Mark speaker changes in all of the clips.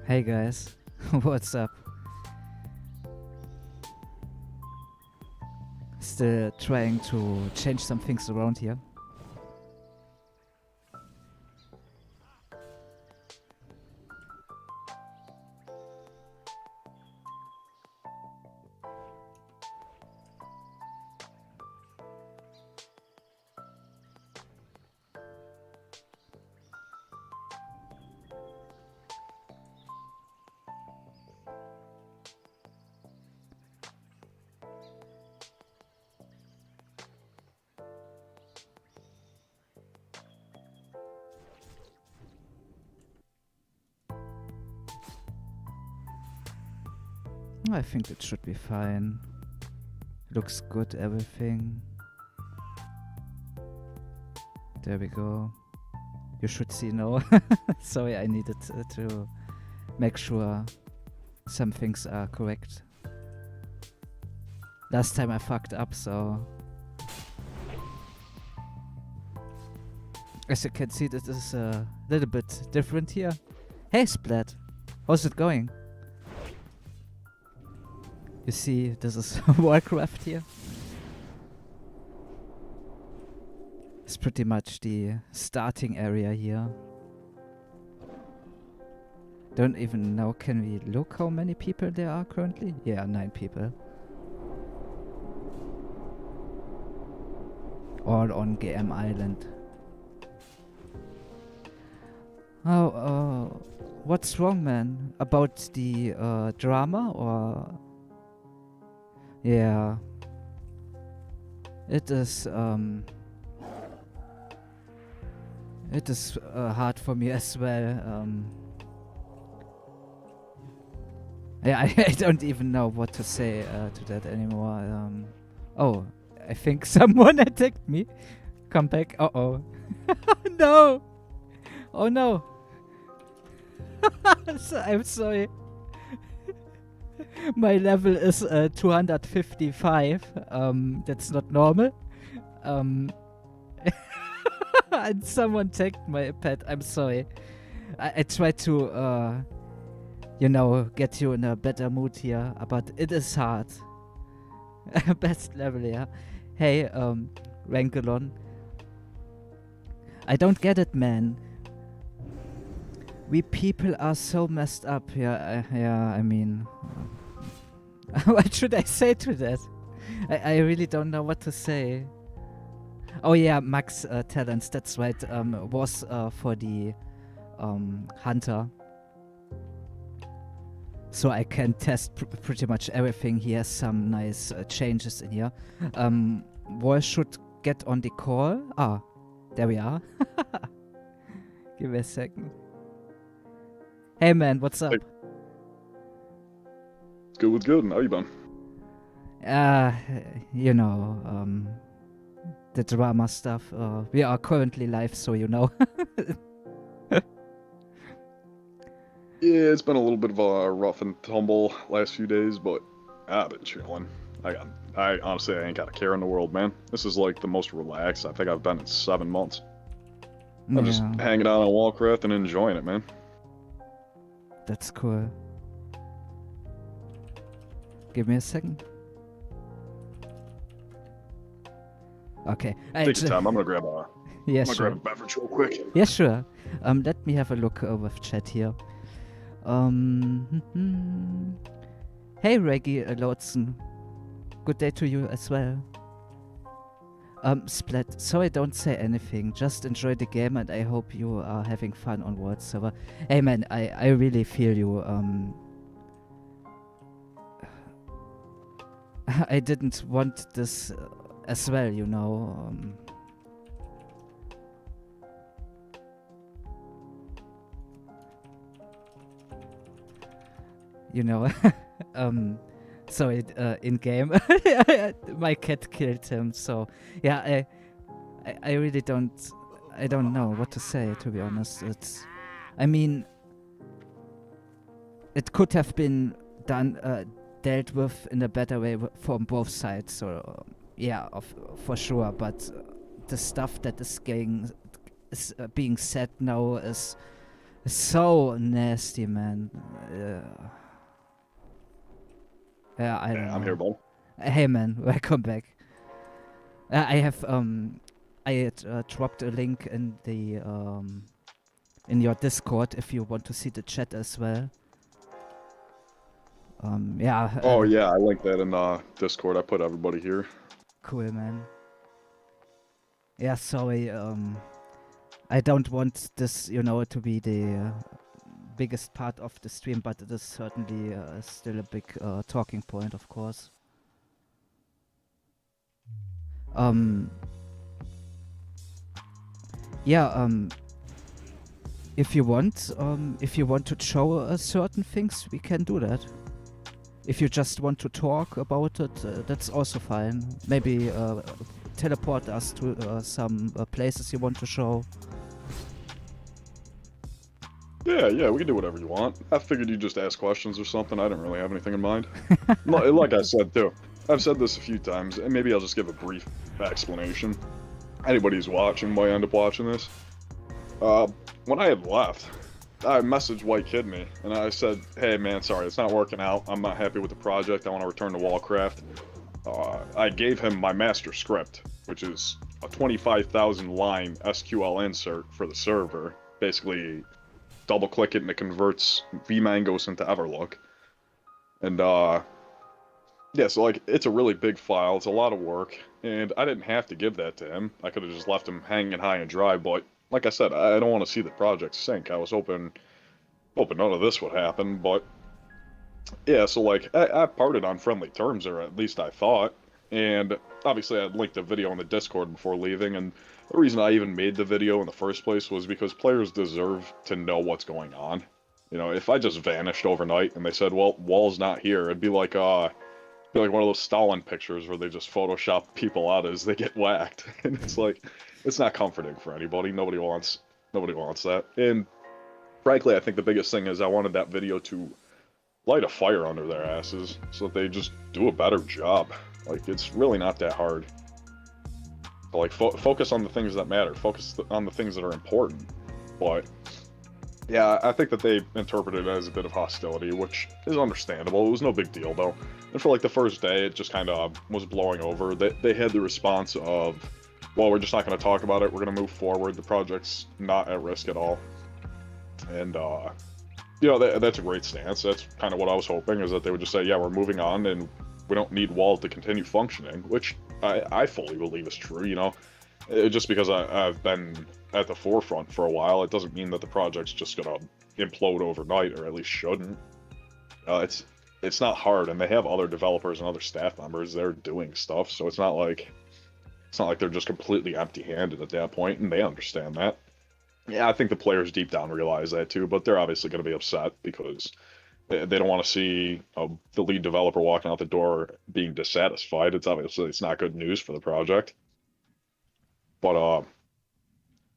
Speaker 1: Hey guys, what's up? Still trying to change some things around here. I think it should be fine. Looks good, everything. There we go. You should see now. Sorry, I needed to make sure some things are correct. Last time I fucked up, so... As you can see, this is a little bit different here. Hey Splat, how's it going? You see, this is Wallcraft here. It's pretty much the starting area here. Don't even know, can we look how many people there are currently? Yeah, 9 people. All on GM Island. Oh, what's wrong, man? About the drama or... Yeah, it is hard for me as well. Yeah, I don't even know what to say to that anymore. Oh, I think someone attacked me. Come back. Uh-oh. No! Oh no! I'm sorry. My level is 255. That's not normal. And someone tagged my pet. I'm sorry. I tried to, you know, get you in a better mood here, but it is hard. Best level, yeah. Hey, Rankalon. I don't get it, man. We people are so messed up here. Yeah, I mean... what should I say to that? I really don't know what to say. Oh yeah, max talents, that's right. Was for the hunter. So I can test pretty much everything. He has some nice changes in here. Wall should get on the call. Ah, there we are. Give me a second. Hey man, what's up?
Speaker 2: Hey. What's good? How you been?
Speaker 1: You know, the drama stuff. We are currently live, so you know.
Speaker 2: Yeah, it's been a little bit of a rough and tumble last few days, but I've been chilling. I got, I honestly, I ain't got a care in the world, man. This is like the most relaxed I think I've been in 7 months. I'm just
Speaker 1: Yeah,
Speaker 2: hanging out on Wallcraft and enjoying it, man.
Speaker 1: that's cool. Give me a second. Okay.
Speaker 2: Take your time. I'm gonna grab a,
Speaker 1: Yeah,
Speaker 2: I'm gonna grab a
Speaker 1: sure.
Speaker 2: beverage real quick.
Speaker 1: Yeah, sure. Let me have a look with chat here. Hey, Reggie Lotson. Good day to you as well. Splat, sorry, don't say anything. Just enjoy the game, and I hope you are having fun on World Server. Hey, man, I really feel you. I didn't want this as well, you know. You know, sorry, in game, my cat killed him. So yeah, I really I don't know what to say, to be honest. I mean, it could have been done, dealt with in a better way from both sides. So yeah, for sure. But the stuff that is being said now is so nasty, man. Yeah, I don't
Speaker 2: Yeah, I'm here,
Speaker 1: know.
Speaker 2: bud.
Speaker 1: Hey, man, welcome back. I have I had, dropped a link in your Discord if you want to see the chat as well. Yeah,
Speaker 2: Oh yeah, I linked that in Discord. I put everybody here.
Speaker 1: cool, man. Yeah, sorry. I don't want this, you know, to be the biggest part of the stream, but it is certainly still a big talking point, of course. Yeah. If you want to show certain things, we can do that. If you just want to talk about it, that's also fine. Maybe teleport us to some places you want to show.
Speaker 2: Yeah, we can do whatever you want. I figured you'd just ask questions or something. I didn't really have anything in mind. Like I said too, I've said this a few times, and maybe I'll just give a brief explanation. Anybody who's watching might end up watching this. When I had left, I messaged White Kidney, and I said, "Hey man, sorry, it's not working out. I'm not happy with the project. I want to return to Wallcraft." I gave him my master script, which is a 25,000 line SQL insert for the server. Basically, double click it and it converts vmangos into Everlook. And yeah, so like it's a really big file. It's a lot of work, and I didn't have to give that to him. I could have just left him hanging high and dry. But like I said, I don't want to see the project sink. I was hoping none of this would happen. But yeah, so like I parted on friendly terms, or at least I thought. And obviously, I linked a video in the Discord before leaving, and the reason I even made the video in the first place was because players deserve to know what's going on. You know, if I just vanished overnight and they said, "Well, Wall's not here," it'd be like one of those Stalin pictures where they just Photoshop people out as they get whacked, and it's like, it's not comforting for anybody. Nobody wants that. And frankly, I think the biggest thing is I wanted that video to light a fire under their asses so that they just do a better job. Like, it's really not that hard. But, like, focus on the things that matter. Focus on the things that are important. But yeah, I think that they interpreted it as a bit of hostility, which is understandable. It was no big deal, though. And for like the first day, it just kind of was blowing over. They had the response of, well, we're just not going to talk about it. We're going to move forward. The project's not at risk at all. And, you know, that's a great stance. That's kind of what I was hoping, is that they would just say, yeah, we're moving on and we don't need Wall to continue functioning, which I fully believe is true, you know. Just because I've been at the forefront for a while, it doesn't mean that the project's just gonna implode overnight, or at least shouldn't. It's not hard, and they have other developers and other staff members that are doing stuff, so it's not like they're just completely empty-handed at that point, and they understand that. Yeah, I think the players deep down realize that too, but they're obviously going to be upset because they don't want to see the lead developer walking out the door being dissatisfied. It's not good news for the project. But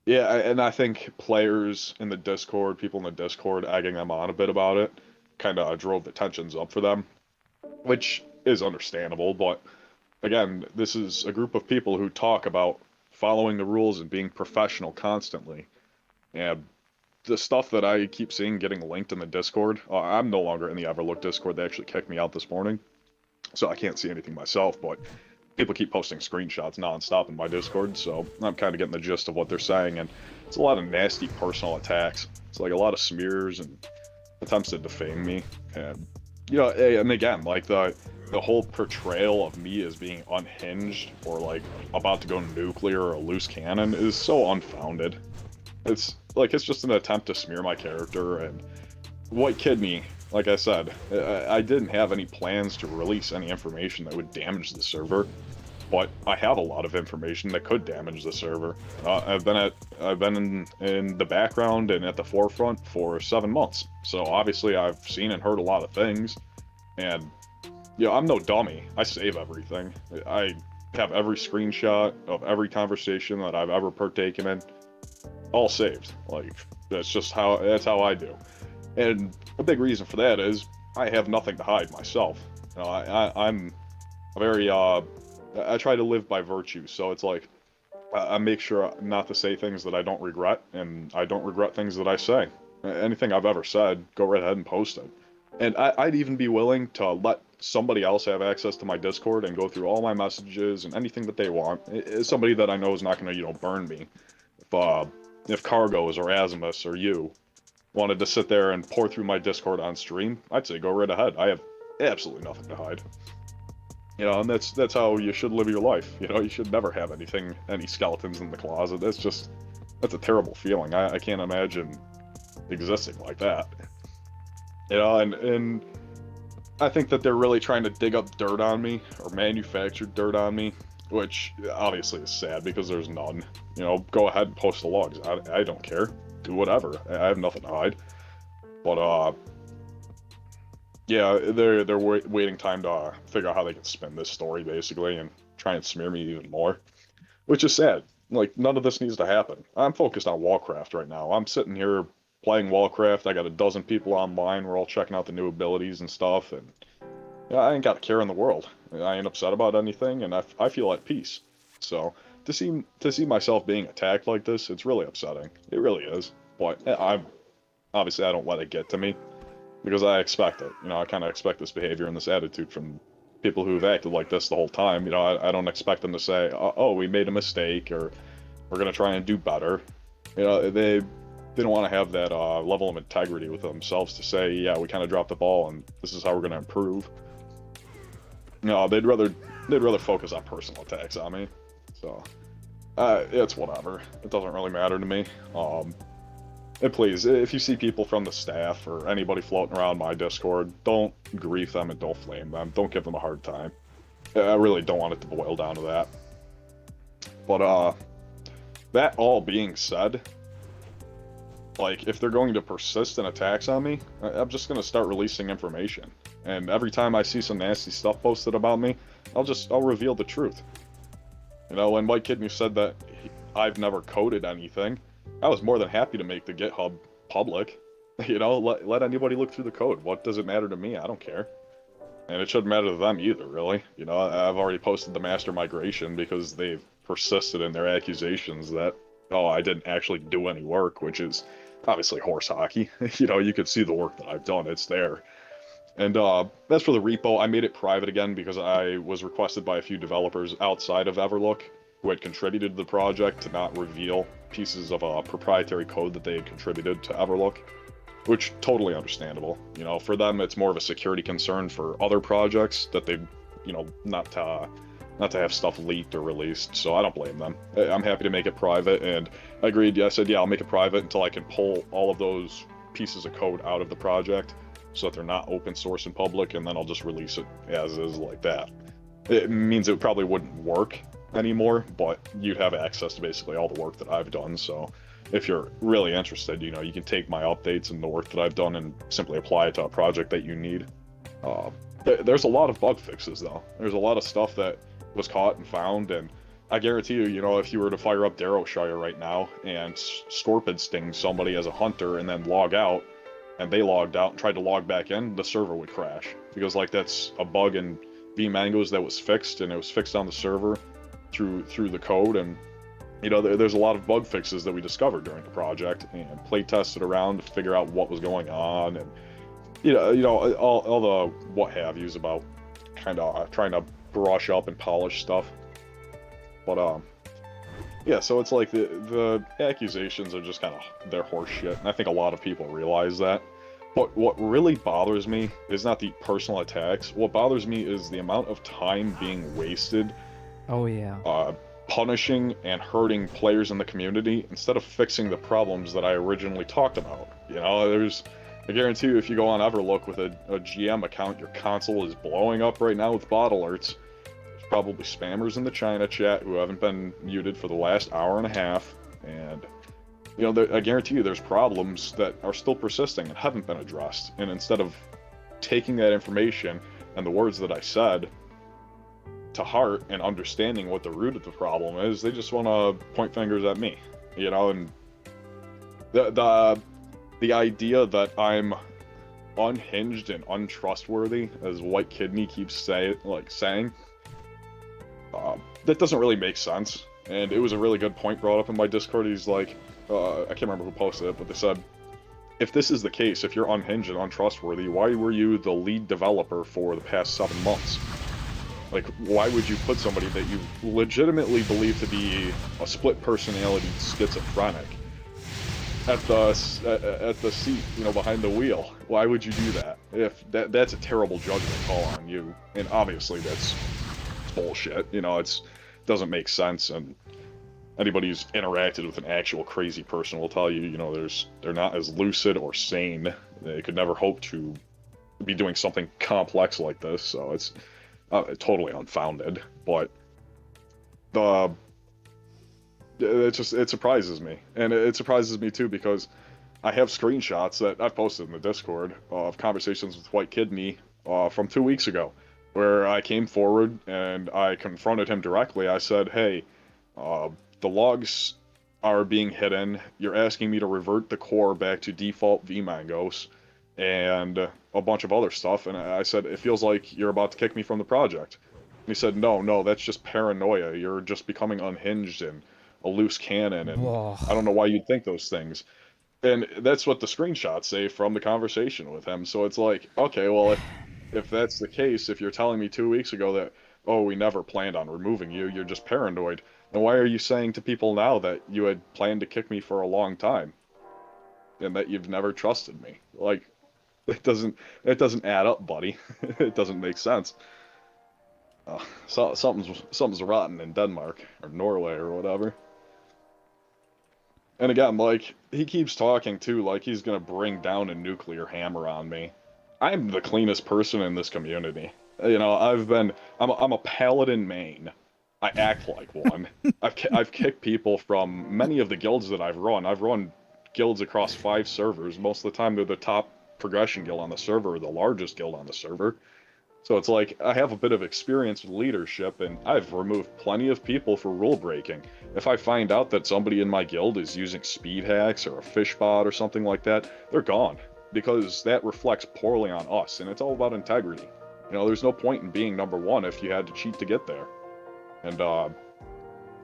Speaker 2: Yeah, and I think players in the Discord, people in the Discord, egging them on a bit about it, kind of drove the tensions up for them, which is understandable. But again, this is a group of people who talk about following the rules and being professional constantly. And the stuff that I keep seeing getting linked in the Discord, I'm no longer in the Everlook Discord. They actually kicked me out this morning, so I can't see anything myself. But people keep posting screenshots nonstop in my Discord, so I'm kind of getting the gist of what they're saying. And it's a lot of nasty personal attacks. It's like a lot of smears and attempts to defame me. And and again, like the whole portrayal of me as being unhinged or like about to go nuclear or a loose cannon is so unfounded. It's like it's just an attempt to smear my character. And what kid me, like I said, I didn't have any plans to release any information that would damage the server, but I have a lot of information that could damage the server. I've been in the background and at the forefront for 7 months, so obviously I've seen and heard a lot of things. And I'm no dummy. I save everything. I have every screenshot of every conversation that I've ever partaken in, all saved. Like that's how I do. And a big reason for that is I have nothing to hide myself. I'm a very I try to live by virtue, so it's like I make sure not to say things that I don't regret, and I don't regret things that I say. Anything I've ever said, go right ahead and post it. And I'd even be willing to let somebody else have access to my Discord and go through all my messages and anything that they want. It's somebody that I know is not going to, burn me. If Cargos or Asimus or you wanted to sit there and pour through my Discord on stream, I'd say go right ahead. I have absolutely nothing to hide. And that's how you should live your life. You should never have any skeletons in the closet. That's a terrible feeling. I can't imagine existing like that. And I think that they're really trying to dig up dirt on me or manufacture dirt on me, which obviously is sad because there's none. Go ahead and post the logs. I don't care. Do whatever. I have nothing to hide. But yeah, they're waiting time to figure out how they can spin this story basically and try and smear me even more, which is sad. Like none of this needs to happen. I'm focused on Wallcraft right now. I'm sitting here playing Wallcraft. I got a dozen people online. We're all checking out the new abilities and stuff, and I ain't got a care in the world. I ain't upset about anything, and I feel at peace. So to see myself being attacked like this, it's really upsetting. It really is. But I don't let it get to me because I expect it. I kind of expect this behavior and this attitude from people who've acted like this the whole time. I don't expect them to say, "Oh, we made a mistake," or "We're gonna try and do better." They don't want to have that level of integrity with themselves to say, "Yeah, we kind of dropped the ball, and this is how we're gonna improve." No, they'd rather focus on personal attacks on me. So, it's whatever. It doesn't really matter to me. And please, if you see people from the staff or anybody floating around my Discord, don't grief them and don't flame them. Don't give them a hard time. I really don't want it to boil down to that. But that all being said, like if they're going to persist in attacks on me, I'm just gonna start releasing information. And every time I see some nasty stuff posted about me, I'll reveal the truth. When Mike Kidney said that I've never coded anything, I was more than happy to make the GitHub public. Let anybody look through the code. What does it matter to me? I don't care. And it shouldn't matter to them either, really. I've already posted the master migration because they've persisted in their accusations that, I didn't actually do any work, which is obviously horse hockey. You could see the work that I've done. It's there. And as for the repo, I made it private again because I was requested by a few developers outside of Everlook who had contributed to the project to not reveal pieces of proprietary code that they had contributed to Everlook, which totally understandable. For them, it's more of a security concern for other projects that they, not to have stuff leaked or released. So I don't blame them. I'm happy to make it private, and I agreed. I said, yeah, I'll make it private until I can pull all of those pieces of code out of the project so that they're not open source and public, and then I'll just release it as is like that. It means it probably wouldn't work anymore, but you'd have access to basically all the work that I've done. So if you're really interested, you can take my updates and the work that I've done and simply apply it to a project that you need. There's a lot of bug fixes though. There's a lot of stuff that was caught and found, and I guarantee you, you know, if you were to fire up Darrowshire right now and Scorpid sting somebody as a hunter and then log out, and they logged out and tried to log back in, the server would crash. Because, like, that's a bug in vMangoes that was fixed, and it was fixed on the server through the code, and, you know, there's a lot of bug fixes that we discovered during the project, and play tested around to figure out what was going on, and, you know, all the what-have-yous about kind of trying to brush up and polish stuff. But, yeah, so it's like the accusations are just kind of, they're horse shit, and I think a lot of people realize that. But what really bothers me is not the personal attacks. What bothers me is the amount of time being wasted.
Speaker 1: Oh, yeah.
Speaker 2: Punishing and hurting players in the community instead of fixing the problems that I originally talked about. You know, I guarantee you, if you go on Everlook with a GM account, your console is blowing up right now with bot alerts. Probably spammers in the China chat who haven't been muted for the last hour and a half, and you know, I guarantee you there's problems that are still persisting and haven't been addressed, and instead of taking that information and the words that I said to heart and understanding what the root of the problem is, they just want to point fingers at me, you know. And the idea that I'm unhinged and untrustworthy, as White Kidney keeps saying, that doesn't really make sense. And it was a really good point brought up in my Discord. He's like, I can't remember who posted it, but they said, if this is the case, if you're unhinged and untrustworthy, why were you the lead developer for the past 7 months? Like, why would you put somebody that you legitimately believe to be a split personality schizophrenic at the seat, you know, behind the wheel? Why would you do that? If that's a terrible judgment call on you, and obviously that's bullshit. You know, it doesn't make sense, and anybody who's interacted with an actual crazy person will tell you, you know, they're not as lucid or sane. They could never hope to be doing something complex like this, so it's totally unfounded. But it surprises me, and it surprises me too because I have screenshots that I've posted in the Discord of conversations with White Kidney from 2 weeks ago, where I came forward and I confronted him directly. I said, hey, the logs are being hidden. You're asking me to revert the core back to default vMangos and a bunch of other stuff. And I said, it feels like you're about to kick me from the project. And he said, no, that's just paranoia. You're just becoming unhinged and a loose cannon. And
Speaker 1: Whoa.
Speaker 2: I don't know why you'd think those things. And that's what the screenshots say from the conversation with him. So it's like, okay, well, if that's the case, if you're telling me 2 weeks ago that, oh, we never planned on removing you, you're just paranoid, then why are you saying to people now that you had planned to kick me for a long time and that you've never trusted me? Like, it doesn't add up, buddy. It doesn't make sense. So something's rotten in Denmark or Norway or whatever. And again, like, he keeps talking too like he's gonna bring down a nuclear hammer on me. I'm the cleanest person in this community. You know, I'm a paladin main. I act like one. I've kicked people from many of the guilds that I've run. I've run guilds across 5 servers. Most of the time they're the top progression guild on the server or the largest guild on the server. So it's like, I have a bit of experience with leadership, and I've removed plenty of people for rule breaking. If I find out that somebody in my guild is using speed hacks or a fish bot or something like that, they're gone. Because that reflects poorly on us, and it's all about integrity. You know, there's no point in being number 1 if you had to cheat to get there. And,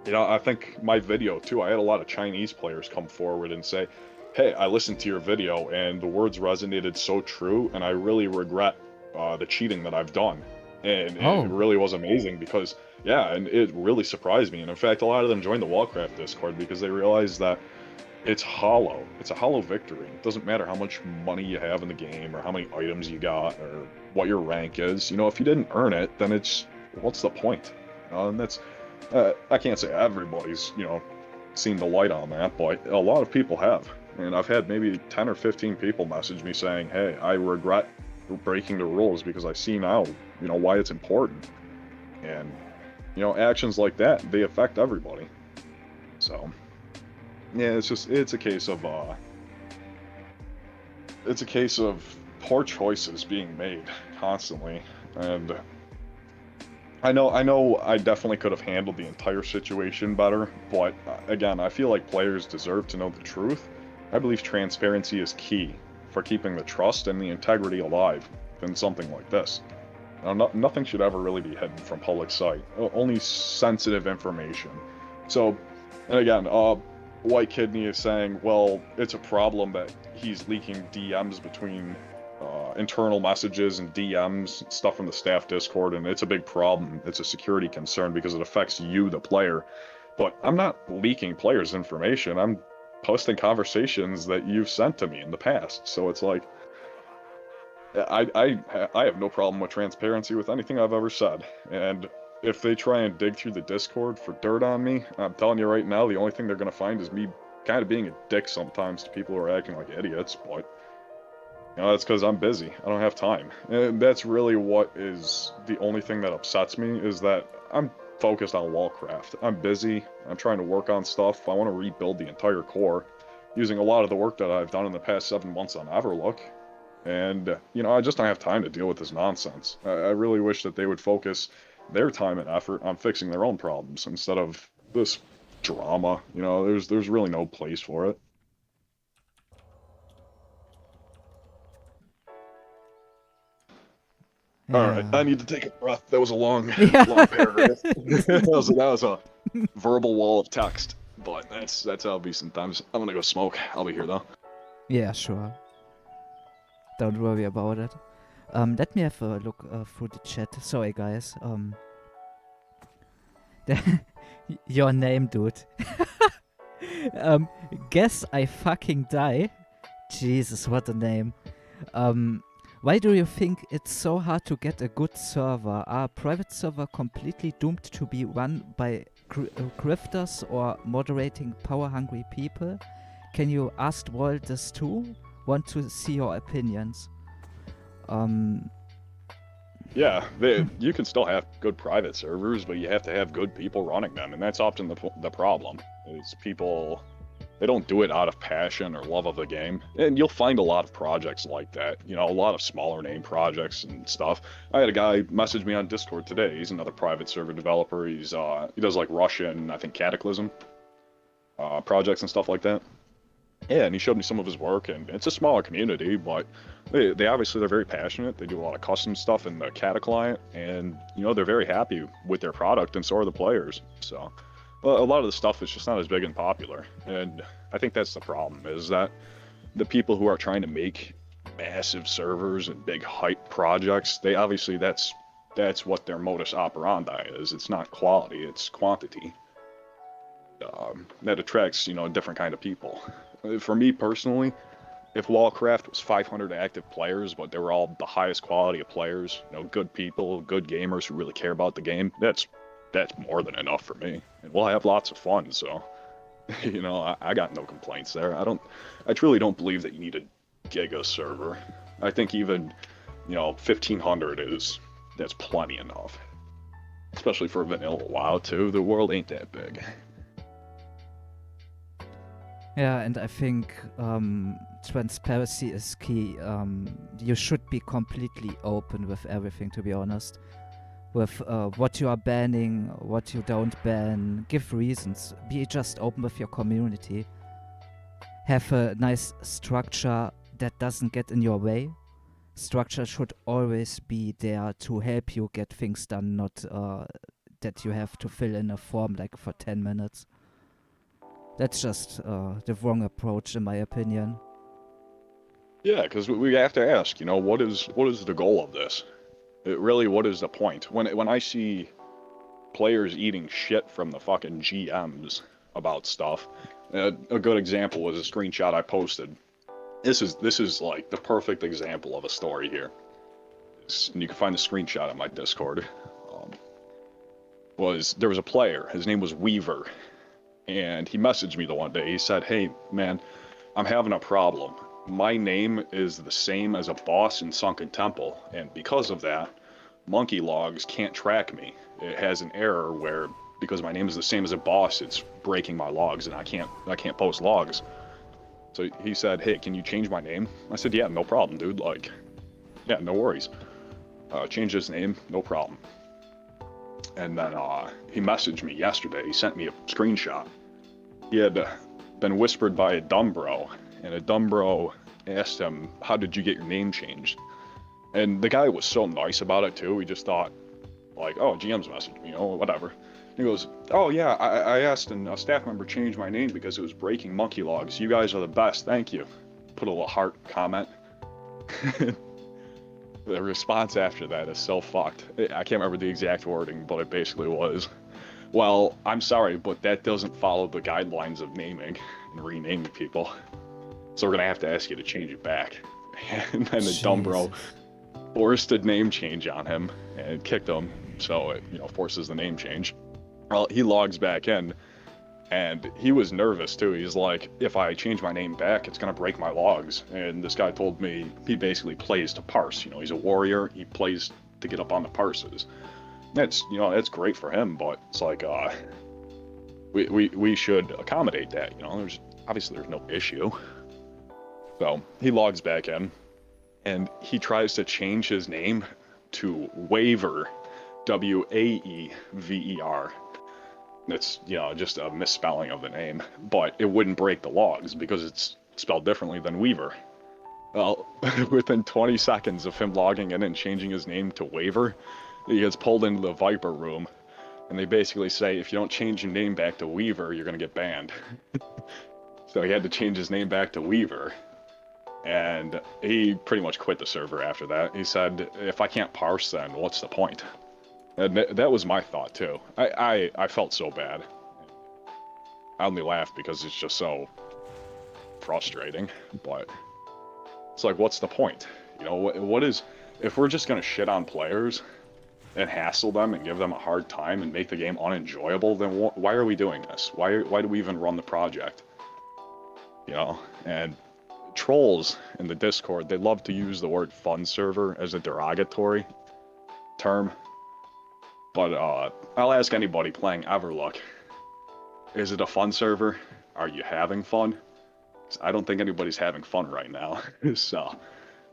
Speaker 2: you know, I think my video, too, I had a lot of Chinese players come forward and say, hey, I listened to your video, and the words resonated so true, and I really regret the cheating that I've done. And it really was amazing because, yeah, and it really surprised me. And in fact, a lot of them joined the Wallcraft Discord because they realized that it's hollow. It's a hollow victory. It doesn't matter how much money you have in the game or how many items you got or what your rank is. You know, if you didn't earn it, then what's the point? And that's, I can't say everybody's, you know, seen the light on that, but a lot of people have. And I've had maybe 10 or 15 people message me saying, hey, I regret breaking the rules because I see now, you know, why it's important. And, you know, actions like that, they affect everybody. So, yeah, it's a case of poor choices being made constantly. And I know I definitely could have handled the entire situation better, but again, I feel like players deserve to know the truth. I believe transparency is key for keeping the trust and the integrity alive in something like this. Now, nothing should ever really be hidden from public sight, only sensitive information. So, and again, White Kidney is saying, well, it's a problem that he's leaking DMs between internal messages and DMs, stuff from the staff Discord, and it's a big problem. It's a security concern because it affects you, the player. But I'm not leaking players' information. I'm posting conversations that you've sent to me in the past. So it's like, I have no problem with transparency with anything I've ever said. And if they try and dig through the Discord for dirt on me, I'm telling you right now, the only thing they're going to find is me kind of being a dick sometimes to people who are acting like idiots, but that's because I'm busy. I don't have time. And that's really what is the only thing that upsets me, is that I'm focused on Wallcraft. I'm busy. I'm trying to work on stuff. I want to rebuild the entire core using a lot of the work that I've done in the past 7 months on Everlook. And, I just don't have time to deal with this nonsense. I really wish that they would focus their time and effort on fixing their own problems instead of this drama. There's really no place for it.
Speaker 1: Yeah.
Speaker 2: All right, I need to take a breath. That was a long,
Speaker 1: Yeah.
Speaker 2: long paragraph. that was a verbal wall of text, but that's how it'll be sometimes. I'm gonna go smoke. I'll be here though.
Speaker 1: Yeah, sure. Don't worry about it. Let me have a look through the chat. Sorry, guys. Your name, dude. Guess I fucking die. Jesus, what a name. Why do you think it's so hard to get a good server? Are private server completely doomed to be run by grifters or moderating power-hungry people? Can you ask Wall this too? Want to see your opinions.
Speaker 2: Yeah, you can still have good private servers, but you have to have good people running them, and that's often the problem. Is people, they don't do it out of passion or love of the game, and you'll find a lot of projects like that. A lot of smaller name projects and stuff. I had a guy message me on Discord today. He's another private server developer. He does like Russian, I think, Cataclysm projects and stuff like that. Yeah, and he showed me some of his work, and it's a smaller community, but they obviously, they're very passionate. They do a lot of custom stuff in the Cata client, and they're very happy with their product, and so are the players. So a lot of the stuff is just not as big and popular, and I think that's the problem, is that the people who are trying to make massive servers and big hype projects, they obviously, that's what their modus operandi is. It's not quality, it's quantity. That attracts a different kind of people. For me personally, if Wallcraft was 500 active players, but they were all the highest quality of players, good people, good gamers who really care about the game, that's more than enough for me. And we'll have lots of fun, so, I got no complaints there. I truly don't believe that you need a giga server. I think even, 1,500 that's plenty enough. Especially for vanilla WoW, too. The world ain't that big.
Speaker 1: Yeah, and I think transparency is key. You should be completely open with everything, to be honest. With what you are banning, what you don't ban, give reasons. Be just open with your community. Have a nice structure that doesn't get in your way. Structure should always be there to help you get things done, not that you have to fill in a form like for 10 minutes. That's just the wrong approach, in my opinion.
Speaker 2: Yeah, because we have to ask, what is the goal of this? What is the point? When I see players eating shit from the fucking GMs about stuff, a good example was a screenshot I posted. This is like the perfect example of a story here. And you can find the screenshot on my Discord. There was a player. His name was Weaver. And he messaged me the one day. He said, "Hey, man, I'm having a problem. My name is the same as a boss in Sunken Temple, and because of that, Monkey Logs can't track me. It has an error where, because my name is the same as a boss, it's breaking my logs, and I can't post logs." So he said, "Hey, can you change my name?" I said, "Yeah, no problem, dude. Yeah, no worries. Change his name, no problem." And then he messaged me yesterday. He sent me a screenshot. He had been whispered by a dumb bro, and a dumb bro asked him, how did you get your name changed? And the guy was so nice about it too. He just thought, like, oh, GM's messaged me, whatever. He goes, oh yeah, I asked and a staff member changed my name because it was breaking monkey logs. You guys are the best, thank you. Put a little heart comment. The response after that is so fucked. I can't remember the exact wording, but it basically was, well, I'm sorry, but that doesn't follow the guidelines of naming and renaming people. So we're gonna have to ask you to change it back. And then the dumb bro forced a name change on him and kicked him, so it, forces the name change. Well, he logs back in, and he was nervous too. He's like, if I change my name back, it's gonna break my logs. And this guy told me he basically plays to parse. He's a warrior. He plays to get up on the parses. That's that's great for him, but it's like we should accommodate that. There's no issue. So he logs back in, and he tries to change his name to Waver, Waever. It's, just a misspelling of the name, but it wouldn't break the logs because it's spelled differently than Weaver. Well, within 20 seconds of him logging in and changing his name to Waver, he gets pulled into the Viper room, and they basically say, if you don't change your name back to Weaver, you're going to get banned. So he had to change his name back to Weaver, and he pretty much quit the server after that. He said, if I can't parse, then what's the point? And that was my thought too. I felt so bad. I only laughed because it's just so frustrating, but it's like, what's the point? What is, if we're just gonna shit on players and hassle them and give them a hard time and make the game unenjoyable, then why are we doing this? Why do we even run the project? And trolls in the Discord, they love to use the word fun server as a derogatory term. But I'll ask anybody playing Everlook, is it a fun server? Are you having fun? I don't think anybody's having fun right now, so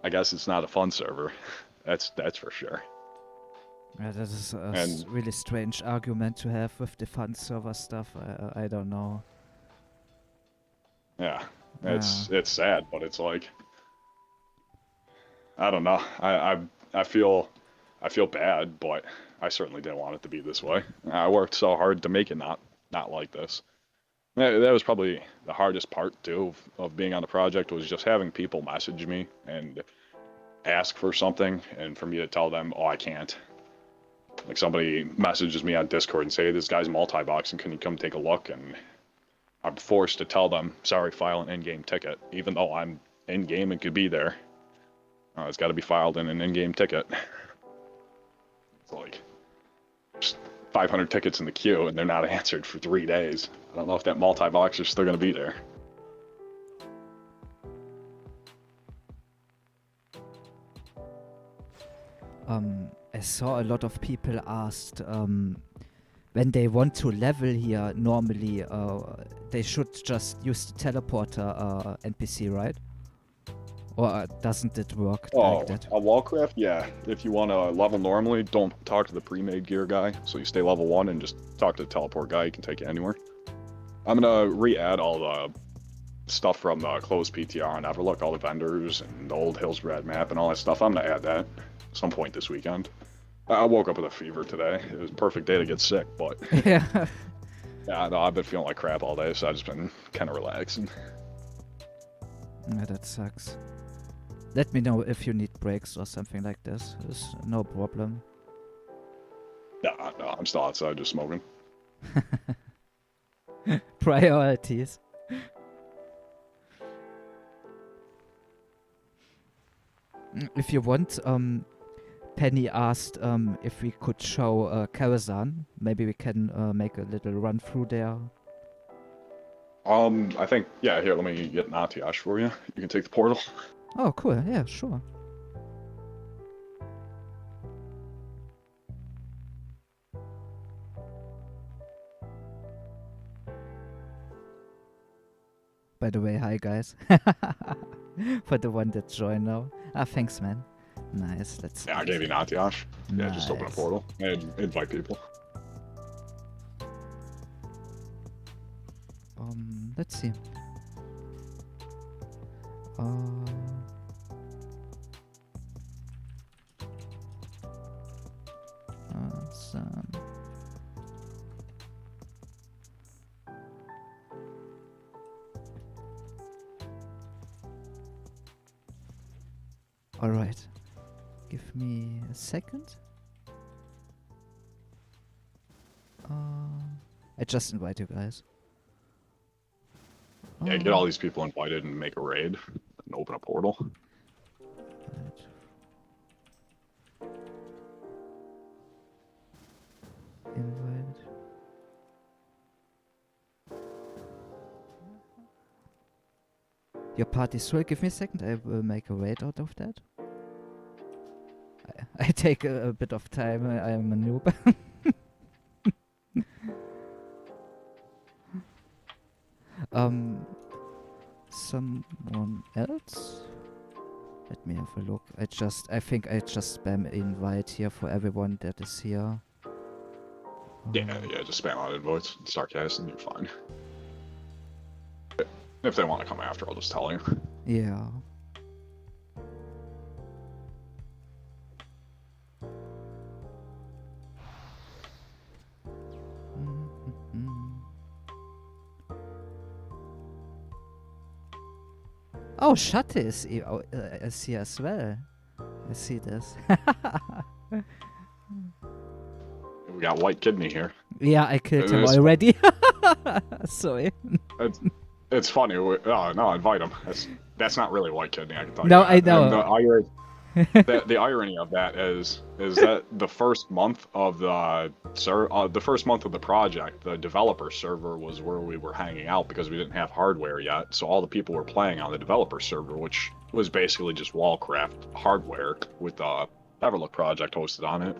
Speaker 2: I guess it's not a fun server. That's for sure.
Speaker 1: Yeah, that is a really strange argument to have with the fun server stuff. I don't know.
Speaker 2: Yeah, it's sad, but it's like, I don't know. I feel bad, but I certainly didn't want it to be this way. I worked so hard to make it not like this. That was probably the hardest part too of being on the project, was just having people message me and ask for something, and for me to tell them, oh, I can't. Like, somebody messages me on Discord and say, this guy's multi-boxing, can you come take a look? And I'm forced to tell them, sorry, file an in-game ticket, even though I'm in-game and could be there. It's got to be filed in an in-game ticket. It's like, just 500 tickets in the queue and they're not answered for 3 days. I don't know if that multi-boxer's still going to be there.
Speaker 1: I saw a lot of people asked when they want to level here, normally they should just use the teleporter NPC, right? Or doesn't it work like that?
Speaker 2: On Wallcraft, yeah. If you want to level normally, don't talk to the pre-made gear guy. So you stay level 1 and just talk to the teleport guy. He can take you anywhere. I'm going to re-add all the stuff from the closed PTR on Everlook, all the vendors and the old Hillsbrad map and all that stuff. I'm going to add that at some point this weekend. I woke up with a fever today. It was a perfect day to get sick, but
Speaker 1: yeah.
Speaker 2: Yeah, no, I've been feeling like crap all day, so I've just been kind of relaxing.
Speaker 1: Yeah, that sucks. Let me know if you need breaks or something like this. It's no problem.
Speaker 2: No, I'm still outside just smoking.
Speaker 1: Priorities. If you want, Penny asked if we could show Karazhan. Maybe we can make a little run through there.
Speaker 2: I think, yeah, here, let me get an Atiash for you. You can take the portal.
Speaker 1: Oh, cool. Yeah, sure. By the way, hi guys. For the one that joined now. Thanks, man. Nice. Let's.
Speaker 2: Yeah, I gave you an Atiash. Yeah,
Speaker 1: Nice.
Speaker 2: just open a portal and invite people.
Speaker 1: Let's see. All right. Give me a second. I just invite you guys.
Speaker 2: Yeah, get all these people invited and make a raid and open a portal.
Speaker 1: Right. Invite. Your party's full. Give me a second. I will make a raid out of that. I take a bit of time. I am a noob. Someone else? Let me have a look. I think I just spam invite here for everyone that is here.
Speaker 2: Yeah, just spam out invites. Start casting, you're fine. If they want to come after, I'll just tell you.
Speaker 1: Yeah. Oh, Shate is here as well. I see this.
Speaker 2: We got White Kidney here.
Speaker 1: Yeah, I killed him already. Sorry.
Speaker 2: It's funny. No, invite him. That's not really White Kidney, I can tell you.
Speaker 1: No,
Speaker 2: that.
Speaker 1: I know.
Speaker 2: And the irony of that is that the first month of the first month of the project, the developer server was where we were hanging out because we didn't have hardware yet. So all the people were playing on the developer server, which was basically just Wallcraft hardware with the Everlook project hosted on it.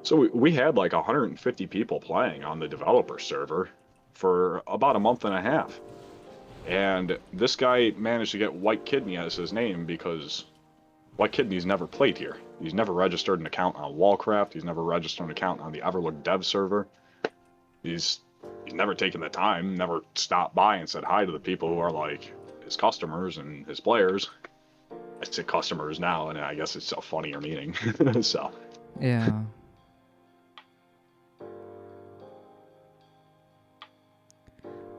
Speaker 2: So we had like 150 people playing on the developer server for about a month and a half. And this guy managed to get White Kidney as his name because White Kidney's never played here. He's never registered an account on Wallcraft. He's never registered an account on the Everlook dev server. He's never taken the time, never stopped by and said hi to the people who are like his customers and his players. I say customers now, and I guess it's a funnier meaning. So.
Speaker 1: Yeah.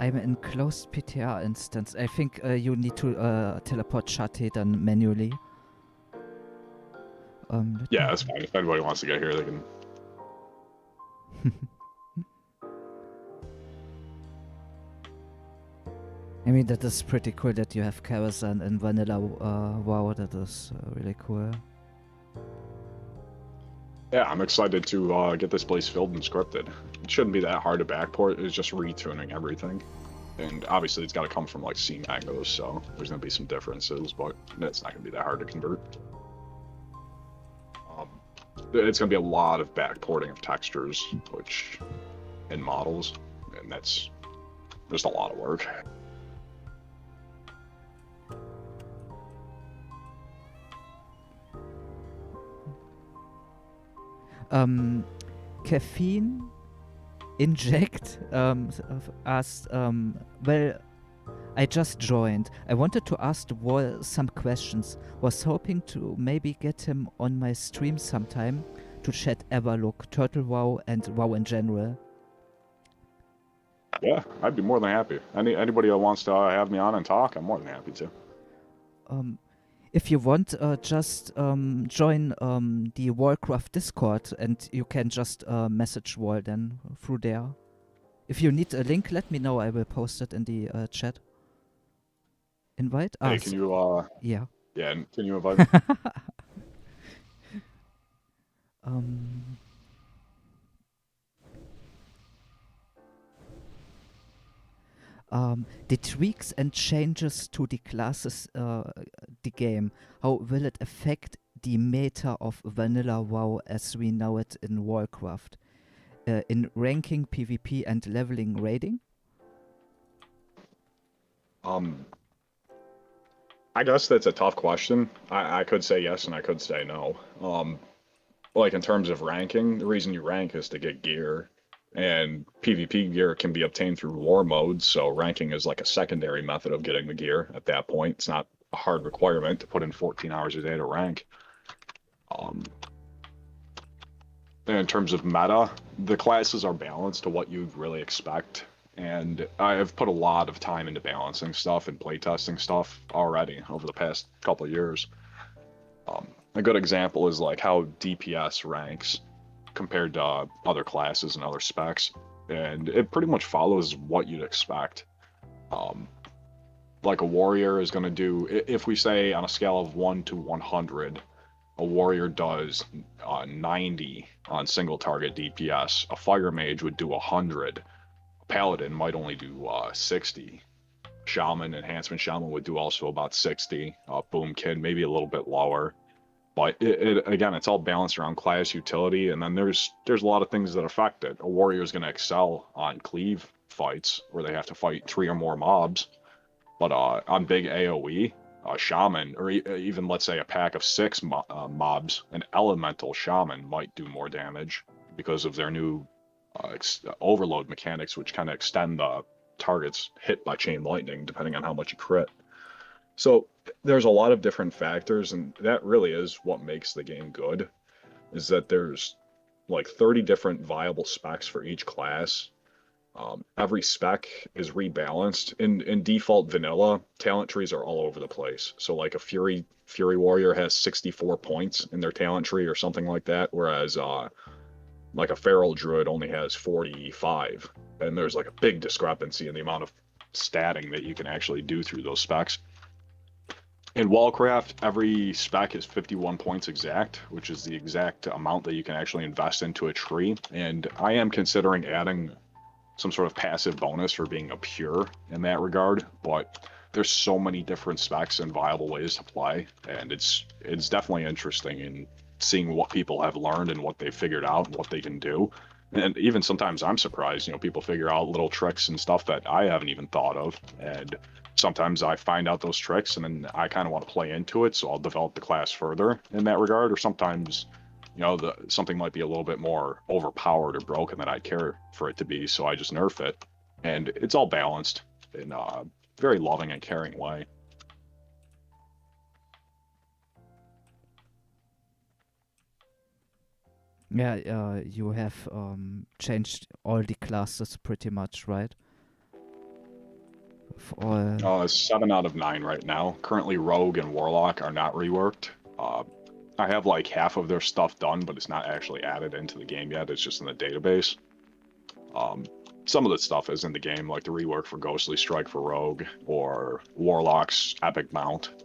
Speaker 1: I'm in closed PTR instance. I think you need to teleport Shate then manually.
Speaker 2: Yeah, that's fine. If anybody wants to get here, they can.
Speaker 1: I mean, that is pretty cool that you have Karazhan and Vanilla WoW. That is really cool.
Speaker 2: Yeah, I'm excited to get this place filled and scripted. It shouldn't be that hard to backport. It's just retuning everything. And obviously it's got to come from like C Mangoes, so there's going to be some differences, but it's not going to be that hard to convert. It's going to be a lot of backporting of textures, and models, and that's just a lot of work.
Speaker 1: Caffeine Inject asked, well, I just joined. I wanted to ask the Wall some questions. Was hoping to maybe get him on my stream sometime to chat Everlook, Turtle WoW, and WoW in general.
Speaker 2: Yeah, I'd be more than happy. Anybody that wants to have me on and talk, I'm more than happy to.
Speaker 1: If you want, just join the Wallcraft Discord, and you can just message Wall then through there. If you need a link, let me know. I will post it in the chat. Invite?
Speaker 2: Hey, can you,
Speaker 1: Yeah.
Speaker 2: Yeah, can you invite me?
Speaker 1: The tweaks and changes to the classes, the game, how will it affect the meta of Vanilla WoW as we know it in Warcraft? In ranking, PvP, and leveling raiding?
Speaker 2: I guess that's a tough question. I could say yes and I could say no. Like in terms of ranking, the reason you rank is to get gear, And PvP gear can be obtained through war modes, so ranking is like a secondary method of getting the gear at that point. It's not a hard requirement to put in 14 hours a day to rank. And in terms of meta, the classes are balanced to what you'd really expect. And I've put a lot of time into balancing stuff and playtesting stuff already over the past couple of years. A good example is like how DPS ranks compared to other classes and other specs, and it pretty much follows what you'd expect. Like a warrior is going to do, if we say on a scale of 1 to 100, a warrior does 90 on single target DPS. A fire mage would do 100. A paladin might only do 60. Shaman, enhancement shaman would do also about 60. Boomkin maybe a little bit lower. But again, it's all balanced around class utility, and then there's a lot of things that affect it. A warrior is going to excel on cleave fights where they have to fight 3 or more mobs, but on big AOE, a shaman, or even let's say a pack of 6 mobs, an elemental shaman might do more damage because of their new overload mechanics, which kind of extend the targets hit by chain lightning depending on how much you crit. So there's a lot of different factors, and that really is what makes the game good, is that there's like 30 different viable specs for each class. Every spec is rebalanced. In default vanilla, talent trees are all over the place. So like a Fury Warrior has 64 points in their talent tree or something like that, whereas like a Feral Druid only has 45. And there's like a big discrepancy in the amount of statting that you can actually do through those specs. In Wallcraft, every spec is 51 points exact, which is the exact amount that you can actually invest into a tree. And I am considering adding some sort of passive bonus for being a pure in that regard, but there's so many different specs and viable ways to play, and it's definitely interesting in seeing what people have learned and what they've figured out and what they can do. And even sometimes I'm surprised, you know, people figure out little tricks and stuff that I haven't even thought of. And sometimes I find out those tricks and then I kind of want to play into it, so I'll develop the class further in that regard. Or sometimes, you know, something might be a little bit more overpowered or broken than I'd care for it to be, so I just nerf it. And it's all balanced in a very loving and caring way.
Speaker 1: Yeah, you have changed all the classes pretty much, right? For all...
Speaker 2: 7 out of 9 right now. Currently, Rogue and Warlock are not reworked. I have like half of their stuff done, but it's not actually added into the game yet. It's just in the database. Some of the stuff is in the game, like the rework for Ghostly Strike for Rogue, or Warlock's Epic Mount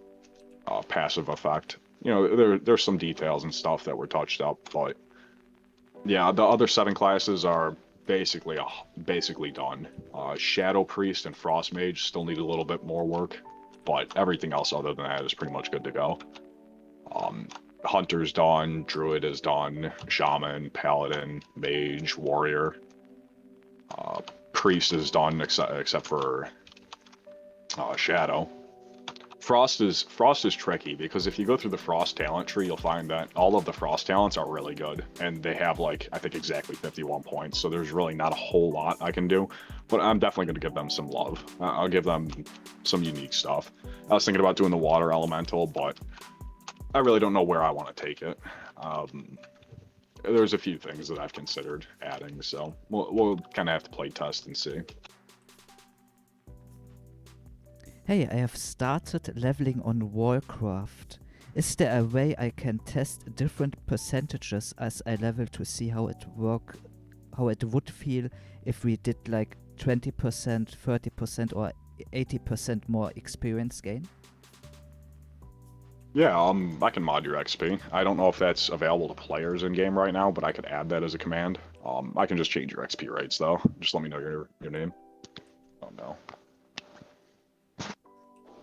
Speaker 2: passive effect. You know, there's some details and stuff that were touched up, but yeah, the other 7 classes are basically done. Shadow Priest and Frost Mage still need a little bit more work, but everything else other than that is pretty much good to go. Hunter's done, Druid is done, Shaman, Paladin, Mage, Warrior. Priest is done except for Shadow. Frost is tricky because if you go through the Frost talent tree, you'll find that all of the Frost talents are really good, and they have like I think exactly 51 points. So there's really not a whole lot I can do, but I'm definitely going to give them some love. I'll give them some unique stuff. I was thinking about doing the Water Elemental, but I really don't know where I want to take it. There's a few things that I've considered adding, so we'll kind of have to play test and see.
Speaker 1: Hey, I have started leveling on Wallcraft. Is there a way I can test different percentages as I level to see how it would feel if we did like 20%, 30% or 80% more experience gain?
Speaker 2: Yeah, I can mod your XP. I don't know if that's available to players in game right now, but I could add that as a command. I can just change your XP rates though. Just let me know your name. Oh no.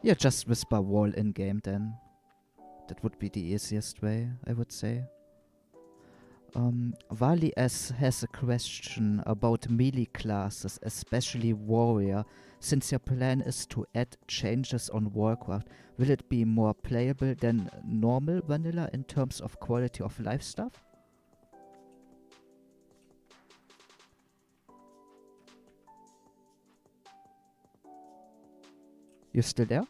Speaker 1: Yeah, just whisper wall in game then. That would be the easiest way, I would say. Vali S has a question about melee classes, especially warrior. Since your plan is to add changes on Warcraft, will it be more playable than normal vanilla in terms of quality of life stuff? You still there?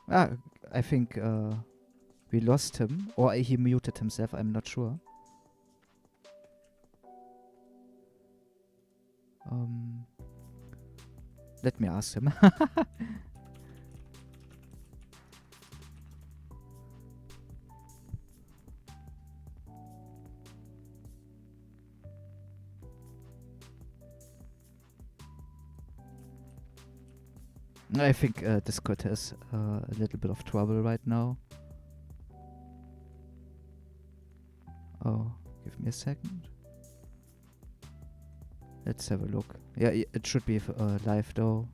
Speaker 1: Ah, I think we lost him, or he muted himself. I'm not sure. Let me ask him. I think Discord has a little bit of trouble right now. Oh, give me a second. Let's have a look. Yeah, it should be live though.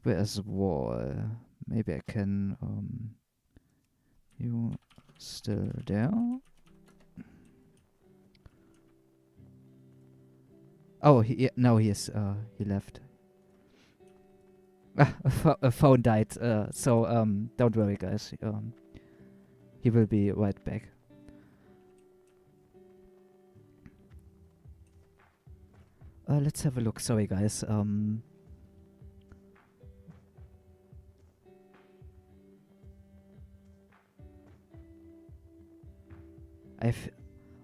Speaker 1: Where's Wall? Maybe I can. You still there? Oh, no, he is. He left. A phone died. So don't worry, guys. He will be right back. Let's have a look. Sorry, guys. I've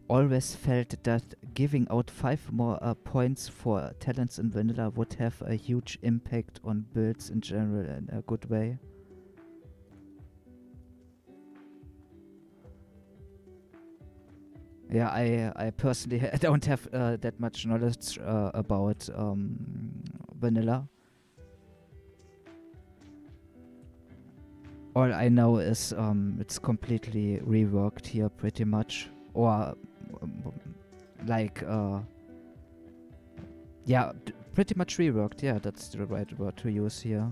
Speaker 1: always felt that giving out 5 more points for talents in vanilla would have a huge impact on builds in general in a good way. Yeah, I personally don't have that much knowledge about vanilla. All I know is it's completely reworked here pretty much. Or like yeah, pretty much reworked. Yeah, that's the right word to use here.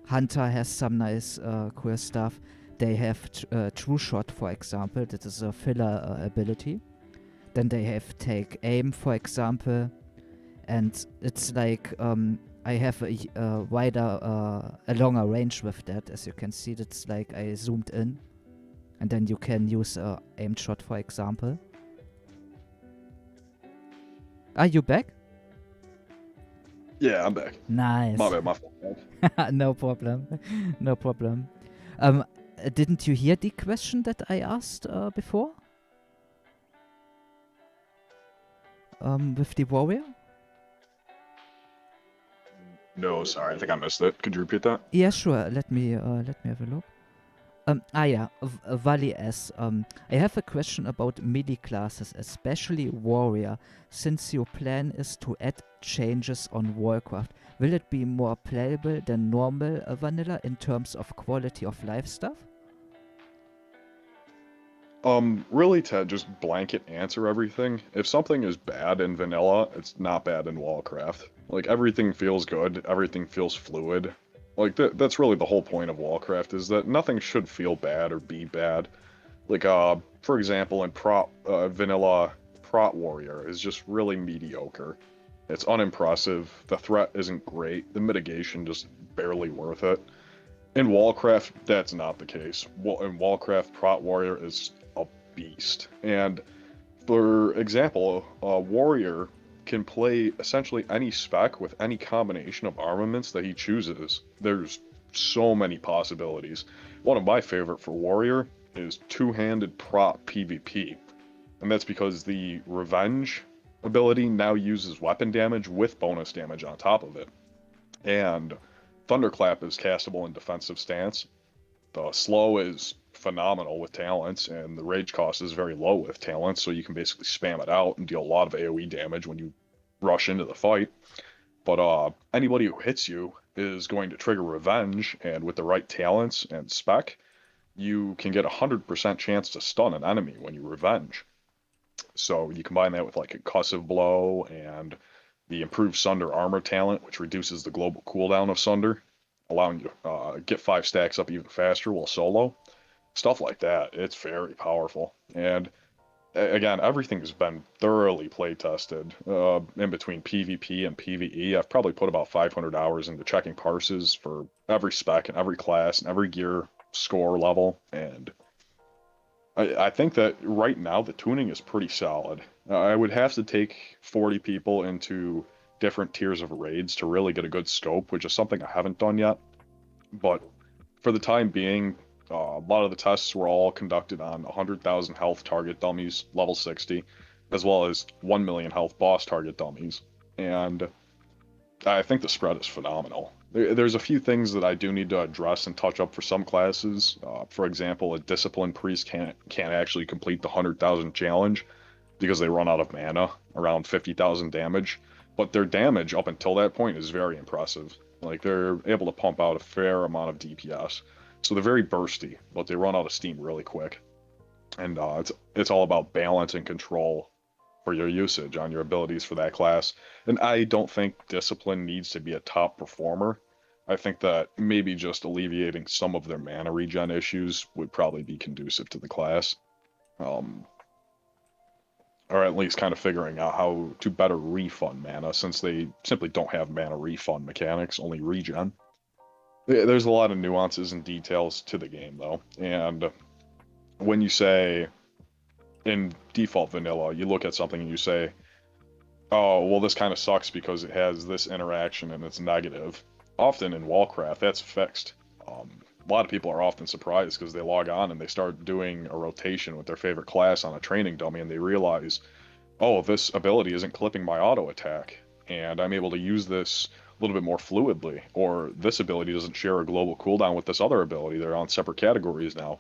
Speaker 1: Hunter has some nice cool stuff. They have True Shot, for example. That is a filler ability. Then they have Take Aim, for example. And it's like I have a wider, a longer range with that. As you can see, that's like I zoomed in. And then you can use Aim Shot, for example. Are you back?
Speaker 2: Yeah, I'm back.
Speaker 1: Nice.
Speaker 2: My bad, my fault.
Speaker 1: No problem. No problem. Didn't you hear the question that I asked before? With the warrior?
Speaker 2: No, sorry, I think I missed it. Could you repeat that?
Speaker 1: Yeah, sure. Let me have a look. Yeah, Valley S. I have a question about melee classes, especially warrior. Since your plan is to add changes on Wallcraft, will it be more playable than normal vanilla in terms of quality of life stuff?
Speaker 2: Really to just blanket answer everything, if something is bad in vanilla, it's not bad in Wallcraft. Like, everything feels good, everything feels fluid. Like, that's really the whole point of Wallcraft, is that nothing should feel bad or be bad. Like, for example, in vanilla, Prot Warrior is just really mediocre. It's unimpressive, the threat isn't great, the mitigation just barely worth it. In Wallcraft, that's not the case. In Wallcraft, Prot Warrior is a beast. And, for example, a Warrior can play essentially any spec with any combination of armaments that he chooses. There's so many possibilities. One of my favorite for Warrior is two-handed Prot PvP. And that's because the Revenge ability now uses weapon damage with bonus damage on top of it. And Thunderclap is castable in defensive stance. The slow is phenomenal with talents, and the rage cost is very low with talents, so you can basically spam it out and deal a lot of AoE damage when you rush into the fight. But anybody who hits you is going to trigger Revenge, and with the right talents and spec, you can get a 100% chance to stun an enemy when you Revenge. So you combine that with like a Concussive Blow and the improved Sunder armor talent, which reduces the global cooldown of Sunder, allowing you to get 5 stacks up even faster while solo. Stuff like that, it's very powerful. And again, everything has been thoroughly play tested in between PvP and PvE. I've probably put about 500 hours into checking parses for every spec and every class and every gear score level, and I think that right now the tuning is pretty solid. I would have to take 40 people into different tiers of raids to really get a good scope, which is something I haven't done yet. But for the time being, a lot of the tests were all conducted on 100,000 health target dummies, level 60, as well as 1 million health boss target dummies. And I think the spread is phenomenal. There's a few things that I do need to address and touch up for some classes. For example, a discipline priest can't actually complete the 100,000 challenge because they run out of mana, around 50,000 damage. But their damage up until that point is very impressive. Like, they're able to pump out a fair amount of DPS. So they're very bursty, but they run out of steam really quick. And it's all about balance and control for your usage on your abilities for that class. And I don't think Discipline needs to be a top performer. I think that maybe just alleviating some of their mana regen issues would probably be conducive to the class. Or at least kind of figuring out how to better refund mana, since they simply don't have mana refund mechanics, only regen. There's a lot of nuances and details to the game, though. And when you say, in default vanilla, you look at something and you say, oh, well, this kind of sucks because it has this interaction and it's negative. Often in Wallcraft, that's fixed. A lot of people are often surprised because they log on and they start doing a rotation with their favorite class on a training dummy and they realize, oh, this ability isn't clipping my auto attack, and I'm able to use this a little bit more fluidly. Or this ability doesn't share a global cooldown with this other ability. They're on separate categories now.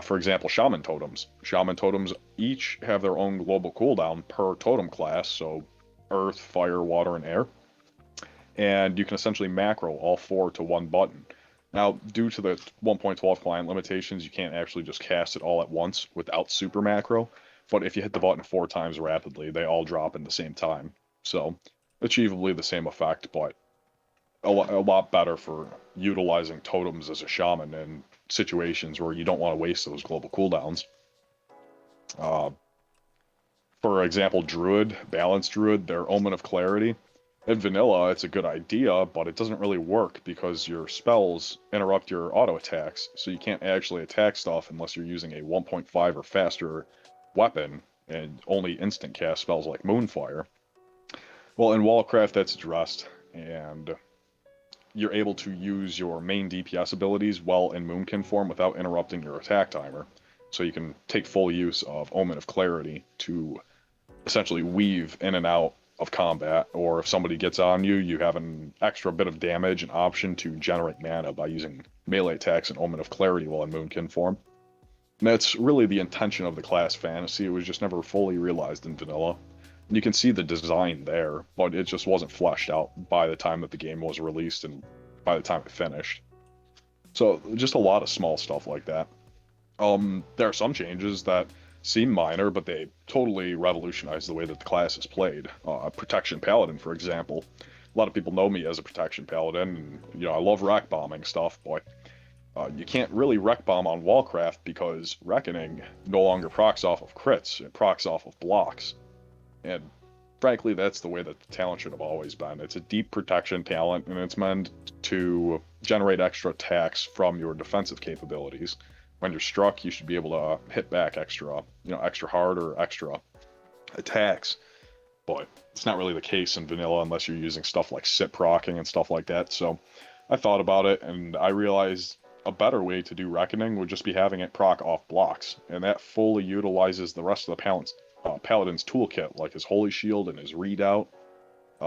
Speaker 2: For example, Shaman Totems. Shaman Totems each have their own global cooldown per totem class, so Earth, Fire, Water, and Air. And you can essentially macro all 4 to one button. Now, due to the 1.12 client limitations, you can't actually just cast it all at once without super macro, but if you hit the button 4 times rapidly, they all drop in the same time. So, achievably the same effect, but a lot better for utilizing totems as a shaman in situations where you don't want to waste those global cooldowns. For example, Druid, Balanced Druid, their Omen of Clarity. In vanilla, it's a good idea, but it doesn't really work because your spells interrupt your auto attacks, so you can't actually attack stuff unless you're using a 1.5 or faster weapon, and only instant cast spells like Moonfire. Well, in Wallcraft, that's addressed, and you're able to use your main DPS abilities well in Moonkin form without interrupting your attack timer. So you can take full use of Omen of Clarity to essentially weave in and out of combat, or if somebody gets on you, you have an extra bit of damage, an option to generate mana by using melee attacks and Omen of Clarity while in Moonkin form. And that's really the intention of the class fantasy. It was just never fully realized in vanilla. And you can see the design there, but it just wasn't fleshed out by the time that the game was released and by the time it finished. So just a lot of small stuff like that. There are some changes that seem minor, but they totally revolutionize the way that the class is played. Protection Paladin, for example. A lot of people know me as a Protection Paladin, and I love wreck bombing stuff, but you can't really wreck bomb on Wallcraft because Reckoning no longer procs off of crits, it procs off of blocks. And frankly, that's the way that the talent should have always been. It's a deep protection talent, and it's meant to generate extra attacks from your defensive capabilities. When you're struck, you should be able to hit back extra hard or extra attacks. But it's not really the case in vanilla unless you're using stuff like sit procking and stuff like that. So I thought about it, and I realized a better way to do Reckoning would just be having it proc off blocks, and that fully utilizes the rest of the Paladin's toolkit, like his Holy Shield and his Readout.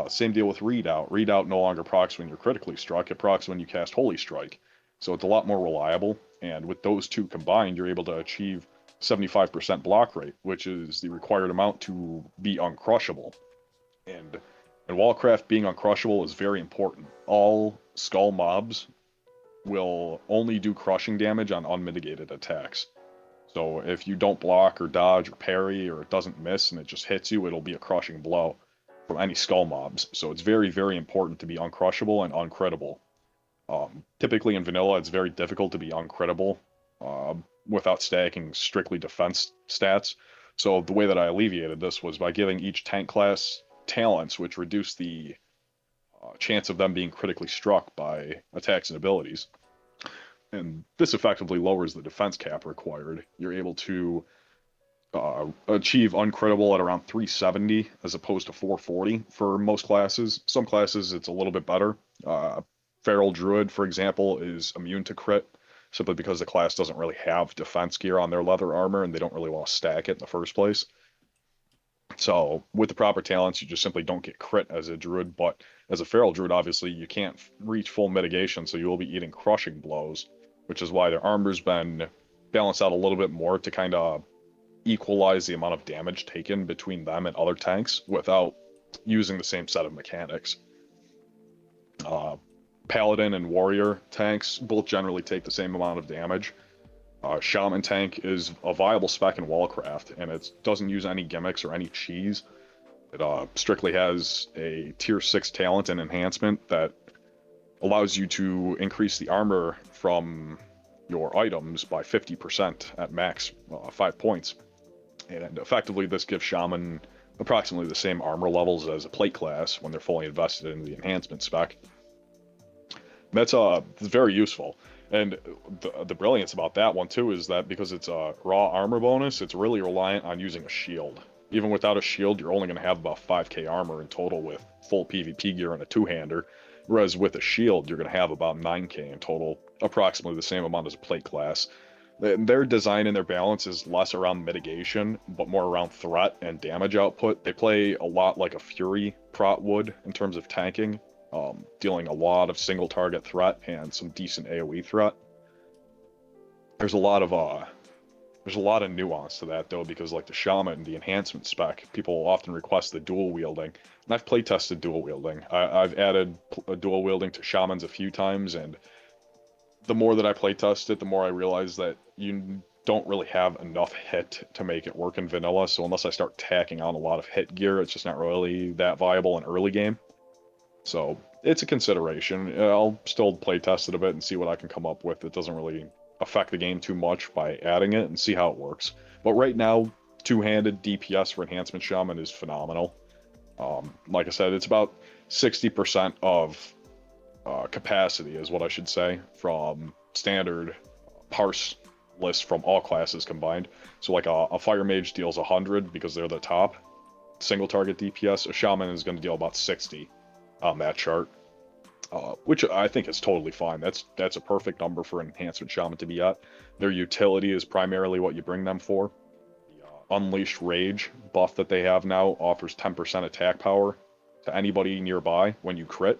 Speaker 2: Same deal with Readout. Readout no longer procs when you're critically struck, it procs when you cast Holy Strike. So it's a lot more reliable, and with those two combined, you're able to achieve 75% block rate, which is the required amount to be uncrushable. And in Wallcraft, being uncrushable is very important. All skull mobs will only do crushing damage on unmitigated attacks. So if you don't block or dodge or parry, or it doesn't miss and it just hits you, it'll be a crushing blow from any skull mobs. So it's very, very important to be uncrushable and uncrittable. Typically in vanilla, it's very difficult to be uncrittable without stacking strictly defense stats. So the way that I alleviated this was by giving each tank class talents, which reduce the chance of them being critically struck by attacks and abilities. and this effectively lowers the defense cap required. You're able to achieve uncrittable at around 370 as opposed to 440 for most classes. Some classes it's a little bit better. Feral Druid, for example, is immune to crit simply because the class doesn't really have defense gear on their leather armor and they don't really want to stack it in the first place. So with the proper talents, you just simply don't get crit as a druid, but as a feral druid, obviously you can't reach full mitigation, so you will be eating crushing blows, which is why their armor's been balanced out a little bit more to kind of equalize the amount of damage taken between them and other tanks without using the same set of mechanics. Paladin and warrior tanks both generally take the same amount of damage. Shaman tank is a viable spec in Wallcraft, and it doesn't use any gimmicks or any cheese. It strictly has a tier 6 talent and enhancement that allows you to increase the armor from your items by 50% at max 5 points. And effectively, this gives Shaman approximately the same armor levels as a plate class when they're fully invested in the enhancement spec. That's very useful. And the brilliance about that one, too, is that because it's a raw armor bonus, it's really reliant on using a shield. Even without a shield, you're only going to have about 5k armor in total with full PvP gear and a two-hander. Whereas with a shield, you're going to have about 9k in total, approximately the same amount as a plate class. Their design and their balance is less around mitigation, but more around threat and damage output. They play a lot like a Fury prot would in terms of tanking, dealing a lot of single target threat and some decent AoE threat. There's a lot of nuance to that though, because like the Shaman, the enhancement spec, people often request the dual wielding, and I've playtested dual wielding. I've added dual wielding to Shamans a few times, and the more that I playtest it, the more I realize that you don't really have enough hit to make it work in vanilla. So unless I start tacking on a lot of hit gear, it's just not really that viable in early game. So it's a consideration. I'll still playtest it a bit and see what I can come up with. It doesn't really affect the game too much by adding it and see how it works. But right now, two-handed DPS for Enhancement Shaman is phenomenal. Like I said, it's about 60% of capacity is what I should say from standard parse list from all classes combined. So like a Fire Mage deals 100 because they're the top single target DPS. A Shaman is going to deal about 60 on that chart, which I think is totally fine. That's a perfect number for an Enhancement Shaman to be at. Their utility is primarily what you bring them for. The Unleashed Rage buff that they have now offers 10% attack power to anybody nearby when you crit.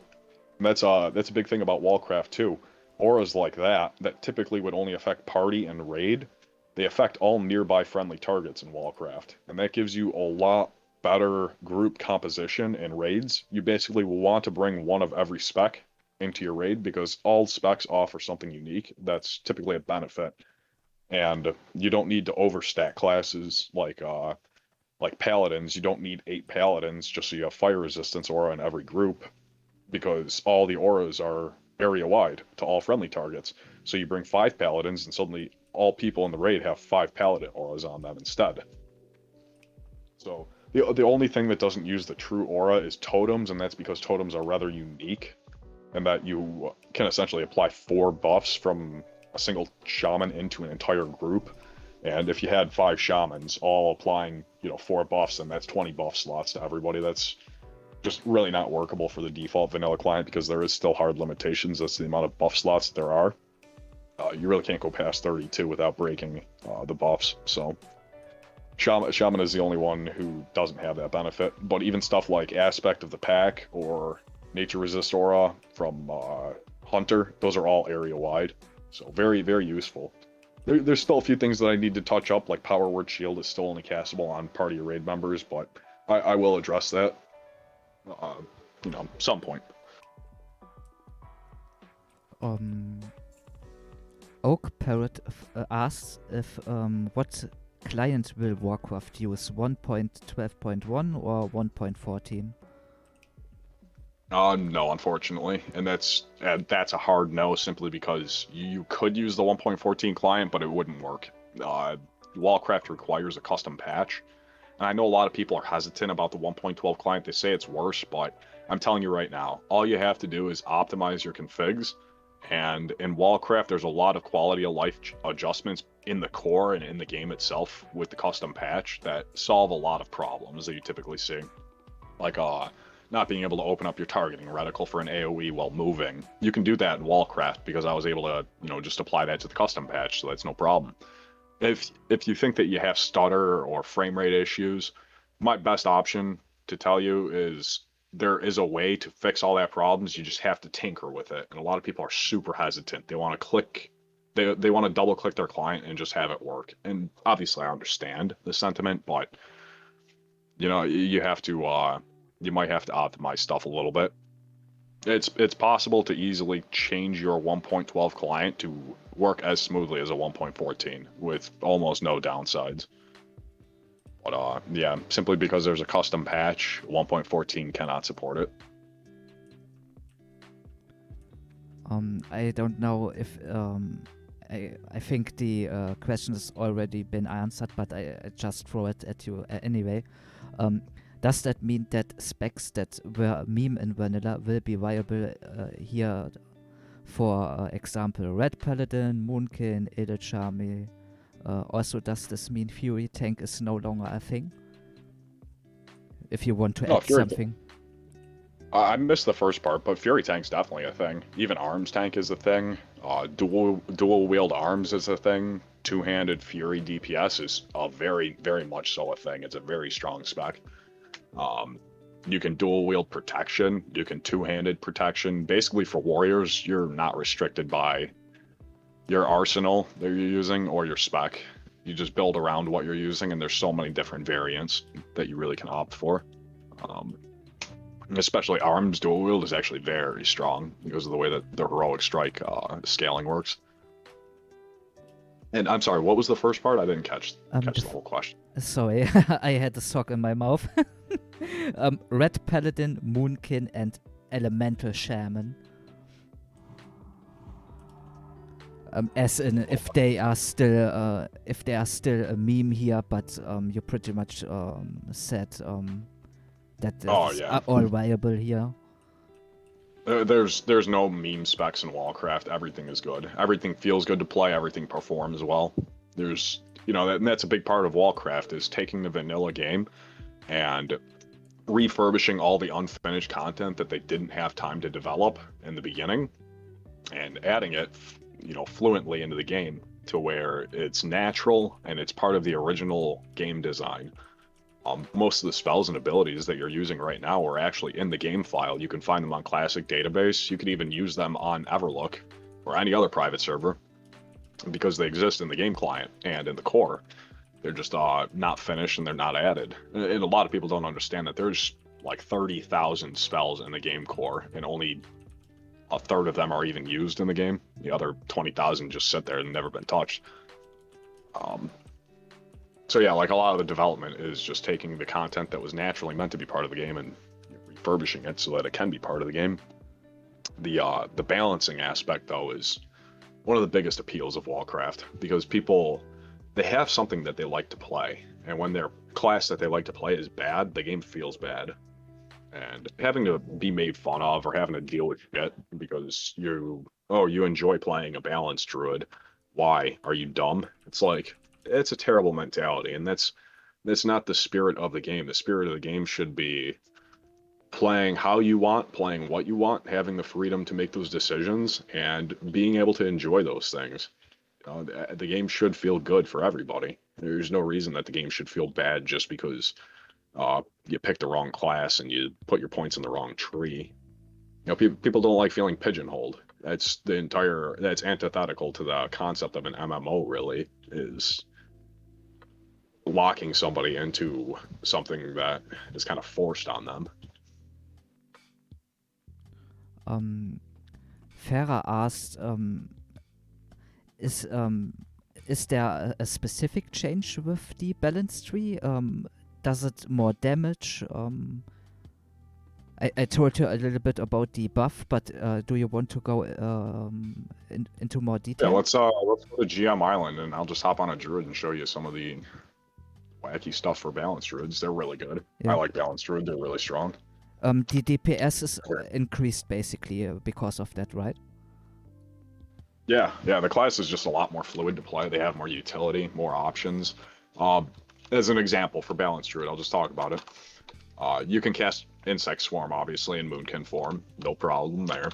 Speaker 2: And that's a big thing about Wallcraft too. Auras like that typically would only affect party and raid, they affect all nearby friendly targets in Wallcraft. And that gives you a lot better group composition in raids. You basically will want to bring one of every spec into your raid because all specs offer something unique that's typically a benefit. And you don't need to overstack classes like paladins. You don't need 8 paladins just so you have fire resistance aura in every group, because all the auras are area wide to all friendly targets. So you bring 5 paladins and suddenly all people in the raid have 5 paladin auras on them instead. So the only thing that doesn't use the true aura is totems, and that's because totems are rather unique and that you can essentially apply 4 buffs from a single shaman into an entire group. And if you had 5 shamans all applying 4 buffs, then that's 20 buff slots to everybody. That's just really not workable for the default vanilla client because there is still hard limitations as to the amount of buff slots there are. You really can't go past 32 without breaking the buffs. So Shaman is the only one who doesn't have that benefit. But even stuff like Aspect of the Pack or Nature Resist Aura from Hunter, those are all area wide. So very, very useful. There's still a few things that I need to touch up, like Power Word Shield is still only castable on party or raid members, but I will address that. Some point.
Speaker 1: Oak Parrot asks if what client will Warcraft use, 1.12.1 or 1.14?
Speaker 2: No, unfortunately, and that's a hard no, simply because you could use the 1.14 client, but it wouldn't work. Wallcraft requires a custom patch, and I know a lot of people are hesitant about the 1.12 client. They say it's worse, but I'm telling you right now, all you have to do is optimize your configs, And in Wallcraft, there's a lot of quality of life adjustments in the core and in the game itself with the custom patch that solve a lot of problems that you typically see. Like not being able to open up your targeting reticle for an AoE while moving. You can do that in Wallcraft because I was able to, just apply that to the custom patch, so that's no problem. If you think that you have stutter or frame rate issues, my best option to tell you is there is a way to fix all that problems. You just have to tinker with it. And a lot of people are super hesitant. They want to click, they want to double click their client and just have it work. And obviously I understand the sentiment, but you have to, you might have to optimize stuff a little bit. It's possible to easily change your 1.12 client to work as smoothly as a 1.14 with almost no downsides. But yeah, simply because there's a custom patch, 1.14 cannot support it.
Speaker 1: I don't know if I think the question has already been answered, but I just throw it at you anyway. Does that mean that specs that were meme in vanilla will be viable here? For example, Red Paladin, Moonkin, Edelcharmy. Also, does this mean Fury Tank is no longer a thing? If you want to add something.
Speaker 2: I missed the first part, but Fury Tank's definitely a thing. Even Arms Tank is a thing. Dual wield arms is a thing. Two-handed Fury DPS is a very, very much so a thing. It's a very strong spec. You can dual wield protection. You can two-handed protection. Basically, for warriors, you're not restricted by your arsenal that you're using or your spec. You just build around what you're using, and there's so many different variants that you really can opt for. Especially arms dual wield is actually very strong because of the way that the heroic strike scaling works. And I'm sorry, what was the first part? I didn't catch the whole question.
Speaker 1: Sorry, I had a sock in my mouth. Red Paladin, Moonkin, and Elemental Shaman. As in, if they are still a meme here, but you pretty much said that are all viable here.
Speaker 2: There's no meme specs in Wallcraft. Everything is good. Everything feels good to play. Everything performs well. There's and that's a big part of Wallcraft is taking the vanilla game and refurbishing all the unfinished content that they didn't have time to develop in the beginning and adding it fluently into the game to where it's natural and it's part of the original game design. Most of the spells and abilities that you're using right now are actually in the game file. You can find them on Classic Database. You can even use them on Everlook or any other private server because they exist in the game client and in the core. They're just not finished and they're not added. And a lot of people don't understand that there's like 30,000 spells in the game core and only a third of them are even used in the game. The other 20,000 just sit there and never been touched. So yeah, like a lot of the development is just taking the content that was naturally meant to be part of the game and refurbishing it so that it can be part of the game. The balancing aspect though is one of the biggest appeals of Wallcraft because people, they have something that they like to play, and when their class that they like to play is bad, the game feels bad. And having to be made fun of or having to deal with shit because you enjoy playing a balanced druid. Why? Are you dumb? It's a terrible mentality, and that's not the spirit of the game. The spirit of the game should be playing how you want, playing what you want, having the freedom to make those decisions, and being able to enjoy those things. The game should feel good for everybody. There's no reason that the game should feel bad just because you picked the wrong class and you put your points in the wrong tree. People don't like feeling pigeonholed. That's antithetical to the concept of an MMO, really, is locking somebody into something that is kind of forced on them.
Speaker 1: Farah asked, is there a specific change with the balance tree? Does it more damage? I told you a little bit about the buff, but do you want to go into more detail?
Speaker 2: Yeah, let's go to GM Island, and I'll just hop on a druid and show you some of the wacky stuff for balanced druids. They're really good. Yeah. I like balanced druid. They're really strong.
Speaker 1: The DPS is increased basically because of that, right?
Speaker 2: Yeah, yeah, the class is just a lot more fluid to play. They have more utility, more options. Um, as an example for Balance Druid, I'll just talk about it. You can cast Insect Swarm, obviously, in Moonkin form. No problem there.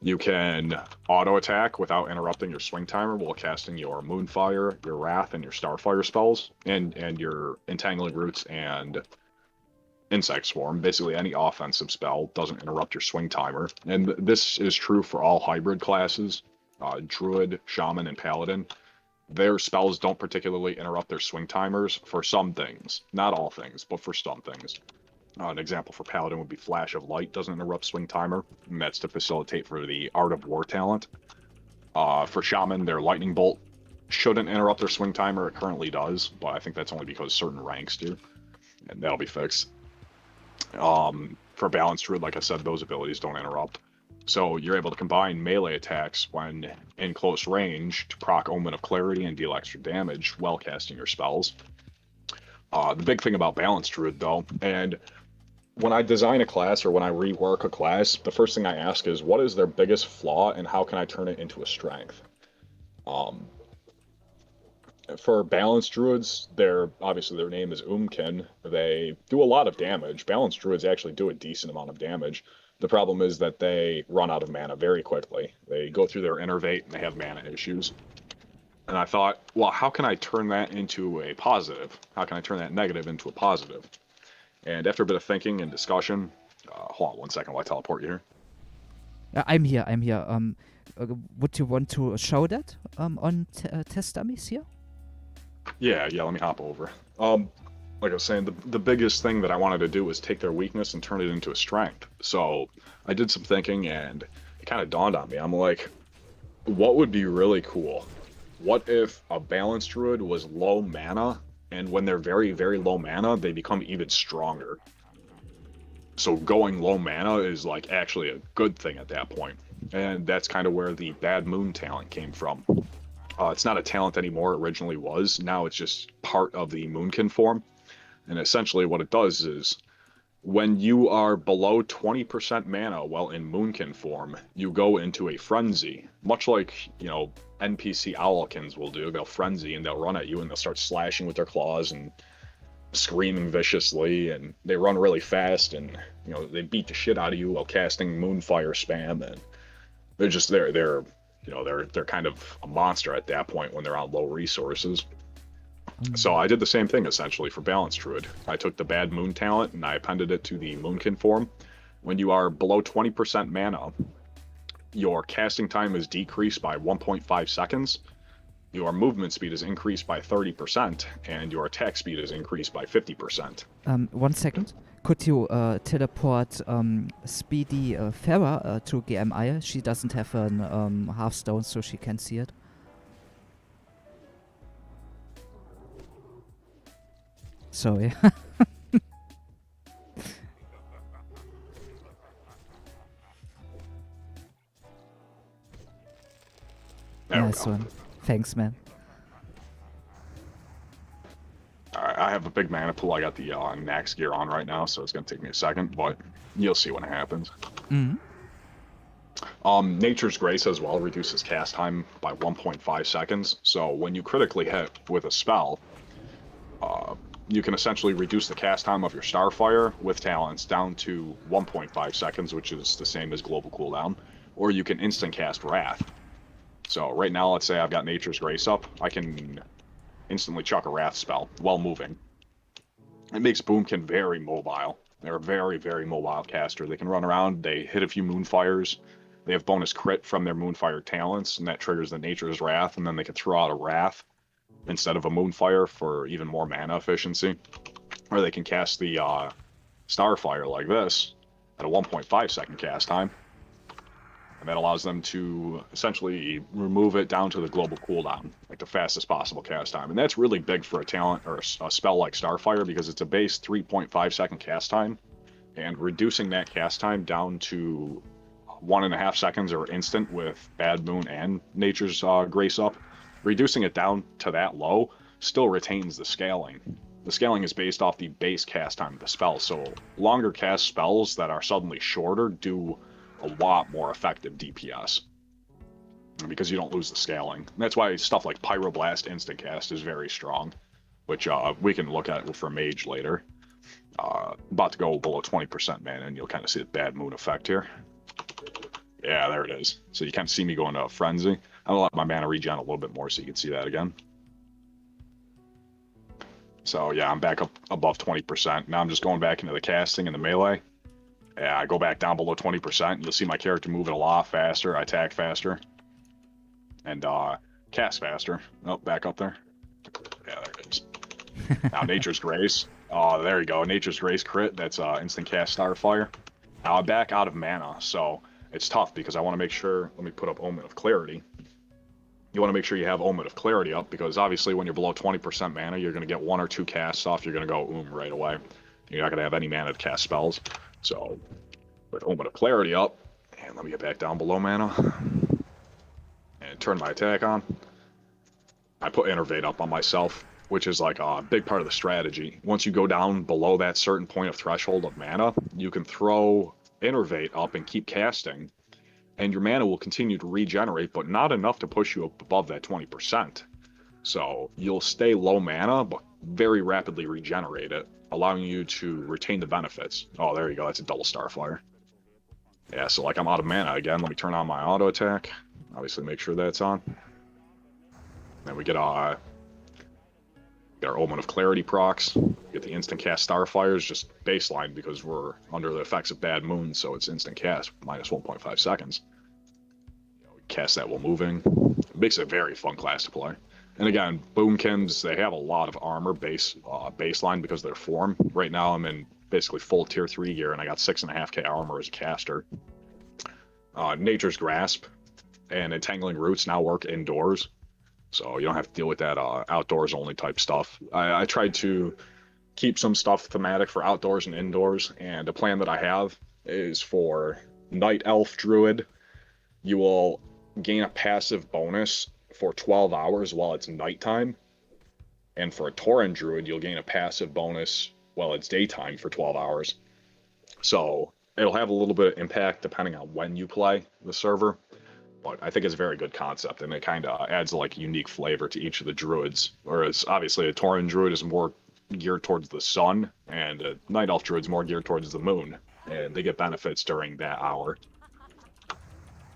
Speaker 2: You can auto attack without interrupting your swing timer while casting your Moonfire, your Wrath, and your Starfire spells, and your Entangling Roots and Insect Swarm. Basically, any offensive spell doesn't interrupt your swing timer. And this is true for all hybrid classes, Druid, Shaman, and Paladin. Their spells don't particularly interrupt their swing timers for some things. Not all things, but for some things. An example for Paladin would be Flash of Light doesn't interrupt swing timer, and that's to facilitate for the Art of War talent. For Shaman, their Lightning Bolt shouldn't interrupt their swing timer. It currently does, but I think that's only because certain ranks do, and that'll be fixed. For Balanced Druid, like I said, those abilities don't interrupt. So you're able to combine melee attacks when in close range to proc Omen of Clarity and deal extra damage while casting your spells. The big thing about Balanced Druid, though, and when I design a class or when I rework a class, the first thing I ask is, what is their biggest flaw and how can I turn it into a strength? For Balanced Druids, obviously their name is Umkin. They do a lot of damage. Balanced Druids actually do a decent amount of damage. The problem is that they run out of mana very quickly. They go through their Innervate and they have mana issues. And I thought, well, how can I turn that into a positive? How can I turn that negative into a positive? And after a bit of thinking and discussion, hold on one second while I teleport you here.
Speaker 1: I'm here. Would you want to show that on test dummies here?
Speaker 2: Yeah, let me hop over. Like I was saying, the biggest thing that I wanted to do was take their weakness and turn it into a strength. So I did some thinking, and it kind of dawned on me. I'm like, what would be really cool? What if a Balanced Druid was low mana, and when they're very, very low mana, they become even stronger? So going low mana is like actually a good thing at that point. And that's kind of where the Bad Moon talent came from. It's not a talent anymore, it originally was. Now it's just part of the Moonkin form. And essentially what it does is, when you are below 20% mana while in Moonkin form, you go into a frenzy. Much like, NPC Owlkins will do. They'll frenzy and they'll run at you and they'll start slashing with their claws and screaming viciously, and they run really fast, and they beat the shit out of you while casting Moonfire spam, and they're just they're kind of a monster at that point when they're on low resources. So I did the same thing essentially for Balanced Druid. I took the Bad Moon talent and I appended it to the Moonkin form. When you are below 20% mana, your casting time is decreased by 1.5 seconds, your movement speed is increased by 30%, and your attack speed is increased by 50%.
Speaker 1: 1 second. Could you teleport Speedy Farah to GMI? She doesn't have an Hearthstone, so she can see it. Sorry. Nice one. Thanks, man.
Speaker 2: Alright, I have a big mana pool. I got the Nax gear on right now, so it's going to take me a second, but you'll see when it happens.
Speaker 1: Mm-hmm.
Speaker 2: Nature's Grace as well reduces cast time by 1.5 seconds, so when you critically hit with a spell, you can essentially reduce the cast time of your Starfire with talents down to 1.5 seconds, which is the same as global cooldown, or you can instant cast Wrath. So right now, let's say I've got Nature's Grace up, I can instantly chuck a Wrath spell while moving. It makes Boomkin very mobile. They're a very, very mobile caster. They can run around, they hit a few Moonfires, they have bonus crit from their Moonfire talents, and that triggers the Nature's Wrath, and then they can throw out a Wrath instead of a Moonfire for even more mana efficiency. Or they can cast the Starfire like this at a 1.5 second cast time. And that allows them to essentially remove it down to the global cooldown, like the fastest possible cast time. And that's really big for a talent or a spell like Starfire, because it's a base 3.5 second cast time. And reducing that cast time down to 1.5 seconds or instant with Bad Moon and Nature's Grace up, reducing it down to that low still retains the scaling. The scaling is based off the base cast time of the spell, so longer cast spells that are suddenly shorter do a lot more effective DPS. because you don't lose the scaling. And that's why stuff like Pyroblast Instant Cast is very strong, which we can look at for Mage later. About to go below 20% mana, and you'll kind of see the Bad Moon effect here. Yeah, there it is. So you kind of see me go into a Frenzy. I'm going to let my mana regen a little bit more so you can see that again. So yeah, I'm back up above 20%. Now I'm just going back into the casting and the melee. Yeah, I go back down below 20%, and you'll see my character moving a lot faster. I attack faster. And cast faster. Oh, back up there. Yeah, there it is. Now Nature's Grace. Oh, there you go. Nature's Grace crit. That's instant cast Starfire. Now I'm back out of mana, so it's tough because I want to make sure. Let me put up Omen of Clarity. You want to make sure you have Omen of Clarity up because obviously when you're below 20% mana, you're going to get 1 or 2 casts off. You're going to go right away. You're not going to have any mana to cast spells. So with Omen of Clarity up, and let me get back down below mana and turn my attack on. I put Innervate up on myself, which is like a big part of the strategy. Once you go down below that certain point of threshold of mana, you can throw Innervate up and keep casting, and your mana will continue to regenerate, but not enough to push you up above that 20%. So you'll stay low mana, but very rapidly regenerate it, allowing you to retain the benefits. Oh, there you go. That's a double Starfire. Yeah, so like I'm out of mana again. Let me turn on my auto attack. Obviously make sure that's on. Then we get our Omen of Clarity procs. Get the instant cast Starfires, just baseline because we're under the effects of Bad Moon, so it's instant cast, minus 1.5 seconds. We cast that while moving. It makes it a very fun class to play. And again, Boomkins, they have a lot of armor baseline because of their form. Right now I'm in basically full tier 3 gear, and I got 6.5k armor as a caster. Nature's Grasp and Entangling Roots now work indoors, so you don't have to deal with that outdoors only type stuff. I tried to keep some stuff thematic for outdoors and indoors, and the plan that I have is for Night Elf Druid, you will gain a passive bonus for 12 hours while it's nighttime, and for a Tauren Druid, you'll gain a passive bonus while it's daytime for 12 hours. So it'll have a little bit of impact depending on when you play the server, but I think it's a very good concept, and it kind of adds like unique flavor to each of the druids. Whereas obviously a Tauren Druid is more geared towards the sun, and a Night Elf Druid is more geared towards the moon, and they get benefits during that hour.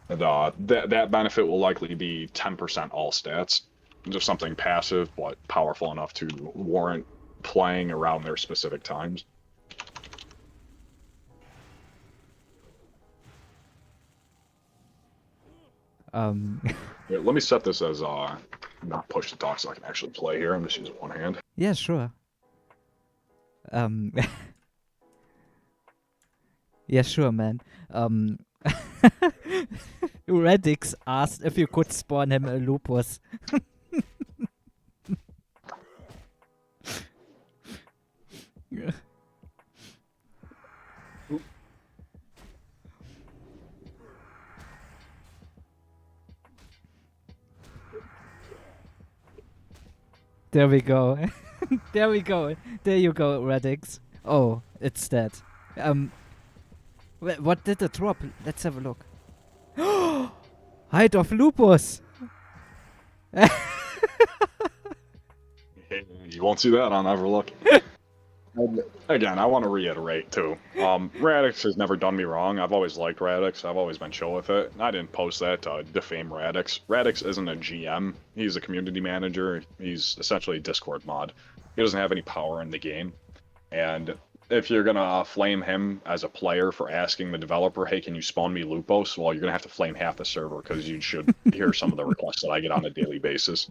Speaker 2: And that benefit will likely be 10% all stats. Just something passive but powerful enough to warrant playing around their specific times. Here, let me set this as not push to talk so I can actually play here. I'm just using one hand.
Speaker 1: Yeah, sure. Yeah, sure, man. Radix asked if you could spawn him a lupus. There we go. There we go. There you go, Radix. Oh, it's dead. What did it drop? Let's have a look. Height of Lupus!
Speaker 2: You won't see that on Everlook. Again, I want to reiterate too. Radix has never done me wrong. I've always liked Radix. I've always been chill with it. I didn't post that to defame Radix. Radix isn't a GM. He's a community manager. He's essentially a Discord mod. He doesn't have any power in the game. And if you're gonna flame him as a player for asking the developer, hey, can you spawn me Lupos? Well, you're gonna have to flame half the server because you should hear some of the requests that I get on a daily basis.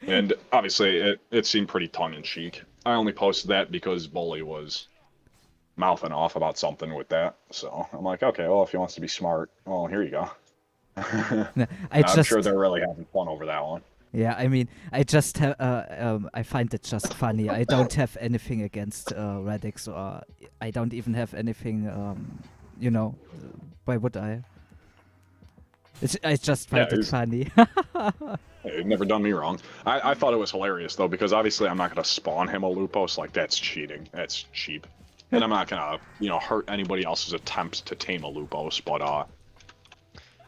Speaker 2: And obviously, it seemed pretty tongue-in-cheek. I only posted that because Bully was mouthing off about something with that. So I'm like, okay, well, if he wants to be smart, well, here you go. I'm sure they're really having fun over that one.
Speaker 1: Yeah, I mean, I just have, I find it just funny. I don't have anything against Radix, or I don't even have anything, you know, why would I? I just find it funny.
Speaker 2: It never done me wrong. I thought it was hilarious, though, because obviously I'm not going to spawn him a Lupos. Like, that's cheating. That's cheap. And I'm not going to, hurt anybody else's attempts to tame a Lupos, but,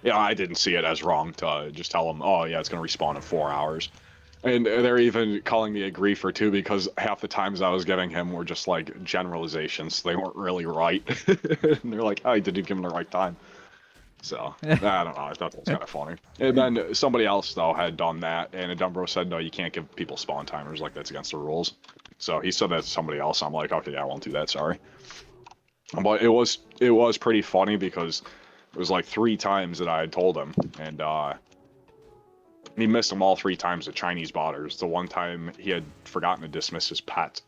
Speaker 2: Yeah, I didn't see it as wrong to just tell them, oh yeah, it's gonna respawn in 4 hours. And they're even calling me a griefer too, because half the times I was giving him were just like generalizations. They weren't really right. And they're like, oh, you didn't give him the right time. So, I don't know. I thought that was kind of funny. And then somebody else, though, had done that, and Adumbro said, no, you can't give people spawn timers. Like, that's against the rules. So he said that to somebody else. I'm like, okay, yeah, I won't do that. Sorry. But it was pretty funny because it was like 3 times that I had told him, and he missed them all 3 times with Chinese botters. The one time he had forgotten to dismiss his pet.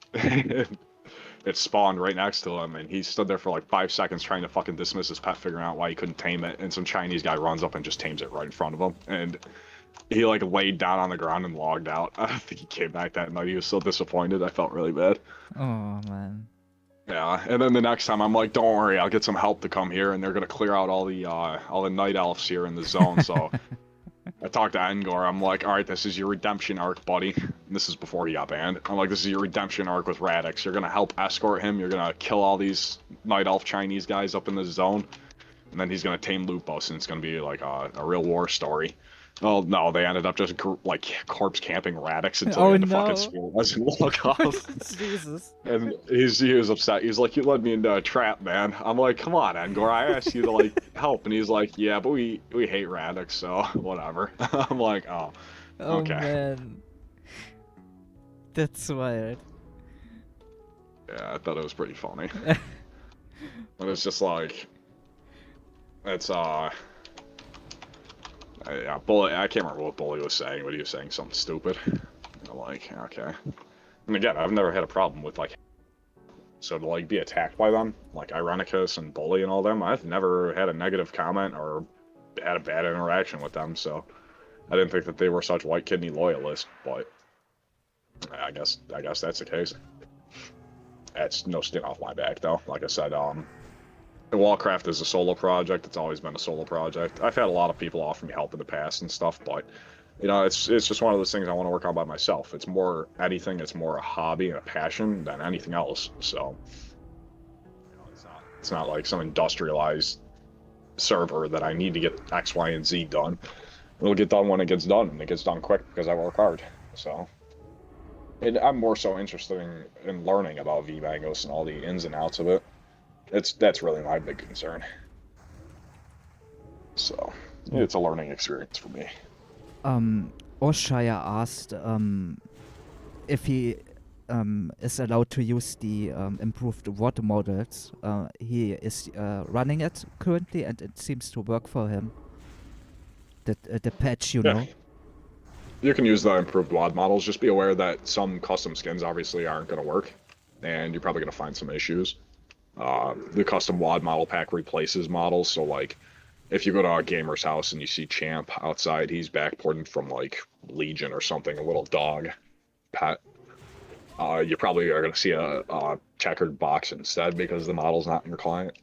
Speaker 2: It spawned right next to him, and he stood there for like 5 seconds trying to fucking dismiss his pet, figuring out why he couldn't tame it, and some Chinese guy runs up and just tames it right in front of him, and he like laid down on the ground and logged out. I don't think he came back that night. He was so disappointed. I felt really bad.
Speaker 1: Oh, man.
Speaker 2: Yeah, and then the next time I'm like, don't worry, I'll get some help to come here, and they're gonna clear out all the night elves here in the zone, so... I talked to Engor, I'm like, alright, this is your redemption arc, buddy. And this is before he got banned. I'm like, this is your redemption arc with Radix. You're gonna help escort him, you're gonna kill all these Night Elf Chinese guys up in the zone, and then he's gonna tame Lupus, and it's gonna be like a real war story. Oh no, they ended up just like corpse camping Radix until the fucking school wasn't look up.
Speaker 1: Jesus.
Speaker 2: And he was upset. He's like, you led me into a trap, man. I'm like, come on, Engor, I asked you to like help, and he's like, yeah, but we hate Radix, so whatever. I'm like, oh, okay.
Speaker 1: Oh man, that's wild.
Speaker 2: Yeah, I thought it was pretty funny. But it's just like, it's yeah, Bully. I can't remember what Bully was saying, but he was saying something stupid. I'm like, okay. And again, I've never had a problem with like, so to like be attacked by them, like Ironicus and Bully and all them, I've never had a negative comment or had a bad interaction with them. So I didn't think that they were such white kidney loyalists, but I guess that's the case. That's no skin off my back though. Like I said, Wallcraft is a solo project. It's always been a solo project. I've had a lot of people offer me help in the past and stuff, but you know, it's just one of those things I want to work on by myself. It's more anything. It's more a hobby and a passion than anything else. So you know, it's not like some industrialized server that I need to get X, Y, and Z done. It'll get done when it gets done, and it gets done quick because I work hard. So. And I'm more so interested in learning about VMangos and all the ins and outs of it. That's really my big concern. So it's a learning experience for me.
Speaker 1: Oshire asked if he is allowed to use the improved water models. He is running it currently, and it seems to work for him. The patch, you know.
Speaker 2: You can use the improved WAD models. Just be aware that some custom skins obviously aren't going to work, and you're probably going to find some issues. The custom WAD model pack replaces models, so like if you go to a gamer's house and you see Champ outside, he's backported from like Legion or something, a little dog pet. You probably are going to see a checkered box instead because the model's not in your client.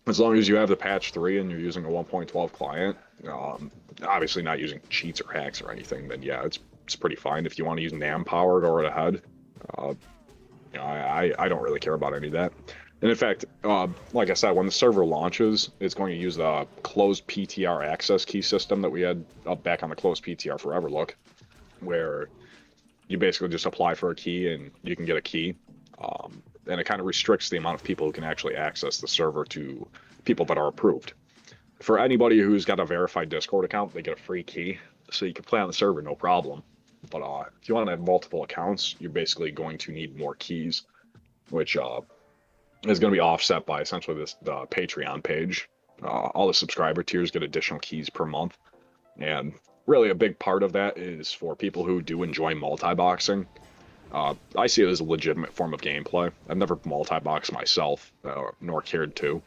Speaker 2: As long as you have the patch 3 and you're using a 1.12 client, obviously not using cheats or hacks or anything, then yeah, it's pretty fine. If you want to use NAM power, go right ahead. You know, I don't really care about any of that. And in fact, like I said, when the server launches, it's going to use the closed PTR access key system that we had up back on the closed PTR forever look, where you basically just apply for a key and you can get a key. And it kind of restricts the amount of people who can actually access the server to people that are approved. For anybody who's got a verified Discord account, they get a free key, so you can play on the server, no problem. But if you want to have multiple accounts, you're basically going to need more keys, which is going to be offset by essentially the Patreon page. All the subscriber tiers get additional keys per month, and really a big part of that is for people who do enjoy multi-boxing. I see it as a legitimate form of gameplay. I've never multi-boxed myself, nor cared to,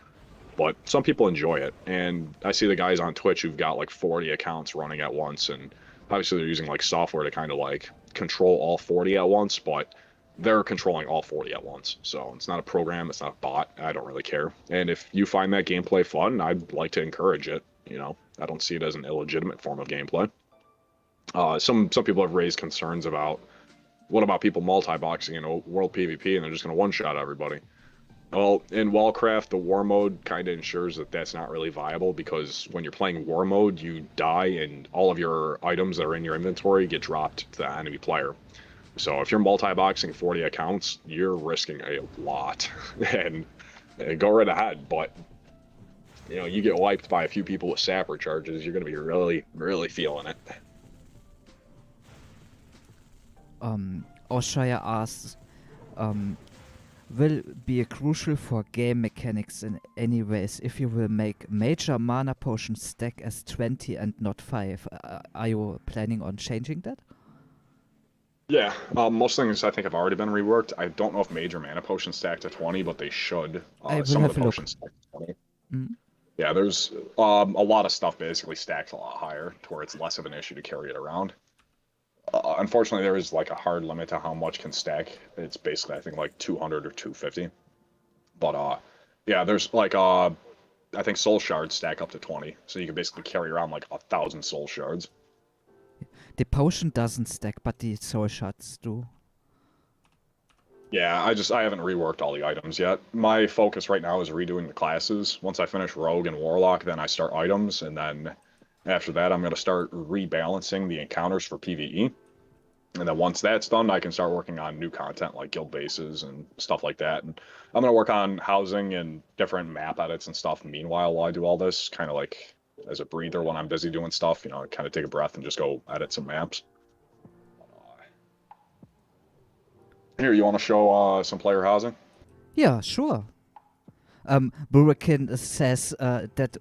Speaker 2: but some people enjoy it. And I see the guys on Twitch who've got like 40 accounts running at once, and obviously they're using like software to kind of like control all 40 at once, but they're controlling all 40 at once. So it's not a program, it's not a bot, I don't really care. And if you find that gameplay fun, I'd like to encourage it, you know. I don't see it as an illegitimate form of gameplay. Some people have raised concerns about, what about people multi-boxing in a world PvP and they're just going to one-shot everybody?
Speaker 3: Well, in Wallcraft, the war mode kind of ensures that that's not really viable because when you're playing war mode, you die and all of your items that are in your inventory get dropped to the enemy player. So if you're multi-boxing 40 accounts, you're risking a lot, and go right ahead. But you get wiped by a few people with sapper charges, you're gonna be really, really feeling it.
Speaker 1: Oshaya asks, um, will be crucial for game mechanics in any ways if you will make major mana potions stack as 20 and not 5. Are you planning on changing that?
Speaker 3: Yeah, most things I think have already been reworked. I don't know if major mana potions stack to 20, but they should.
Speaker 1: I will
Speaker 3: Some of
Speaker 1: have
Speaker 3: the
Speaker 1: a look.
Speaker 3: potions stack to 20.
Speaker 1: Mm.
Speaker 3: Yeah, there's a lot of stuff basically stacks a lot higher to where it's less of an issue to carry it around. Unfortunately, there is like a hard limit to how much can stack. It's basically I think like 200 or 250. But yeah, there's like I think soul shards stack up to 20, so you can basically carry around like 1,000 soul shards.
Speaker 1: The potion doesn't stack, but the soul shards do.
Speaker 3: Yeah, I haven't reworked all the items yet. My focus right now is redoing the classes. Once I finish Rogue and Warlock, then I start items, and then after that, I'm going to start rebalancing the encounters for PvE. And then once that's done, I can start working on new content like guild bases and stuff like that. And I'm going to work on housing and different map edits and stuff meanwhile while I do all this, kind of like as a breather when I'm busy doing stuff, kind of take a breath and just go edit some maps. Here, you want to show some player housing?
Speaker 1: Yeah, sure. Burakin says that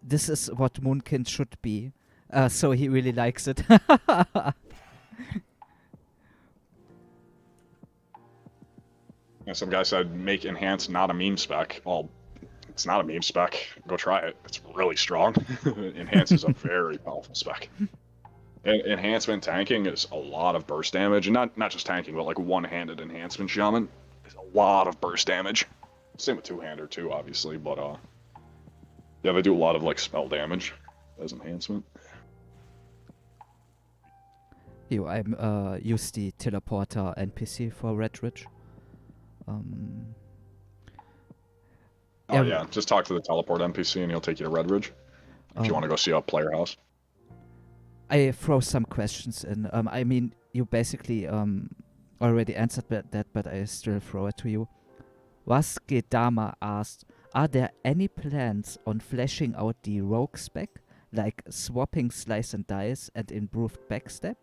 Speaker 1: this is what Moonkin should be. So he really likes it.
Speaker 3: And some guy said, make enhance not a meme spec. Well, it's not a meme spec. Go try it. It's really strong. Enhance is a very powerful spec. And enhancement tanking is a lot of burst damage, and not just tanking, but like one-handed enhancement shaman is a lot of burst damage. Same with two-hander too, obviously, but yeah, they do a lot of like spell damage as enhancement.
Speaker 1: I'm use the teleporter NPC for Red Ridge.
Speaker 3: Yeah, just talk to the teleport NPC and he'll take you to Red Ridge if you want to go see a player house.
Speaker 1: I throw some questions in. I mean, you basically already answered that, but I still throw it to you. Waskedama asked, are there any plans on fleshing out the rogue spec, like swapping slice and dice and improved backstab?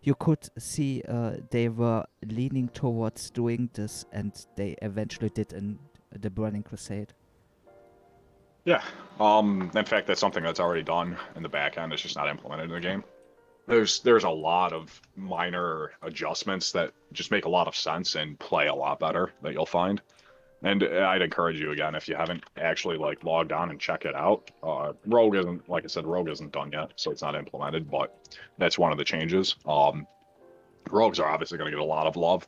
Speaker 1: You could see they were leaning towards doing this, and they eventually did in the Burning Crusade.
Speaker 3: Yeah, in fact, that's something that's already done in the back end. It's just not implemented in the game. There's a lot of minor adjustments that just make a lot of sense and play a lot better that you'll find. And I'd encourage you again, if you haven't actually like logged on and check it out. Rogue isn't, like I said, Rogue isn't done yet, so it's not implemented, but that's one of the changes. Rogues are obviously going to get a lot of love.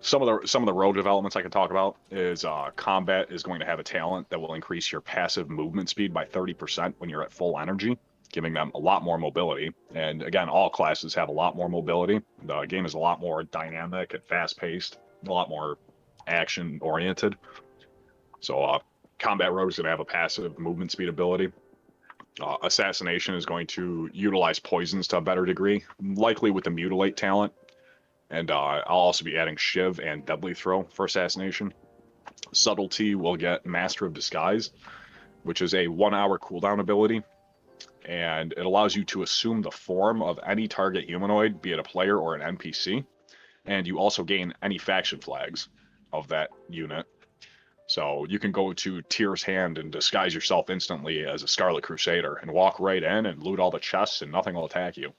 Speaker 3: Some of the rogue developments I can talk about is combat is going to have a talent that will increase your passive movement speed by 30% when you're at full energy, giving them a lot more mobility. And again, all classes have a lot more mobility. The game is a lot more dynamic and fast-paced, a lot more action-oriented. So combat rogue is going to have a passive movement speed ability. Assassination is going to utilize poisons to a better degree, likely with the mutilate talent. And I'll also be adding Shiv and Deadly Throw for Assassination. Subtlety will get Master of Disguise, which is a 1-hour cooldown ability. And it allows you to assume the form of any target humanoid, be it a player or an NPC. And you also gain any faction flags of that unit. So you can go to Tyr's Hand and disguise yourself instantly as a Scarlet Crusader and walk right in and loot all the chests and nothing will attack you.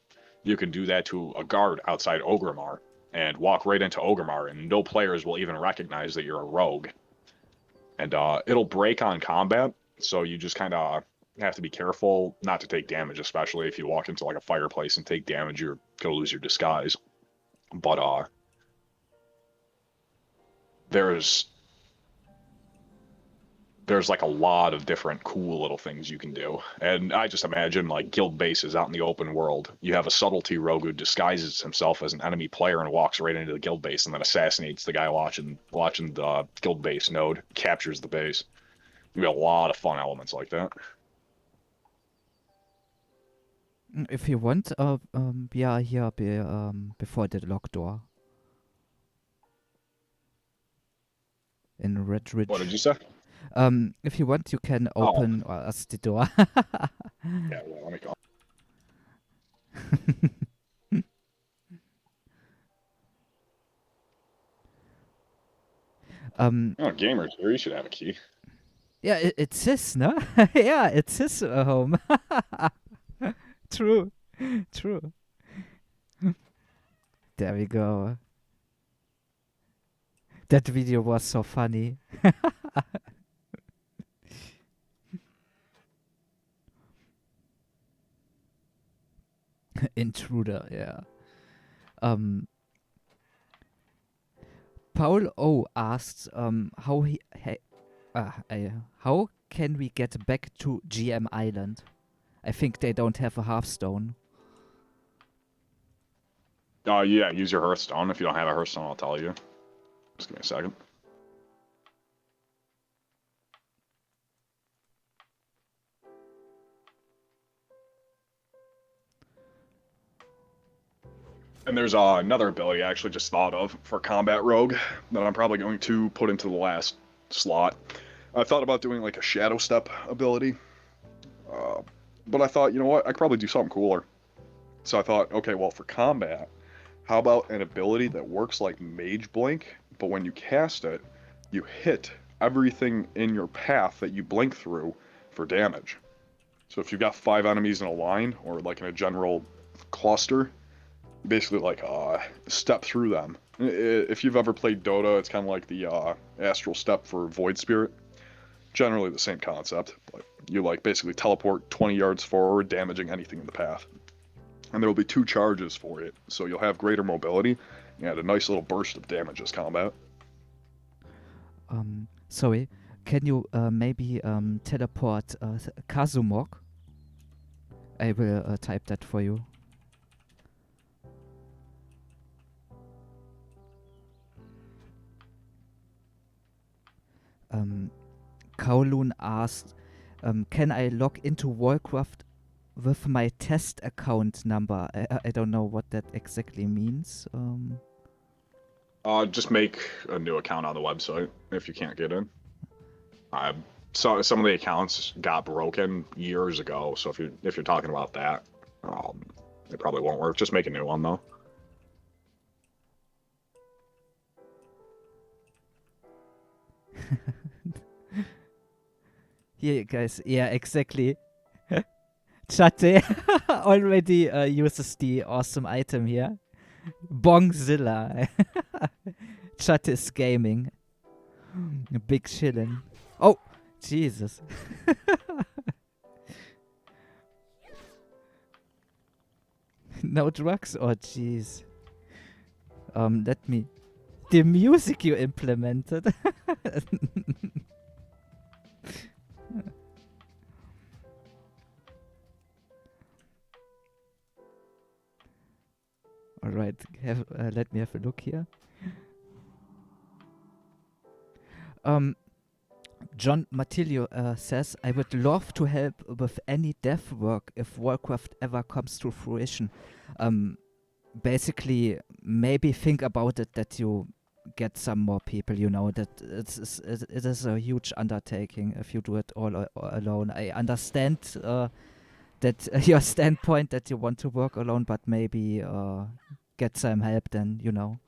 Speaker 3: You can do that to a guard outside Orgrimmar and walk right into Orgrimmar, and no players will even recognize that you're a rogue. And it'll break on combat, so you just kind of have to be careful not to take damage, especially if you walk into like a fireplace and take damage, you're going to lose your disguise. But there's there's like a lot of different cool little things you can do. And I just imagine like guild bases out in the open world. You have a subtlety rogue who disguises himself as an enemy player and walks right into the guild base and then assassinates the guy watching the guild base node, captures the base. There'll be a lot of fun elements like that.
Speaker 1: If you want, we are here before the locked door. In Red Ridge.
Speaker 3: What did you say?
Speaker 1: If you want, you can open us the door.
Speaker 3: Yeah, well, let me go. Oh, gamers here, you should have a key.
Speaker 1: Yeah, it's his, no? Yeah, it's his home. True. True. There we go. That video was so funny. Intruder, yeah. Paul O asks how can we get back to GM Island? I think they don't have a Hearthstone.
Speaker 3: Yeah, use your Hearthstone. If you don't have a Hearthstone, I'll tell you. Just give me a second. And there's another ability I actually just thought of for Combat Rogue that I'm probably going to put into the last slot. I thought about doing like a Shadow Step ability, but I thought, you know what, I could probably do something cooler. So I thought, okay, well, for combat, how about an ability that works like Mage Blink, but when you cast it, you hit everything in your path that you blink through for damage. So if you've got 5 enemies in a line, or like in a general cluster, basically like step through them. If you've ever played Dota, it's kind of like the Astral Step for Void Spirit. Generally the same concept, but you like basically teleport 20 yards forward, damaging anything in the path. And there will be 2 charges for it, so you'll have greater mobility and a nice little burst of damage as combat.
Speaker 1: Sorry, can you maybe teleport Kazumok? I will type that for you. Kowloon asked, can I log into Wallcraft with my test account number? I don't know what that exactly means.
Speaker 3: Just make a new account on the website if you can't get in. So some of the accounts got broken years ago, so if you're talking about that, it probably won't work. Just make a new one though.
Speaker 1: Here, guys. Yeah, exactly. Chatte already uses the awesome item here. Bongzilla. Chatte is gaming. Big chillin'. Oh, Jesus. No drugs? Oh, jeez. Let me... The music you implemented. Alright, let me have a look here. John Matilio says, I would love to help with any dev work if Warcraft ever comes to fruition. Basically, maybe think about it that you get some more people, you know, that it is a huge undertaking if you do it all alone. I understand that your standpoint that you want to work alone, but maybe get some help then, you know.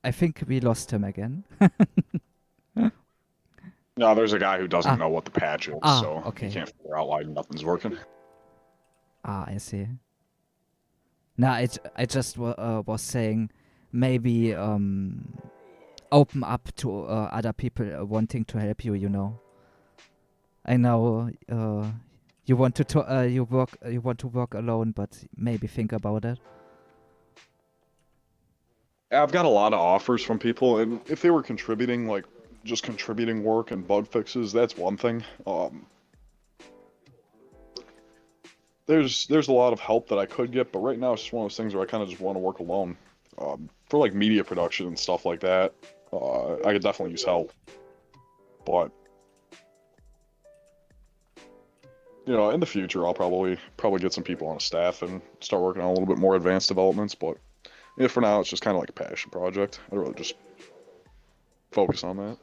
Speaker 1: I think we lost him again.
Speaker 3: No, there's a guy who doesn't know what the patch is, so
Speaker 1: okay.
Speaker 3: he can't figure out why nothing's working.
Speaker 1: I see. No, I just was saying maybe open up to other people wanting to help you, you know. I know You want to you want to work alone, but maybe think about it.
Speaker 2: I've got a lot of offers from people, and if they were contributing, like just contributing work and bug fixes, that's one thing. There's a lot of help that I could get, but right now it's just one of those things where I kind of just want to work alone. For like media production and stuff like that, I could definitely use help. But in the future, I'll probably get some people on staff and start working on a little bit more advanced developments. But yeah, for now, it's just kind of like a passion project. I'd really just focus on that.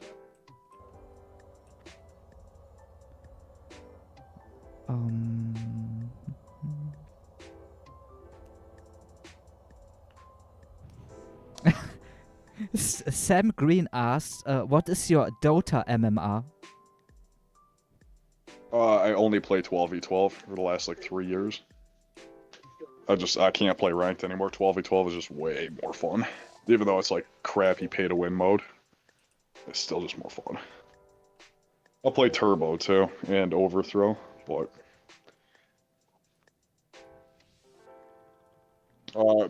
Speaker 1: Sam Green asked, "What is your Dota MMR?"
Speaker 2: I only play 12v12 for the last like 3 years. I can't play ranked anymore. 12v12 is just way more fun. Even though it's like crappy pay-to-win mode, it's still just more fun. I'll play Turbo too, and Overthrow, but...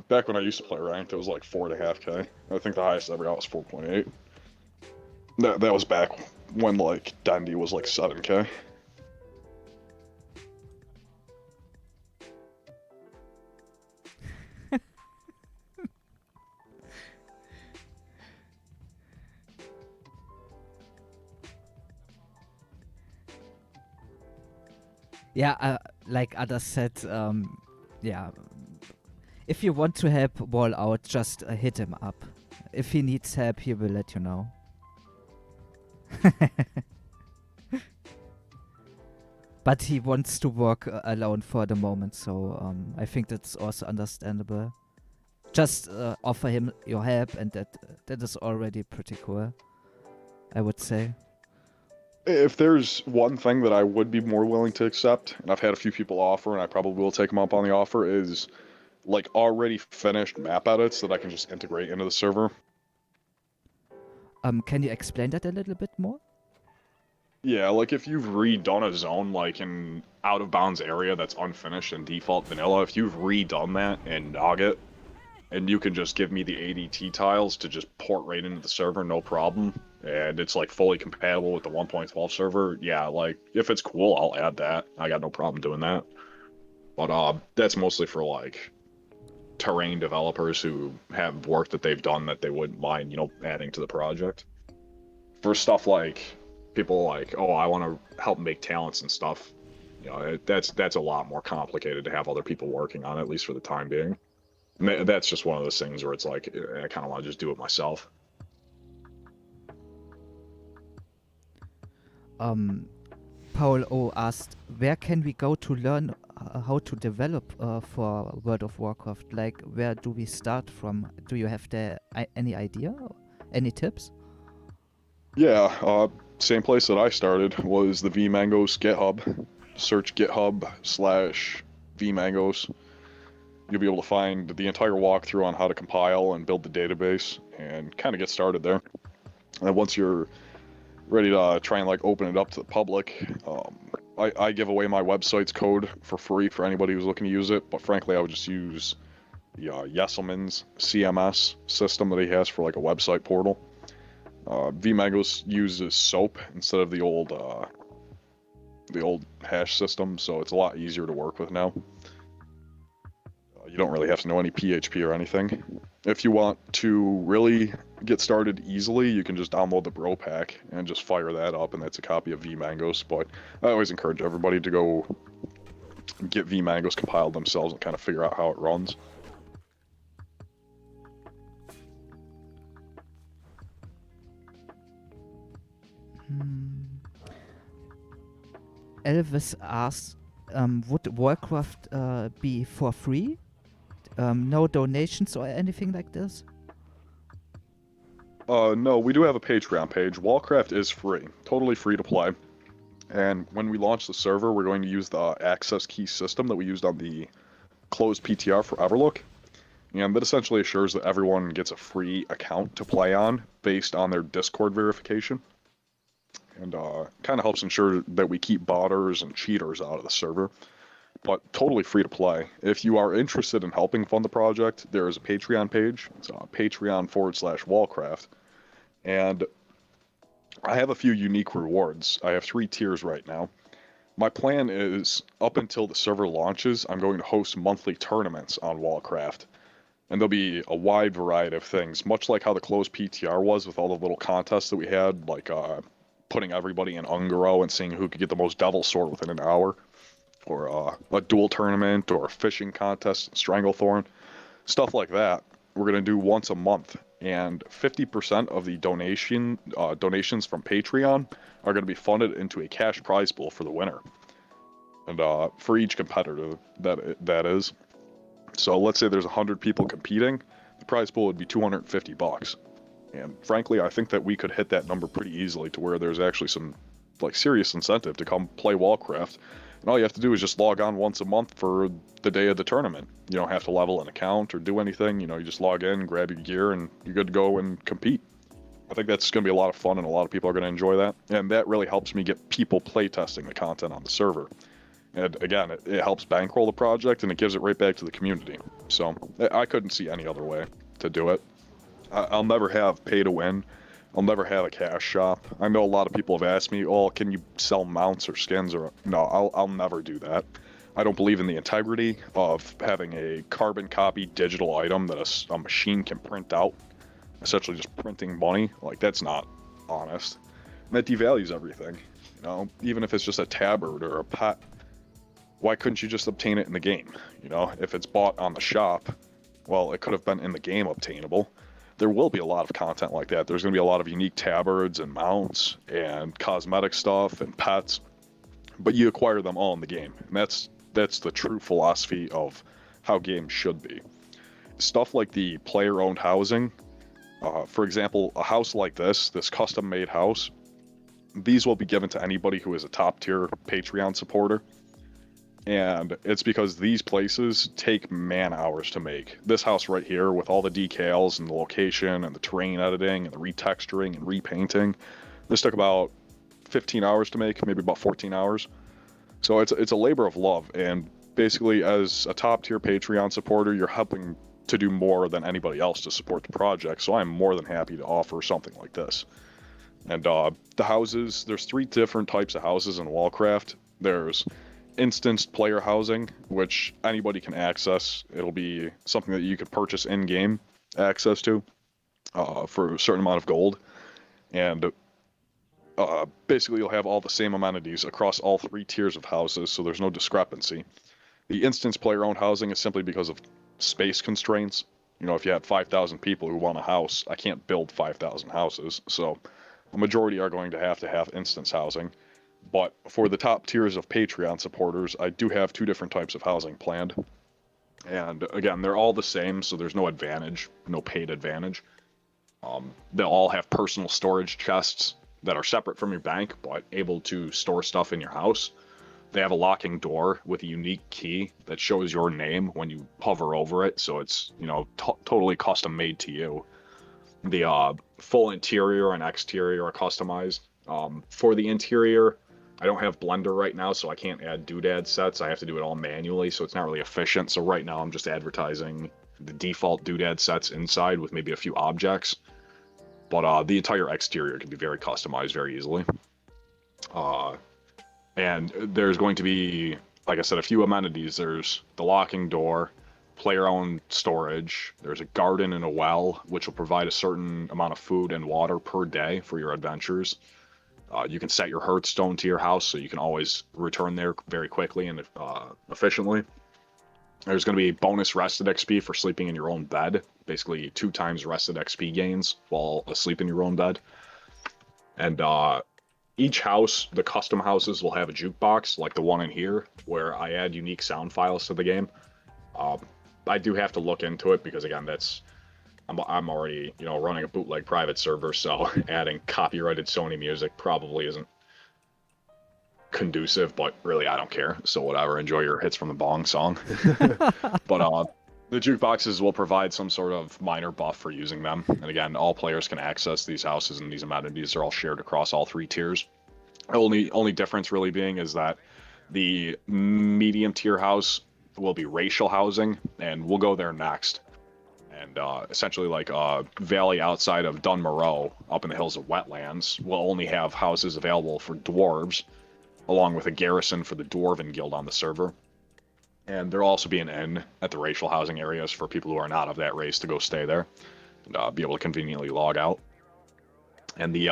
Speaker 2: back when I used to play ranked, it was like 4.5k. I think the highest I ever got was 4.8. That was back when like Dandy was like 7k.
Speaker 1: Yeah, like others said, yeah. If you want to help Wall out, just hit him up. If he needs help, he will let you know. But he wants to work alone for the moment, so I think that's also understandable. Just offer him your help, and that is already pretty cool, I would say.
Speaker 2: If there's one thing that I would be more willing to accept, and I've had a few people offer, and I probably will take them up on the offer, is like already finished map edits that I can just integrate into the server.
Speaker 1: Can you explain that a little bit more?
Speaker 3: Yeah, like if you've redone a zone, like an out-of-bounds area that's unfinished in default vanilla, if you've redone that in Nugget, and you can just give me the ADT tiles to just port right into the server, no problem, and it's like fully compatible with the 1.12 server, yeah, like if it's cool, I'll add that. I got no problem doing that. But that's mostly for like terrain developers who have work that they've done that they wouldn't mind, adding to the project. For stuff like people like, oh, I want to help make talents and stuff, that's a lot more complicated to have other people working on, at least for the time being. And that's just one of those things where it's like, I kind of want to just do it myself.
Speaker 1: Paul O asked, where can we go to learn how to develop for World of Warcraft? Like, where do we start from? Do you have any idea? Any tips?
Speaker 2: Yeah, same place that I started was the VMangos GitHub. Search GitHub/VMangos. You'll be able to find the entire walkthrough on how to compile and build the database and kind of get started there. And once you're ready to try and like open it up to the public, I give away my website's code for free for anybody who's looking to use it, but frankly I would just use the Yeselman's CMS system that he has for like a website portal. VMangos uses SOAP instead of the old hash system, so it's a lot easier to work with now. You don't really have to know any PHP or anything. If you want to really get started easily, you can just download the Bro Pack and just fire that up, and that's a copy of VMangos. But I always encourage everybody to go get VMangos compiled themselves and kind of figure out how it runs.
Speaker 1: Elvis asks, would Warcraft be for free? No donations or anything like this?
Speaker 2: No, we do have a Patreon page. Wallcraft is free, totally free to play. And when we launch the server, we're going to use the access key system that we used on the closed PTR for Everlook. And that essentially assures that everyone gets a free account to play on based on their Discord verification. and kind of helps ensure that we keep botters and cheaters out of the server. But totally free to play. If you are interested in helping fund the project, there is a Patreon page. It's Patreon/Wallcraft. And I have a few unique rewards. I have 3 tiers right now. My plan is, up until the server launches, I'm going to host monthly tournaments on Wallcraft. And there'll be a wide variety of things, much like how the closed PTR was with all the little contests that we had, like putting everybody in Ungaro and seeing who could get the most Devil Sword within an hour, or a duel tournament, or a fishing contest in Stranglethorn, stuff like that. We're going to do once a month, and 50% of the donations from Patreon are going to be funded into a cash prize pool for the winner, and for each competitor that is. So let's say there's 100 people competing, the prize pool would be $250. And frankly, I think that we could hit that number pretty easily to where there's actually some like serious incentive to come play Wallcraft. And all you have to do is just log on once a month for the day of the tournament. You don't have to level an account or do anything. You know, you just log in, grab your gear, and you're good to go and compete. I think that's going to be a lot of fun, and a lot of people are going to enjoy that. And that really helps me get people playtesting the content on the server. And again, it helps bankroll the project, and it gives it right back to the community. So I couldn't see any other way to do it. I'll never have pay to win. I'll never have a cash shop. I know a lot of people have asked me, "Oh, can you sell mounts or skins?" Or no, I'll never do that. I don't believe in the integrity of having a carbon copy digital item that a machine can print out, essentially just printing money. Like, that's not honest. And that devalues everything. You know, even if it's just a tabard or a pet, why couldn't you just obtain it in the game? You know, if it's bought on the shop, well, it could have been in the game obtainable. There will be a lot of content like that. There's going to be a lot of unique tabards and mounts and cosmetic stuff and pets, but you acquire them all in the game. And that's the true philosophy of how games should be. Stuff like the player-owned housing, for example, a house like this custom-made house, these will be given to anybody who is a top-tier Patreon supporter. And it's because these places take man hours to make. This house right here, with all the decals and the location and the terrain editing and the retexturing and repainting, this took about 15 hours to make, maybe about 14 hours. So it's a labor of love, and basically as a top tier Patreon supporter, you're helping to do more than anybody else to support the project. So I'm more than happy to offer something like this. And the houses, there's 3 different types of houses in Wallcraft. There's instanced player housing, which anybody can access. It'll be something that you can purchase in-game access to for a certain amount of gold, and basically you'll have all the same amenities across all 3 tiers of houses, so there's no discrepancy. The instance player-owned housing is simply because of space constraints. You know, if you had 5,000 people who want a house, I can't build 5,000 houses, so a majority are going to have instance housing. But for the top tiers of Patreon supporters, I do have 2 different types of housing planned. And again, they're all the same, so there's no advantage, no paid advantage. They'll all have personal storage chests that are separate from your bank, but able to store stuff in your house. They have a locking door with a unique key that shows your name when you hover over it, so it's, you know, totally custom made to you. The full interior and exterior are customized. For the interior, I don't have Blender right now, so I can't add doodad sets. I have to do it all manually, so it's not really efficient. So right now I'm just advertising the default doodad sets inside with maybe a few objects. But the entire exterior can be very customized very easily. And there's going to be, like I said, a few amenities. There's the locking door, player-owned storage. There's a garden and a well, which will provide a certain amount of food and water per day for your adventures. You can set your Hearthstone to your house, so you can always return there very quickly and efficiently. There's going to be bonus rested XP for sleeping in your own bed. Basically, 2 times rested XP gains while asleep in your own bed. And each house, the custom houses, will have a jukebox, like the one in here, where I add unique sound files to the game. I do have to look into it because, again, I'm already, you know, running a bootleg private server, so adding copyrighted Sony music probably isn't conducive, but really I don't care, so whatever. Enjoy your Hits from the Bong song. But the jukeboxes will provide some sort of minor buff for using them, and again, all players can access these houses, and these amenities are all shared across all 3 tiers.
Speaker 3: Only difference really being is that the medium tier house will be racial housing, and we'll go there next. And essentially, like a valley outside of Dunmoreau, up in the hills of Wetlands, will only have houses available for dwarves, along with a garrison for the Dwarven Guild on the server. And there'll also be an inn at the racial housing areas for people who are not of that race to go stay there and be able to conveniently log out. And the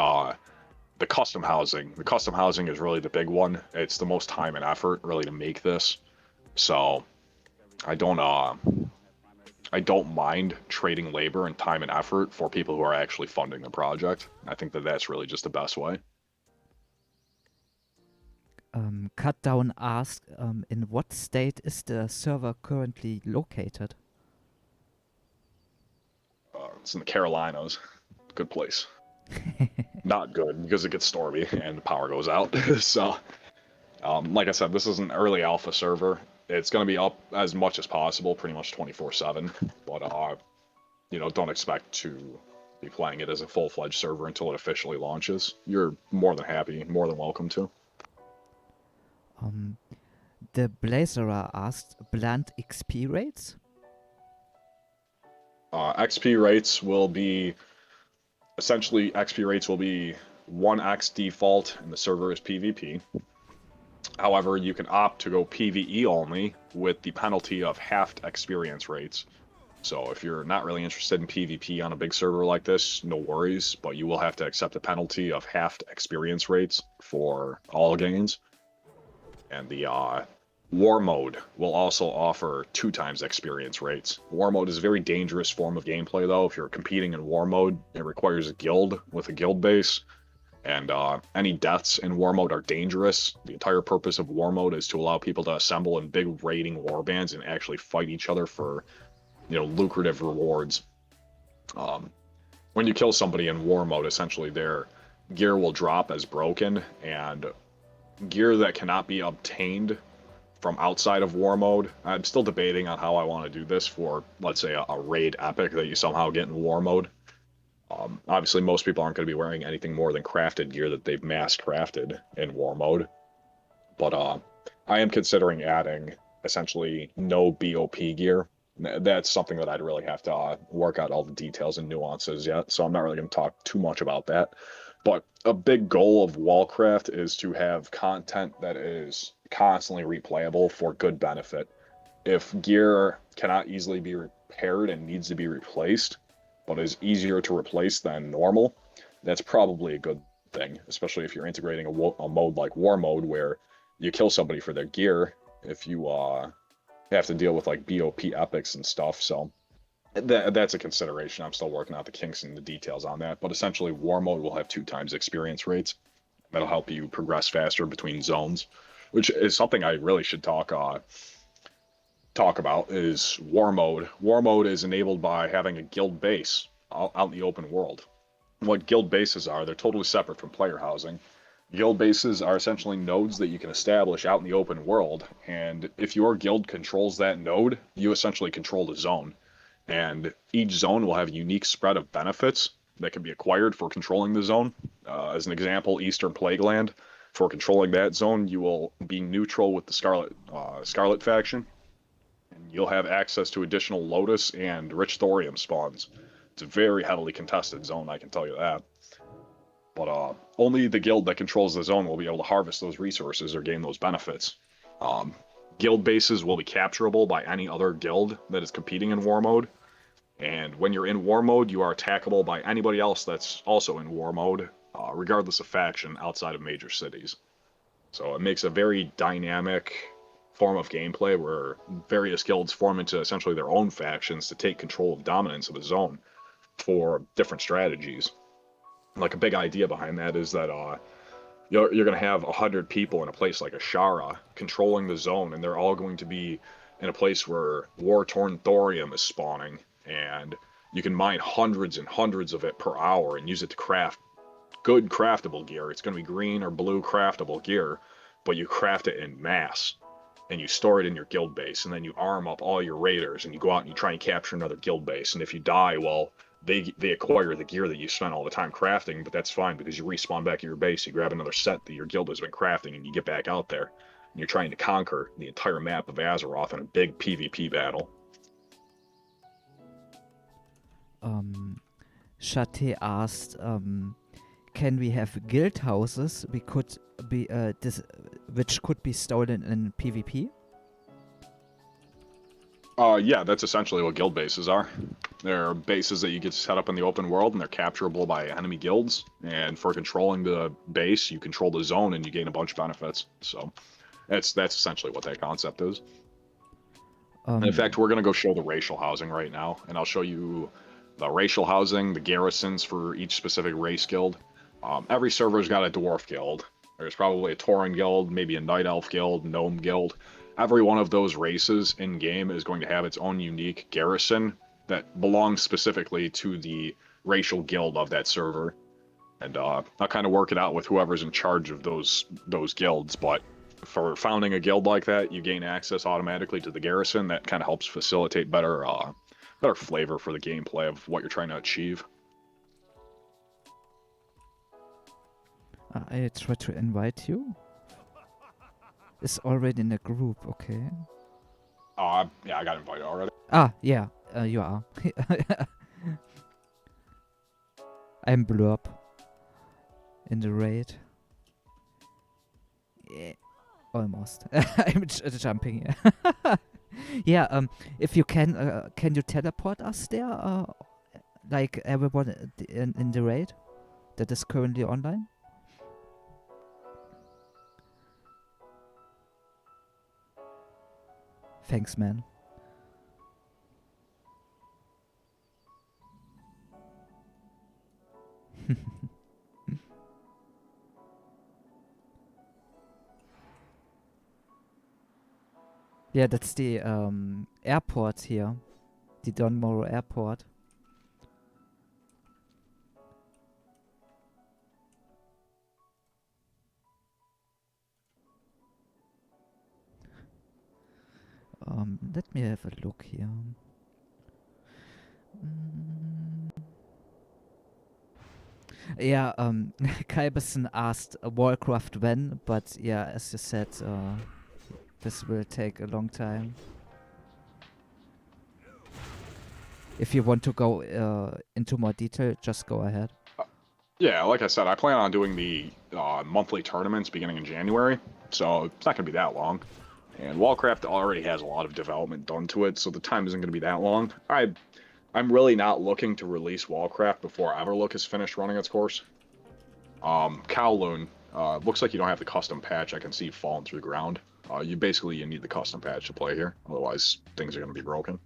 Speaker 3: custom housing is really the big one. It's the most time and effort really to make this. So I don't mind trading labor and time and effort for people who are actually funding the project. I think that that's really just the best way.
Speaker 1: Cut Down asked, in what state is the server currently located?
Speaker 3: It's in the Carolinas. Good place. Not good because it gets stormy and the power goes out. So, like I said, this is an early alpha server. It's going to be up as much as possible, pretty much 24/7. But don't expect to be playing it as a full-fledged server until it officially launches. You're more than happy, more than welcome to.
Speaker 1: The Blazerer asked, bland XP rates?
Speaker 3: XP rates will be essentially 1x default, and the server is PvP. However, you can opt to go PvE only with the penalty of halved experience rates. So if you're not really interested in PvP on a big server like this, no worries, but you will have to accept a penalty of halved experience rates for all gains. And the War Mode will also offer 2x experience rates. War Mode is a very dangerous form of gameplay, though. If you're competing in War Mode, it requires a guild with a guild base, and any deaths in War Mode are dangerous. The entire purpose of War Mode is to allow people to assemble in big raiding war bands and actually fight each other for, lucrative rewards. When you kill somebody in War Mode, essentially their gear will drop as broken, and gear that cannot be obtained from outside of War Mode. I'm still debating on how I want to do this for, let's say, a raid epic that you somehow get in War Mode. Obviously, most people aren't going to be wearing anything more than crafted gear that they've mass crafted in War Mode. But I am considering adding essentially no BOP gear. That's something that I'd really have to work out all the details and nuances yet, so I'm not really going to talk too much about that. But a big goal of Wallcraft is to have content that is constantly replayable for good benefit. If gear cannot easily be repaired and needs to be replaced, but is easier to replace than normal, that's probably a good thing, especially if you're integrating a mode like War Mode where you kill somebody for their gear if you have to deal with like BOP epics and stuff. So that's a consideration. I'm still working out the kinks and the details on that, but essentially War Mode will have 2x experience rates. That'll help you progress faster between zones, which is something I really should talk about is War Mode. War Mode is enabled by having a guild base out in the open world. What guild bases are, they're totally separate from player housing. Guild bases are essentially nodes that you can establish out in the open world, and if your guild controls that node, you essentially control the zone. And each zone will have a unique spread of benefits that can be acquired for controlling the zone. As an example, Eastern Plagueland, for controlling that zone, you will be neutral with the Scarlet faction, and you'll have access to additional Lotus and Rich Thorium spawns. It's a very heavily contested zone, I can tell you that. But only the guild that controls the zone will be able to harvest those resources or gain those benefits. Guild bases will be capturable by any other guild that is competing in War Mode. And when you're in War Mode, you are attackable by anybody else that's also in War Mode, regardless of faction outside of major cities. So it makes a very dynamic form of gameplay where various guilds form into essentially their own factions to take control of dominance of the zone for different strategies. Like a big idea behind that is that you're going to have 100 people in a place like Ashara controlling the zone, and they're all going to be in a place where war-torn thorium is spawning, and you can mine hundreds and hundreds of it per hour and use it to craft good craftable gear. It's going to be green or blue craftable gear, but you craft it in mass, and you store it in your guild base, and then you arm up all your raiders, and you go out and you try and capture another guild base, and if you die, well, they acquire the gear that you spent all the time crafting, but that's fine because you respawn back at your base, you grab another set that your guild has been crafting, and you get back out there, and you're trying to conquer the entire map of Azeroth in a big PvP battle.
Speaker 1: Shate asked, can we have guild houses which could be stolen in PvP?
Speaker 3: Yeah, that's essentially what guild bases are. They're bases that you get set up in the open world, and they're capturable by enemy guilds. And for controlling the base, you control the zone, and you gain a bunch of benefits. So that's essentially what that concept is. In fact, we're going to go show the racial housing right now, and I'll show you the racial housing, the garrisons for each specific race guild. Every server's got a dwarf guild. There's probably a Tauren guild, maybe a night elf guild, gnome guild. Every one of those races in-game is going to have its own unique garrison that belongs specifically to the racial guild of that server. And I'll kind of work it out with whoever's in charge of those guilds, but for founding a guild like that, you gain access automatically to the garrison. That kind of helps facilitate better flavor for the gameplay of what you're trying to achieve.
Speaker 1: I try to invite you. It's already in a group, okay.
Speaker 3: Yeah, I got invited already.
Speaker 1: Yeah, you are. I'm Blurb in the raid. Yeah, almost. I'm jumping here. Yeah, if you can you teleport us there? Like everyone in the raid that is currently online? Thanks, man. Yeah, that's the airport here. The Don Moro Airport. Let me have a look here. Yeah, Kyberson asked Wallcraft when, but yeah, as you said, this will take a long time. If you want to go into more detail, just go ahead.
Speaker 3: Yeah, like I said, I plan on doing the monthly tournaments beginning in January, so it's not going to be that long. And Wallcraft already has a lot of development done to it, so the time isn't going to be that long. I'm really not looking to release Wallcraft before Everlook is finished running its course. Kowloon, looks like you don't have the custom patch. I can see you falling through the ground. You need the custom patch to play here, otherwise things are going to be broken.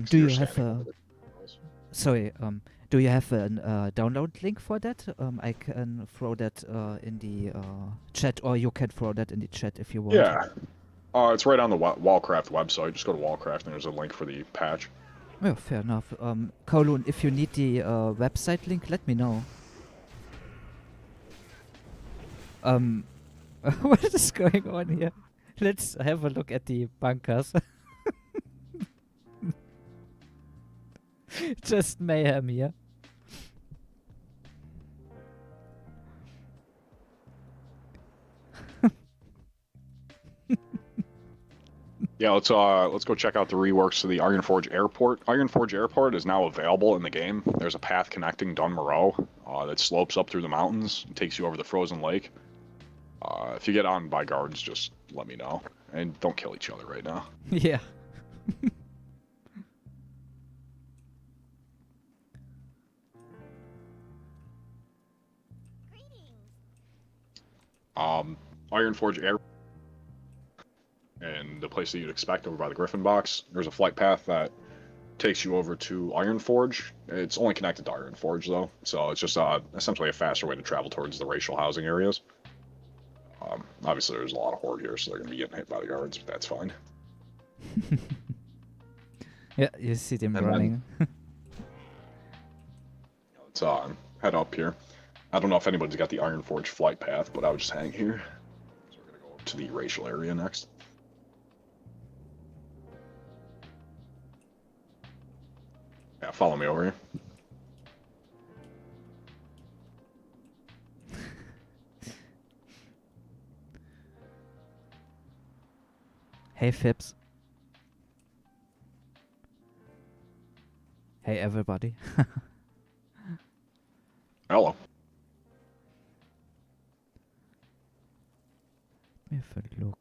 Speaker 1: Do you have a... Sorry, do you have a download link for that? I can throw that in the chat, or you can throw that in the chat if you want.
Speaker 3: Yeah, it's right on the Wallcraft website. Just go to Wallcraft and there's a link for the patch.
Speaker 1: Oh, fair enough. Kowloon, if you need the website link, let me know. What is going on here? Let's have a look at the bunkers. Just mayhem here.
Speaker 3: Yeah, let's go check out the reworks to the Ironforge Airport. Ironforge Airport is now available in the game. There's a path connecting Dun Moreau that slopes up through the mountains and takes you over the frozen lake. If you get on by guards, just let me know. And don't kill each other right now.
Speaker 1: Yeah.
Speaker 3: Ironforge Air, and the place that you'd expect over by the Griffin box. There's a flight path that takes you over to Ironforge. It's only connected to Ironforge though, so it's just essentially a faster way to travel towards the racial housing areas. Obviously there's a lot of horde here, so they're going to be getting hit by the guards, but that's fine.
Speaker 1: Yeah, you see them running.
Speaker 3: Let's head up here. I don't know if anybody's got the Ironforge flight path, but I would just hang here. So we're going to go up to the racial area next. Yeah, follow me over here.
Speaker 1: Hey, Phipps. Hey, everybody.
Speaker 3: Hello.
Speaker 1: Let me have a look.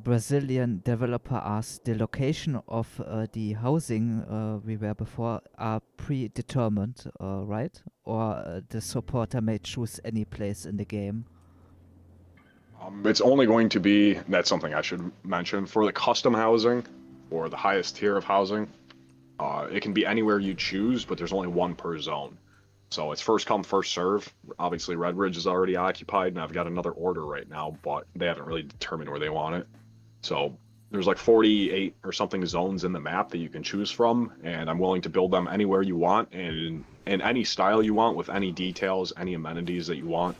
Speaker 1: Brazilian developer asked the location of the housing we were before are predetermined, right? Or the supporter may choose any place in the game.
Speaker 3: It's only going to be, that's something I should mention, for the custom housing, or the highest tier of housing, it can be anywhere you choose, but there's only one per zone. So it's first come, first serve. Obviously, Red Ridge is already occupied, and I've got another order right now, but they haven't really determined where they want it. So there's like 48 or something zones in the map that you can choose from, and I'm willing to build them anywhere you want, and in any style you want, with any details, any amenities that you want,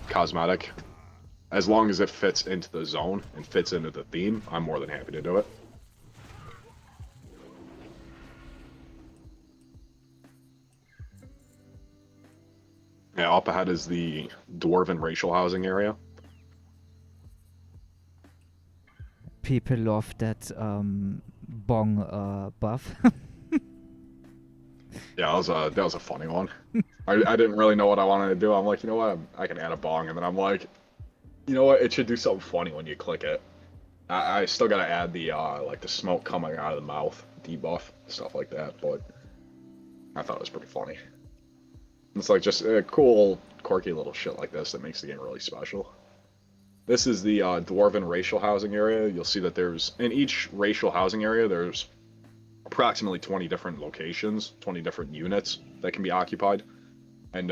Speaker 3: cosmetic. As long as it fits into the zone and fits into the theme, I'm more than happy to do it. Yeah, up ahead is the Dwarven racial housing area.
Speaker 1: People love that bong buff.
Speaker 3: Yeah, that was a funny one. I didn't really know what I wanted to do. I'm like, you know what, I can add a bong, and then I'm like, you know what, it should do something funny when you click it. I still gotta add the like the smoke coming out of the mouth debuff, stuff like that, but I thought it was pretty funny. It's like just a cool, quirky little shit like this that makes the game really special. This is the Dwarven racial housing area. You'll see that there's, in each racial housing area, there's approximately 20 different locations, 20 different units that can be occupied. And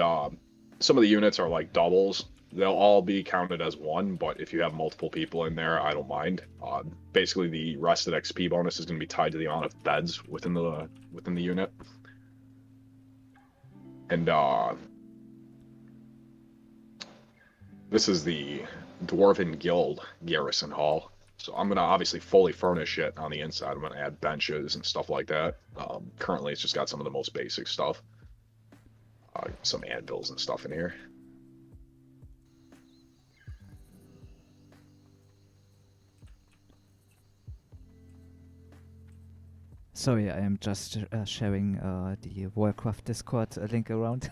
Speaker 3: some of the units are like doubles. They'll all be counted as one, but if you have multiple people in there, I don't mind. Basically, the rested XP bonus is going to be tied to the amount of beds within the unit. And this is the Dwarven Guild Garrison Hall. So I'm going to obviously fully furnish it on the inside. I'm going to add benches and stuff like that. Currently, it's just got some of the most basic stuff. Some anvils and stuff in here.
Speaker 1: Sorry, I am just sharing the Wallcraft Discord link around.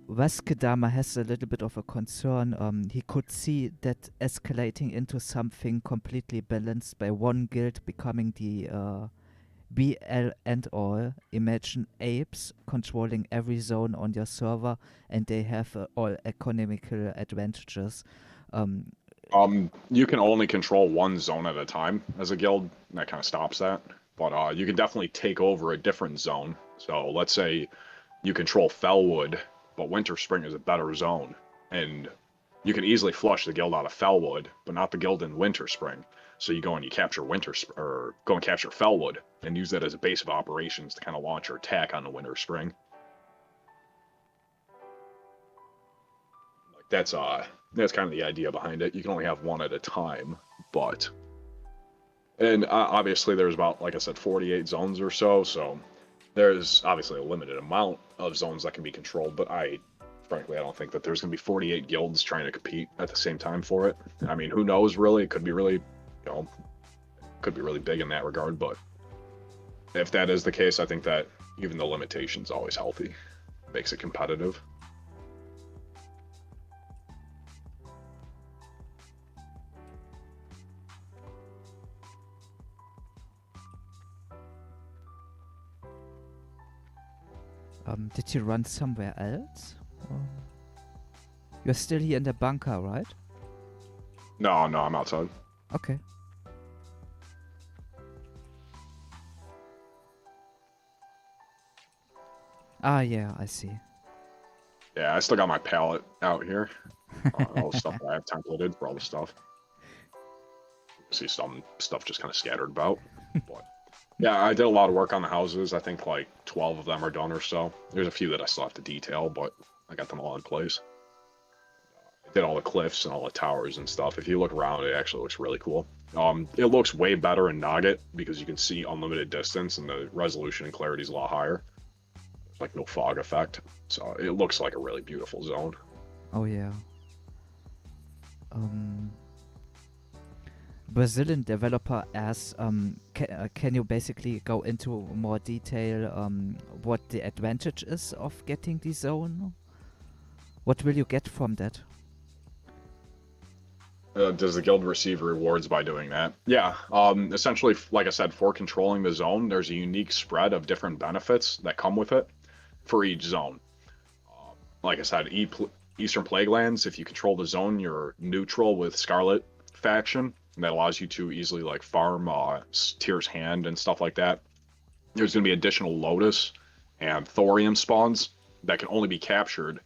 Speaker 1: Vaskedama has a little bit of a concern. He could see that escalating into something completely balanced by one guild becoming the BL and all. Imagine apes controlling every zone on your server, and they have all economical advantages.
Speaker 3: You can only control one zone at a time as a guild, and that kind of stops that. But you can definitely take over a different zone. So let's say you control Fellwood, but Winter Spring is a better zone, and you can easily flush the guild out of Fellwood, but not the guild in Winter Spring. So you go and you capture go and capture Fellwood, and use that as a base of operations to kind of launch your attack on the Winter Spring. Like that's kind of the idea behind it. You can only have one at a time, but obviously there's about, like I said, 48 zones or so. So there's obviously a limited amount of zones that can be controlled, but frankly, I don't think that there's going to be 48 guilds trying to compete at the same time for it. I mean, who knows, really? It could be really, could be really big in that regard, but if that is the case, I think that even the limitation's always healthy. Makes it competitive.
Speaker 1: Did you run somewhere else? You're still here in the bunker, right?
Speaker 3: No, I'm outside.
Speaker 1: Okay. Ah, yeah, I see.
Speaker 3: Yeah, I still got my palette out here. All the stuff that I have templated for all the stuff. See some stuff just kind of scattered about. But yeah, I did a lot of work on the houses. I think like 12 of them are done or so. There's a few that I still have to detail, but I got them all in place. I did all the cliffs and all the towers and stuff. If you look around, it actually looks really cool. It looks way better in Nugget because you can see unlimited distance and the resolution and clarity is a lot higher. There's like no fog effect, so it looks like a really beautiful zone.
Speaker 1: Oh yeah. Brazilian developer asks, can you basically go into more detail what the advantage is of getting the zone? What will you get from that?
Speaker 3: Does the guild receive rewards by doing that? Yeah, essentially, like I said, for controlling the zone, there's a unique spread of different benefits that come with it for each zone. Like I said, Eastern Plaguelands, if you control the zone, you're neutral with Scarlet faction, and that allows you to easily like farm Tyr's Hand and stuff like that. There's going to be additional Lotus and Thorium spawns that can only be captured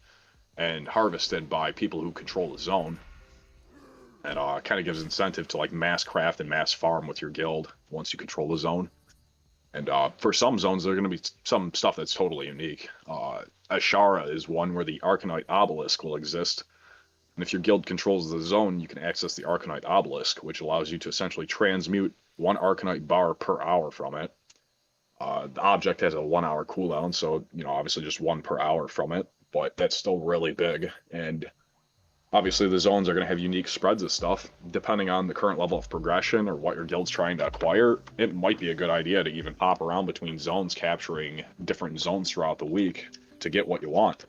Speaker 3: and harvested by people who control the zone. And kind of gives incentive to like mass craft and mass farm with your guild once you control the zone. And for some zones, there are going to be some stuff that's totally unique. Ashara is one where the Arcanite Obelisk will exist. And if your guild controls the zone, you can access the Arcanite Obelisk, which allows you to essentially transmute one Arcanite bar per hour from it. The object has a 1 hour cooldown, so, you know, obviously just one per hour from it. But that's still really big. And obviously, the zones are going to have unique spreads of stuff. Depending on the current level of progression or what your guild's trying to acquire, it might be a good idea to even pop around between zones, capturing different zones throughout the week to get what you want.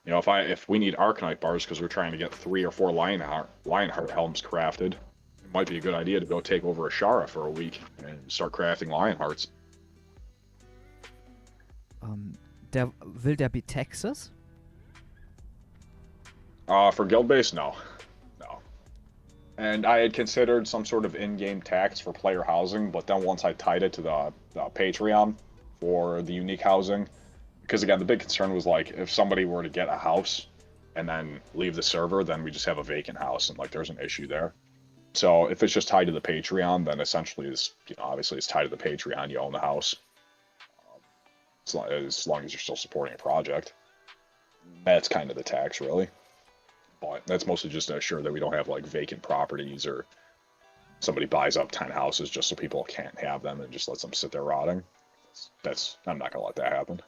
Speaker 3: You know, if we need Arcanite bars because we're trying to get 3 or 4 Lionheart helms crafted, it might be a good idea to go take over Ashara for a week and start crafting Lionhearts.
Speaker 1: Will there be taxes?
Speaker 3: For guild base, no. And I had considered some sort of in-game tax for player housing, but then once I tied it to the Patreon for the unique housing, because again, the big concern was like, if somebody were to get a house and then leave the server, then we just have a vacant house, and like there's an issue there. So if it's just tied to the Patreon, then essentially it's, you know, obviously it's tied to the Patreon, you own the house. As long as you're still supporting a project. That's kind of the tax, really. But that's mostly just to assure that we don't have like vacant properties or somebody buys up 10 houses just so people can't have them and just lets them sit there rotting. I'm not gonna let that happen.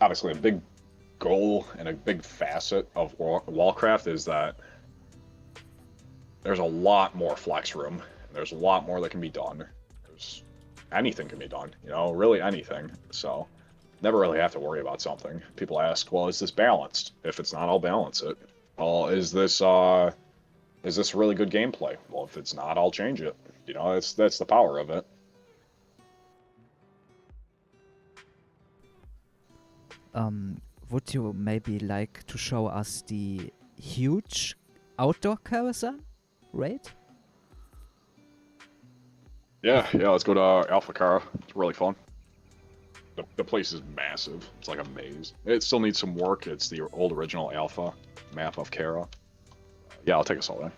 Speaker 3: Obviously, a big goal and a big facet of Wallcraft is that there's a lot more flex room. And there's a lot more that can be done. Anything can be done, you know, really anything. So never really have to worry about something. People ask, well, is this balanced? If it's not, I'll balance it. Well, is this really good gameplay? Well, if it's not, I'll change it. You know, that's the power of it.
Speaker 1: Would you maybe like to show us the huge outdoor carousel, right?
Speaker 3: Yeah, let's go to Alpha Kara. It's really fun. The place is massive. It's like a maze. It still needs some work. It's the old original Alpha map of Kara. Yeah, I'll take us all there.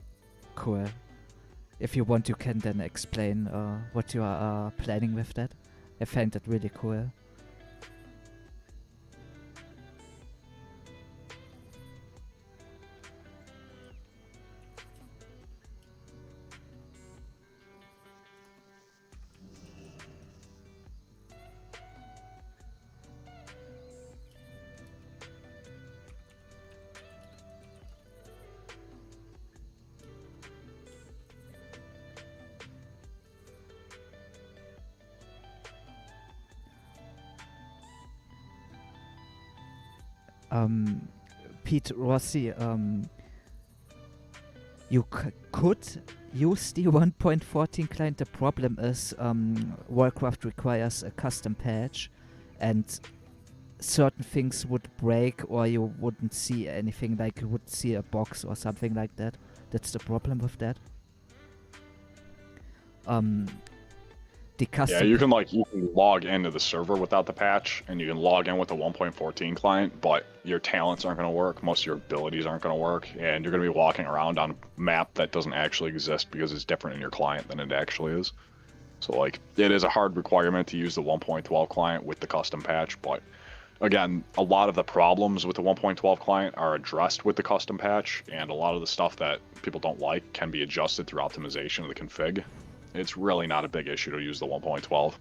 Speaker 1: Cool. If you want, you can then explain what you are planning with that. I find that really cool. Pete Rossi, you could use the 1.14 client. The problem is Wallcraft requires a custom patch, and certain things would break, or you wouldn't see anything, like you would see a box or something like that. That's the problem with that. The
Speaker 3: Yeah,
Speaker 1: custom.
Speaker 3: you can log into the server without the patch, and you can log in with the 1.14 client, but your talents aren't going to work, most of your abilities aren't going to work, and you're going to be walking around on a map that doesn't actually exist because it's different in your client than it actually is. So like, it is a hard requirement to use the 1.12 client with the custom patch, but again, a lot of the problems with the 1.12 client are addressed with the custom patch, and a lot of the stuff that people don't like can be adjusted through optimization of the config. It's really not a big issue to use the 1.12.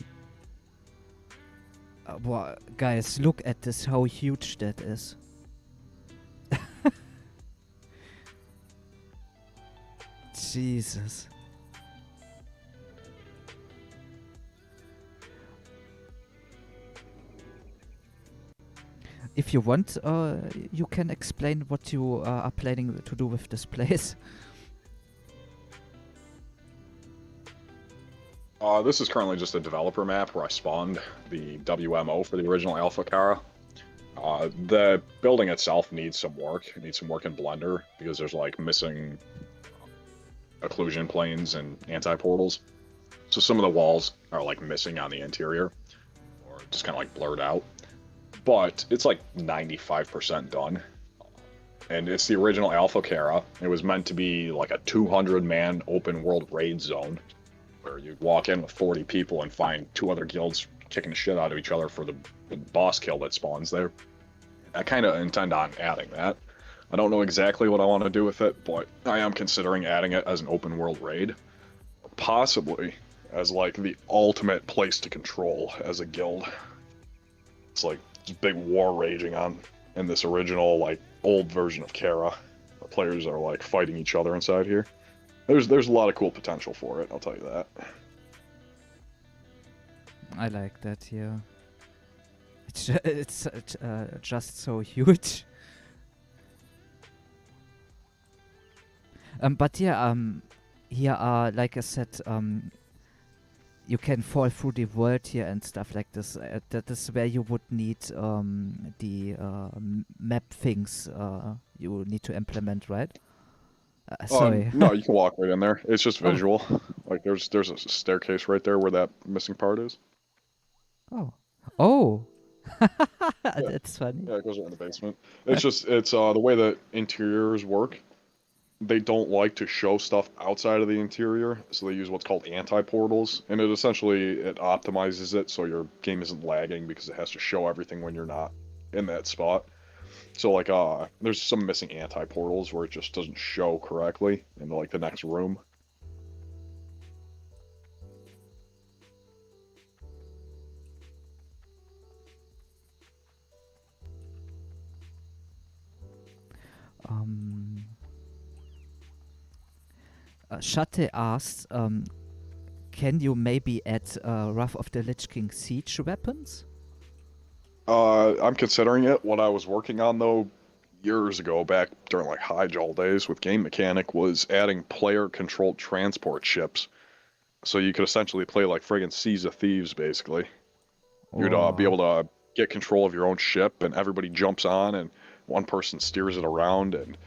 Speaker 1: Wow, guys, look at this, how huge that is. Jesus. If you want, you can explain what you are planning to do with this place.
Speaker 3: This is currently just a developer map where I spawned the WMO for the original Alpha Kara. The building itself needs some work. It needs some work in Blender because there's like missing occlusion planes and anti-portals. So some of the walls are like missing on the interior or just kind of like blurred out. But it's like 95% done. And it's the original Alpha Kara. It was meant to be like a 200-man open world raid zone where you walk in with 40 people and find 2 other guilds kicking the shit out of each other for the boss kill that spawns there. I kind of intend on adding that. I don't know exactly what I want to do with it, but I am considering adding it as an open world raid. Possibly as like the ultimate place to control as a guild. It's like this big war raging on in this original like old version of Kara. The players are like fighting each other inside here. There's a lot of cool potential for it, I'll tell you that.
Speaker 1: I like that, yeah. It's just so huge. But yeah, here are, like I said, you can fall through the world here and stuff like this. That is where you would need the map things you need to implement, right? Sorry.
Speaker 2: No, you can walk right in there. It's just visual. Like there's a staircase right there where that missing part is.
Speaker 1: Oh. That's funny.
Speaker 2: Yeah, it goes right in the basement. It's just the way that interiors work. They don't like to show stuff outside of the interior, so they use what's called anti-portals, and it optimizes it so your game isn't lagging because it has to show everything when you're not in that spot. So like there's some missing anti-portals where it just doesn't show correctly in like the next room.
Speaker 1: Shate asked, can you maybe add Wrath of the Lich King siege weapons?
Speaker 2: I'm considering it. What I was working on though years ago, back during like high Jol days with Game Mechanic, was adding player-controlled transport ships. So you could essentially play like friggin' Seas of Thieves, basically. You'd be able to get control of your own ship, and everybody jumps on, and one person steers it around, and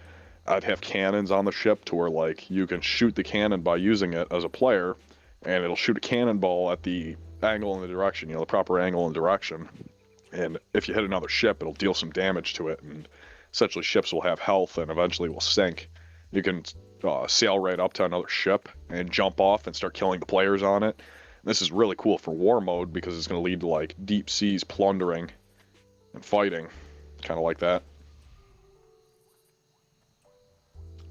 Speaker 2: I'd have cannons on the ship to where like you can shoot the cannon by using it as a player, and it'll shoot a cannonball at the angle and the direction, the proper angle and direction. And if you hit another ship, it'll deal some damage to it, and essentially ships will have health and eventually will sink. You can sail right up to another ship and jump off and start killing the players on it. And this is really cool for war mode because it's going to lead to like deep seas plundering and fighting, kind of like that.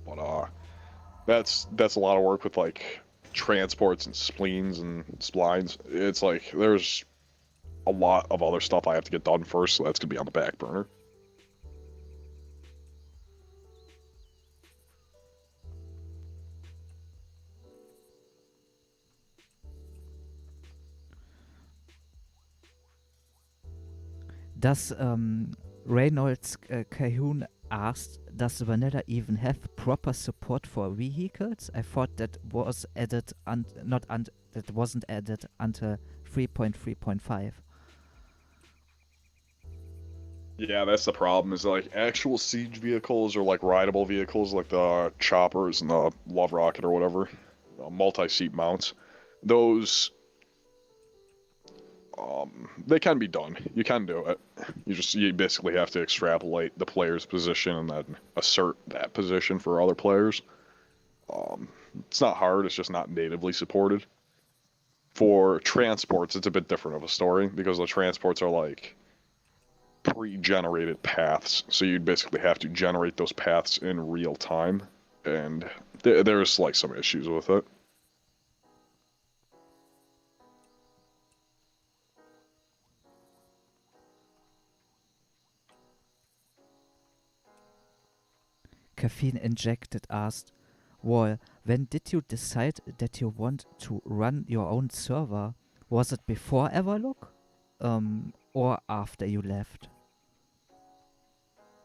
Speaker 2: But that's a lot of work with like transports and spleens and splines. It's like there's a lot of other stuff I have to get done first, so that's gonna be on the back burner.
Speaker 1: Does Reynolds Cahoon asked, does vanilla even have proper support for vehicles? I thought that was added that wasn't added until 3.3.5.
Speaker 2: Yeah, that's the problem, is like actual siege vehicles or like rideable vehicles like the choppers and the Love Rocket or whatever, multi-seat mounts. Those They can be done. You can do it. You basically have to extrapolate the player's position and then assert that position for other players. It's not hard. It's just not natively supported. For transports, it's a bit different of a story because the transports are like pre-generated paths. So you'd basically have to generate those paths in real time, and there's like some issues with it.
Speaker 1: Caffeine Injected asked, Wall, when did you decide that you want to run your own server? Was it before Everlook? Or after you left?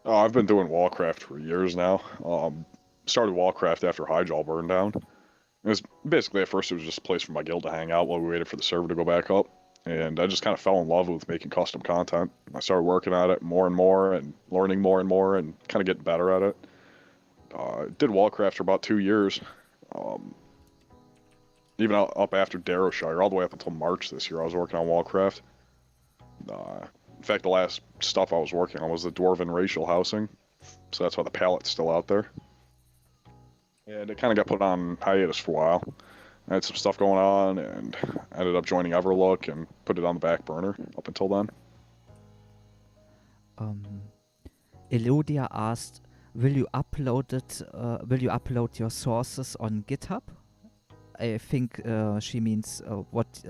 Speaker 2: Oh, I've been doing Wallcraft for years now. Started Wallcraft after Highjaw burned down. It was basically, at first it was just a place for my guild to hang out while we waited for the server to go back up. And I just kind of fell in love with making custom content. I started working at it more and more and learning more and more and kind of getting better at it. Did Wallcraft for about 2 years. Even up after Darrowshire, all the way up until March this year, I was working on Wallcraft. In fact, the last stuff I was working on was the Dwarven racial housing, so that's why the palette's still out there. And it kind of got put on hiatus for a while. I had some stuff going on, and I ended up joining Everlook and put it on the back burner up until then.
Speaker 1: Eludia asked, will you upload it? Will you upload your sources on GitHub? I think she means what.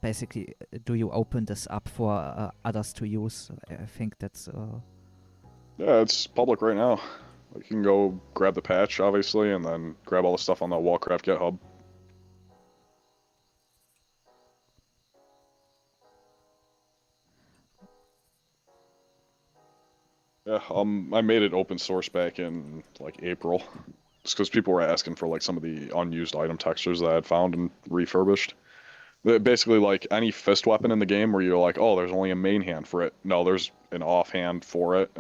Speaker 1: Basically, do you open this up for others to use? I think that's.
Speaker 2: Yeah, it's public right now. You can go grab the patch, obviously, and then grab all the stuff on the Wallcraft GitHub. Yeah, I made it open source back in like April, just because people were asking for like some of the unused item textures that I had found and refurbished. Basically, like any fist weapon in the game where you're like, oh, there's only a main hand for it. No, there's an offhand for it,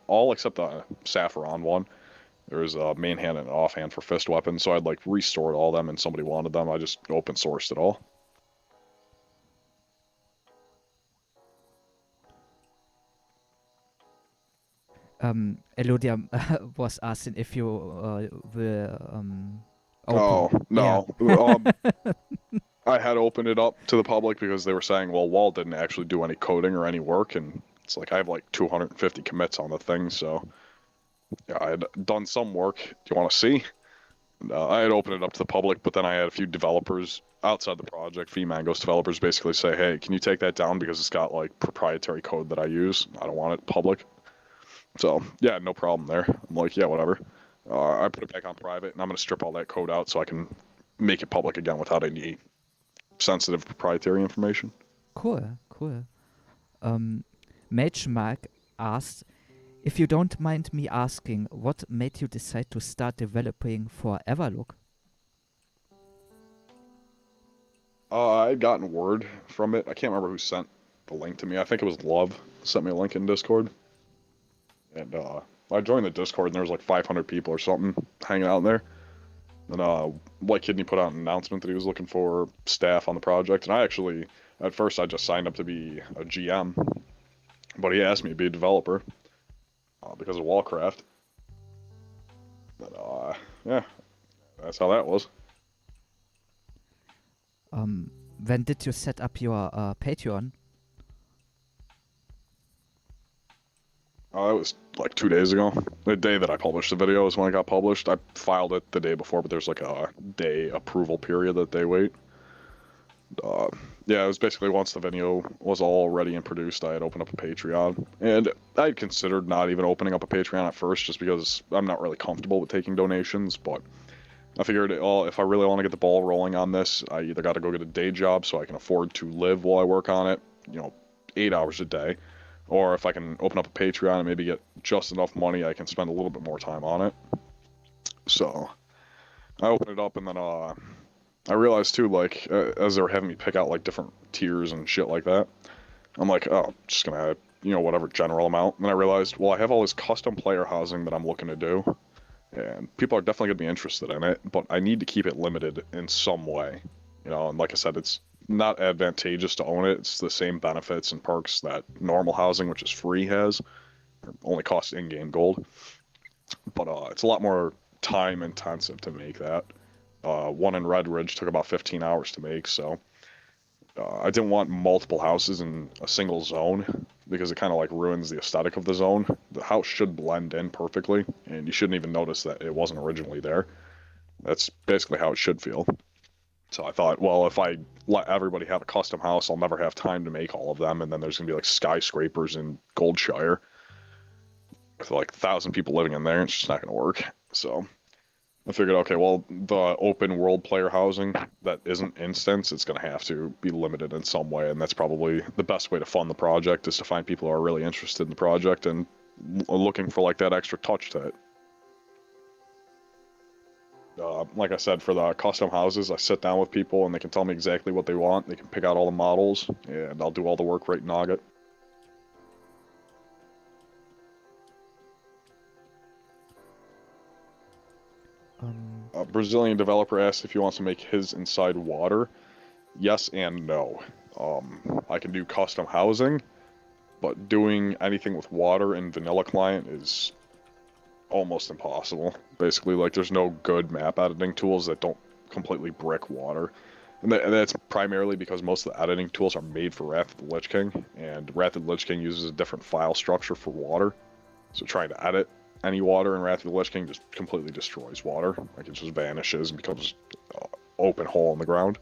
Speaker 2: all except the Saffron one. There's a main hand and an offhand for fist weapons, so I'd like restored all them and somebody wanted them. I just open sourced it all.
Speaker 1: Eludia was asking if you will open.
Speaker 2: Oh, no.
Speaker 1: Yeah.
Speaker 2: I had opened it up to the public because they were saying, well, Wall didn't actually do any coding or any work, and it's like I have like 250 commits on the thing, so yeah, I had done some work. Do you want to see? I had opened it up to the public, but then I had a few developers outside the project, Mangos developers, basically say, hey, can you take that down because it's got like proprietary code that I use. I don't want it public. So yeah, no problem there. I'm like, yeah, whatever. I put it back on private, and I'm going to strip all that code out so I can make it public again without any sensitive proprietary information.
Speaker 1: Cool. Mage Mark asked, if you don't mind me asking, what made you decide to start developing for Everlook?
Speaker 2: I'd gotten word from it. I can't remember who sent the link to me. I think it was Love sent me a link in Discord. And I joined the Discord, and there was like 500 people or something hanging out in there. And White Kidney put out an announcement that he was looking for staff on the project. And I actually, at first, I just signed up to be a GM. But he asked me to be a developer because of Wallcraft. But yeah, that's how that was.
Speaker 1: When did you set up your Patreon?
Speaker 2: It was like 2 days ago. The day that I published the video is when it got published. I filed it the day before, but there's like a day approval period that they wait. Yeah, it was basically once the video was all ready and produced, I had opened up a Patreon. And I had considered not even opening up a Patreon at first just because I'm not really comfortable with taking donations, but I figured, well, if I really want to get the ball rolling on this, I either got to go get a day job so I can afford to live while I work on it, 8 hours a day. Or if I can open up a Patreon and maybe get just enough money, I can spend a little bit more time on it. So I opened it up, and then I realized too, like, as they were having me pick out like different tiers and shit like that, I'm like, oh, I'm just gonna add, whatever general amount. And then I realized, well, I have all this custom player housing that I'm looking to do, and people are definitely gonna be interested in it, but I need to keep it limited in some way. And like I said, it's not advantageous to own it. It's the same benefits and perks that normal housing, which is free, has. It only costs in-game gold. But it's a lot more time intensive to make that. One in Red Ridge took about 15 hours to make, so I didn't want multiple houses in a single zone because it kind of like ruins the aesthetic of the zone. The house should blend in perfectly, and you shouldn't even notice that it wasn't originally there. That's basically how it should feel. So I thought, well, if I let everybody have a custom house, I'll never have time to make all of them, and then there's gonna be like skyscrapers in Goldshire with like 1,000 people living in there. It's just not gonna work. So I figured, okay, well, the open world player housing that isn't instance, it's going to have to be limited in some way, and that's probably the best way to fund the project, is to find people who are really interested in the project and looking for like that extra touch to it. Like I said, for the custom houses, I sit down with people and they can tell me exactly what they want. They can pick out all the models, and I'll do all the work right in Nugget. Brazilian developer asked if he wants to make his inside water. Yes and no. I can do custom housing, but doing anything with water in vanilla client is almost impossible. Basically, like, there's no good map editing tools that don't completely brick water. And that's primarily because most of the editing tools are made for Wrath of the Lich King, and Wrath of the Lich King uses a different file structure for water. So trying to edit any water in Wrath of the Lich King just completely destroys water. Like, it just vanishes and becomes an open hole in the ground.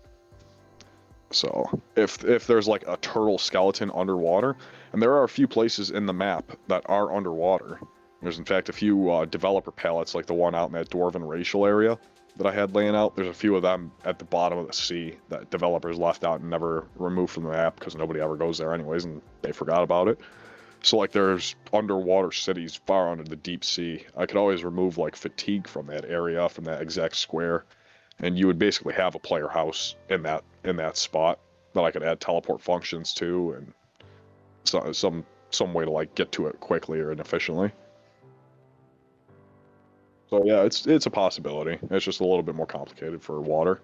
Speaker 2: So if there's like a turtle skeleton underwater, and there are a few places in the map that are underwater. There's in fact a few developer palettes, like the one out in that Dwarven racial area that I had laying out. There's a few of them at the bottom of the sea that developers left out and never removed from the map because nobody ever goes there anyways, and they forgot about it. So like, there's underwater cities far under the deep sea. I could always remove like fatigue from that area, from that exact square, and you would basically have a player house in that spot that I could add teleport functions to, and so, some way to like get to it quickly or efficiently. So yeah, it's a possibility. It's just a little bit more complicated for water.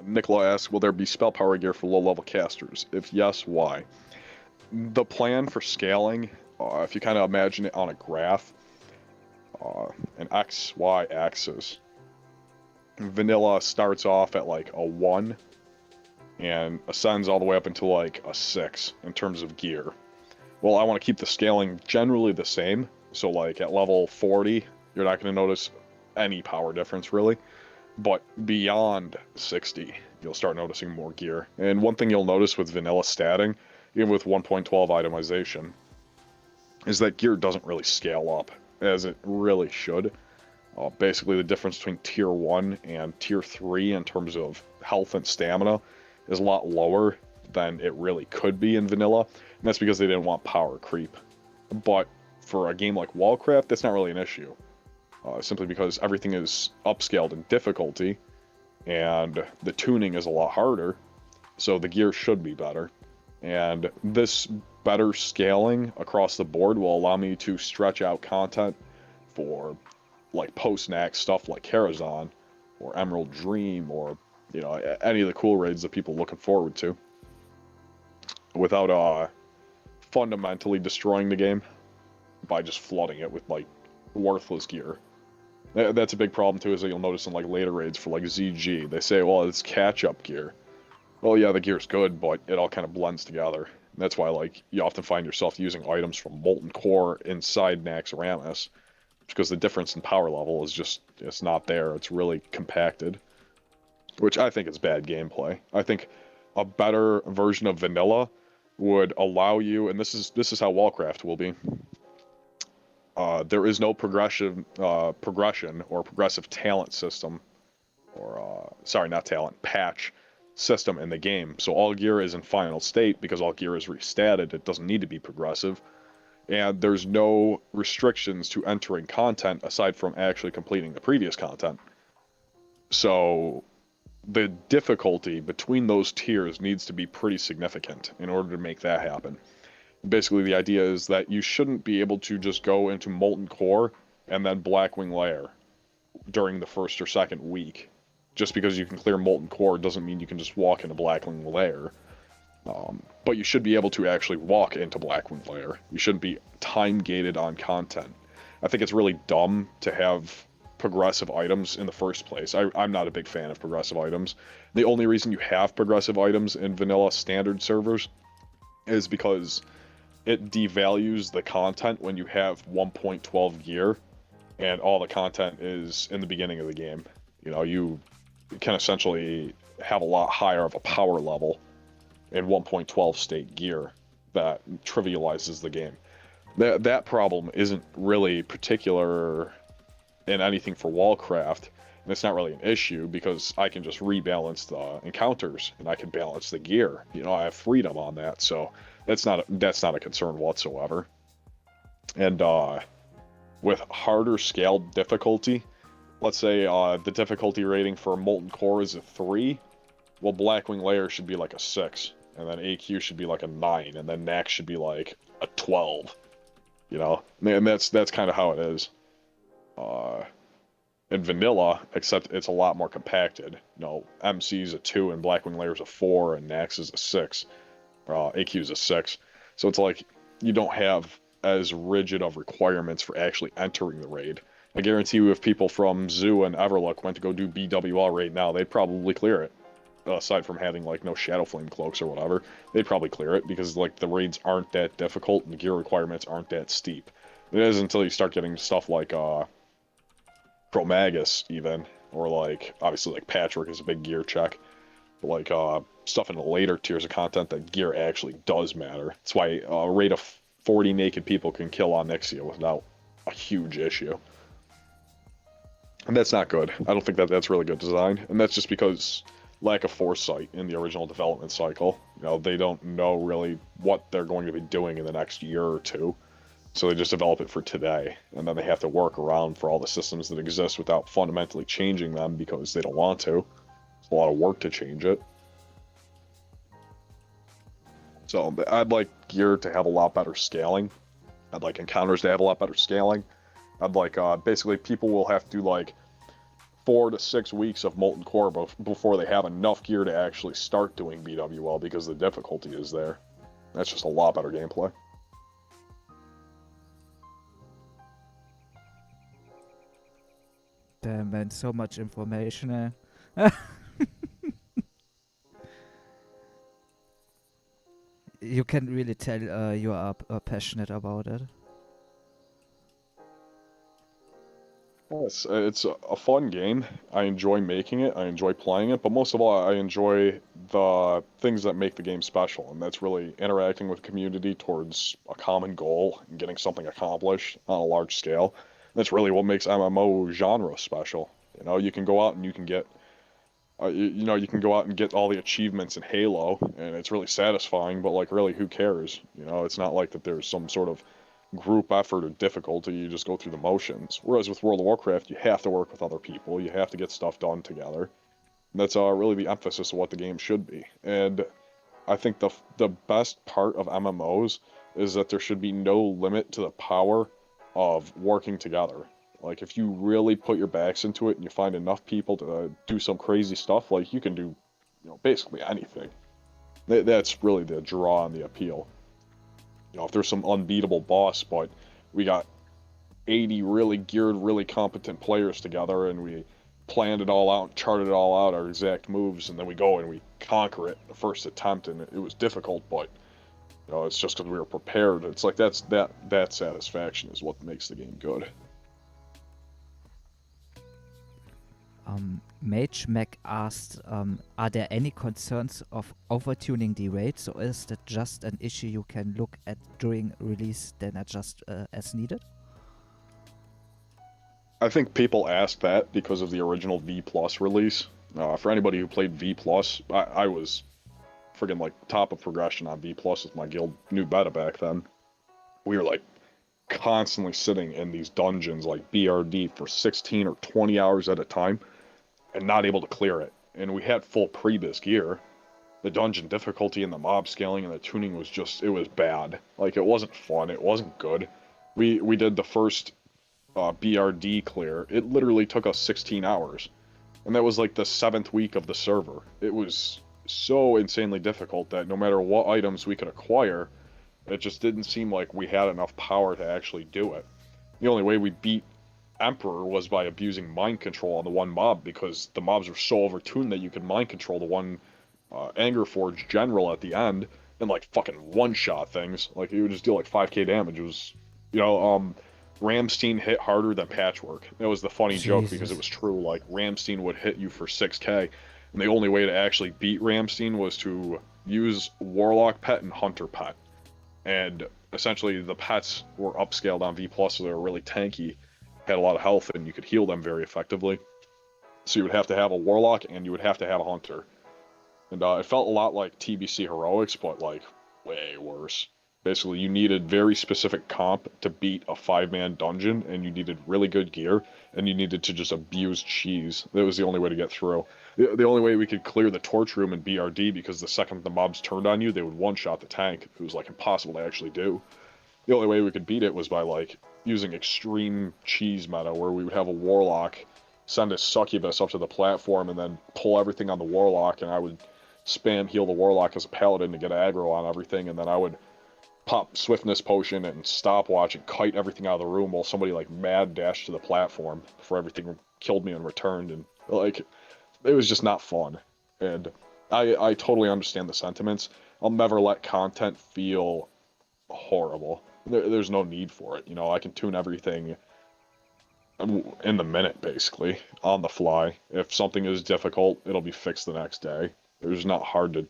Speaker 2: Nicola asks, will there be spell power gear for low-level casters? If yes, why? The plan for scaling, if you kind of imagine it on a graph, an XY axis, vanilla starts off at like a 1 and ascends all the way up into like a 6 in terms of gear. Well, I want to keep the scaling generally the same, so like at level 40, you're not going to notice any power difference really. But beyond 60, you'll start noticing more gear. And one thing you'll notice with vanilla statting, even with 1.12 itemization, is that gear doesn't really scale up as it really should. Basically, the difference between tier 1 and tier 3 in terms of health and stamina is a lot lower than it really could be in vanilla. And that's because they didn't want power creep. But for a game like Wallcraft, that's not really an issue. Simply because everything is upscaled in difficulty, and the tuning is a lot harder, so the gear should be better. And this better scaling across the board will allow me to stretch out content for like post-Nax stuff like Karazhan, or Emerald Dream, or any of the cool raids that people are looking forward to, without fundamentally destroying the game by just flooding it with like worthless gear. That's a big problem too, is that you'll notice in like later raids for like ZG, they say, well, it's catch-up gear. Well, yeah, the gear's good, but it all kind of blends together. And that's why like you often find yourself using items from Molten Core inside Naxxramas, because the difference in power level is just, it's not there. It's really compacted, which I think is bad gameplay. I think a better version of vanilla would allow you, and this is how Wallcraft will be. There is no progression or progressive talent system, or sorry, not talent, patch system in the game. So all gear is in final state because all gear is restatted. It doesn't need to be progressive, and there's no restrictions to entering content aside from actually completing the previous content. So the difficulty between those tiers needs to be pretty significant in order to make that happen. Basically, the idea is that you shouldn't be able to just go into Molten Core and then Blackwing Lair during the first or second week. Just because you can clear Molten Core doesn't mean you can just walk into Blackwing Lair. But you should be able to actually walk into Blackwing Lair. You shouldn't be time-gated on content. I think it's really dumb to have progressive items in the first place. I'm not a big fan of progressive items. The only reason you have progressive items in vanilla standard servers is because it devalues the content when you have 1.12 gear and all the content is in the beginning of the game. You know, you can essentially have a lot higher of a power level in 1.12 state gear that trivializes the game. That problem isn't really particular in anything for Wallcraft, and it's not really an issue because I can just rebalance the encounters and I can balance the gear. You know, I have freedom on that, so that's not a concern whatsoever. And with harder scaled difficulty, let's say the difficulty rating for Molten Core is a 3, well, Blackwing Lair should be like a 6, and then AQ should be like a 9, and then Nax should be like a 12. You know, and that's kind of how it is. In vanilla, except it's a lot more compacted. You know, MC's a 2 and Blackwing Lair's a 4 and Nax is a 6. AQ's a 6. So it's like you don't have as rigid of requirements for actually entering the raid. I guarantee you if people from Zoo and Everlook went to go do BWL raid now, they'd probably clear it. Aside from having like no Shadow Flame cloaks or whatever, they'd probably clear it because like the raids aren't that difficult and the gear requirements aren't that steep. It is until you start getting stuff like Chromagus even, or like obviously like Patchwork is a big gear check, but like stuff in the later tiers of content that gear actually does matter. That's why a raid of 40 naked people can kill Onyxia without a huge issue. And that's not good. I don't think that that's really good design, and that's just because lack of foresight in the original development cycle. You know, they don't know really what they're going to be doing in the next year or two, so they just develop it for today, and then they have to work around for all the systems that exist without fundamentally changing them because they don't want to. It's a lot of work to change it. So I'd like gear to have a lot better scaling. I'd like encounters to have a lot better scaling. I'd like basically people will have to do like 4 to 6 weeks of Molten Core before they have enough gear to actually start doing BWL because the difficulty is there. That's just a lot better gameplay.
Speaker 1: Damn, man, so much information. You can really tell you are passionate about it.
Speaker 2: Yes, it's a fun game. I enjoy making it, I enjoy playing it, but most of all, I enjoy the things that make the game special, and that's really interacting with the community towards a common goal and getting something accomplished on a large scale. That's really what makes MMO genre special. You know, you can go out and you can get, you can go out and get all the achievements in Halo, and it's really satisfying, but like really, who cares? You know, it's not like that there's some sort of group effort or difficulty, you just go through the motions. Whereas with World of Warcraft, you have to work with other people, you have to get stuff done together. And that's really the emphasis of what the game should be. And I think the best part of MMOs is that there should be no limit to the power of working together. Like, if you really put your backs into it and you find enough people to do some crazy stuff, like, you can do, you know, basically anything. That's really the draw and the appeal. You know, if there's some unbeatable boss, but we got 80 really geared, really competent players together, and we planned it all out, charted it all out, our exact moves, and then we go and we conquer it the first attempt, and it was difficult, but you know, it's just because we were prepared. It's like that satisfaction is what makes the game good.
Speaker 1: Mage Mac asked, are there any concerns of overtuning the raids, or is that just an issue you can look at during release, then adjust as needed?
Speaker 2: I think people asked that because of the original V Plus release. For anybody who played V Plus, I was friggin' like top of progression on V Plus with my guild new beta back then. We were like constantly sitting in these dungeons like BRD for 16 or 20 hours at a time and not able to clear it. And we had full Prebis gear, the dungeon difficulty and the mob scaling and the tuning was just, it was bad. Like, it wasn't fun, it wasn't good. We did the first BRD clear. It literally took us 16 hours. And that was like the 7th week of the server. It was so insanely difficult that no matter what items we could acquire, it just didn't seem like we had enough power to actually do it. The only way we beat Emperor was by abusing mind control on the one mob, because the mobs were so overtuned that you could mind control the one Angerforge general at the end and like fucking one-shot things. Like, he would just deal like 5k damage. It was, you know, Ramstein hit harder than Patchwork. That was the funny joke, because it was true. Like, Ramstein would hit you for 6k, and the only way to actually beat Ramstein was to use Warlock Pet and Hunter Pet. And essentially the pets were upscaled on V+, so they were really tanky, had a lot of health, and you could heal them very effectively. So you would have to have a Warlock, and you would have to have a Hunter. And it felt a lot like TBC Heroics, but like way worse. Basically, you needed very specific comp to beat a 5-man dungeon, and you needed really good gear, and you needed to just abuse cheese. That was the only way to get through. The only way we could clear the torch room in BRD, because the second the mobs turned on you, they would one-shot the tank. It was like impossible to actually do. The only way we could beat it was by like using extreme cheese meta, where we would have a Warlock send a Succubus up to the platform and then pull everything on the Warlock, and I would spam heal the Warlock as a Paladin to get aggro on everything, and then I would pop Swiftness Potion and Stopwatch and kite everything out of the room while somebody like mad dashed to the platform before everything killed me and returned. And like, it was just not fun. And I totally understand the sentiments. I'll never let content feel horrible. There's no need for it. You know, I can tune everything in the minute, basically, on the fly. If something is difficult, it'll be fixed the next day. It's not hard to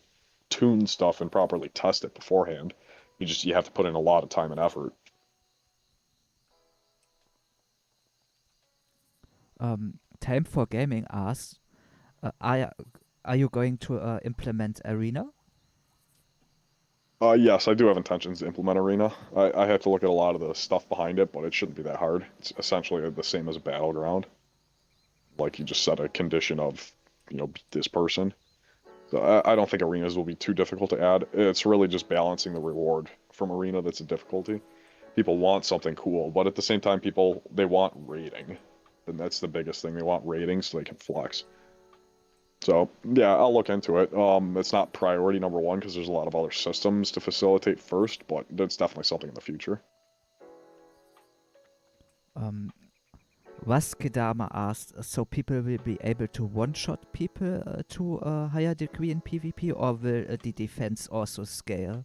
Speaker 2: tune stuff and properly test it beforehand. You have to put in a lot of time and effort.
Speaker 1: Time for Gaming asks, are you going to implement Arena?
Speaker 2: Yes, I do have intentions to implement Arena. I have to look at a lot of the stuff behind it, but it shouldn't be that hard. It's essentially the same as a Battleground. Like, you just set a condition of, you know, beat this person. So I don't think arenas will be too difficult to add. It's really just balancing the reward from arena that's a difficulty. People want something cool, but at the same time, they want rating. And that's the biggest thing. They want ratings so they can flex. So, yeah, I'll look into it. It's not priority number one, because there's a lot of other systems to facilitate first, but that's definitely something in the future.
Speaker 1: Waskedama asked, so people will be able to one-shot people to a higher degree in PvP, or will the defense also scale?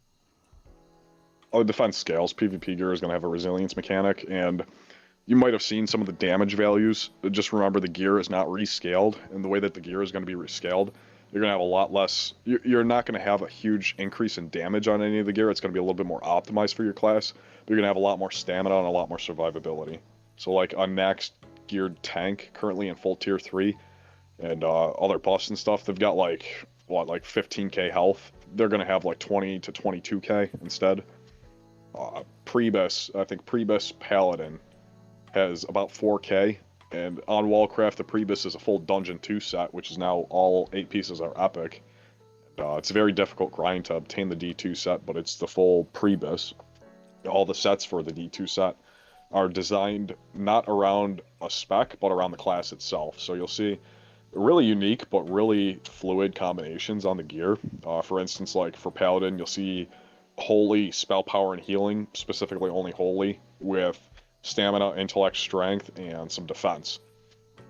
Speaker 2: Oh, defense scales. PvP gear is going to have a resilience mechanic, and you might have seen some of the damage values. Just remember, the gear is not rescaled, and the way that the gear is going to be rescaled, you're going to have a lot less... You're not going to have a huge increase in damage on any of the gear. It's going to be a little bit more optimized for your class. But you're going to have a lot more stamina and a lot more survivability. So, like, a next geared tank currently in full tier 3 and other buffs and stuff, they've got like 15k health. They're gonna have like 20 to 22k instead. Priebus, I think Priebus Paladin has about 4k, and on Wallcraft the Priebus is a full Dungeon 2 set, which is now all 8 pieces are epic. It's a very difficult grind to obtain the D2 set, but it's the full Priebus. All the sets for the D2 set are designed not around a spec, but around the class itself. So you'll see really unique, but really fluid combinations on the gear. For instance, like for Paladin, you'll see Holy, Spell Power, and Healing, specifically only Holy, with Stamina, Intellect, Strength, and some Defense.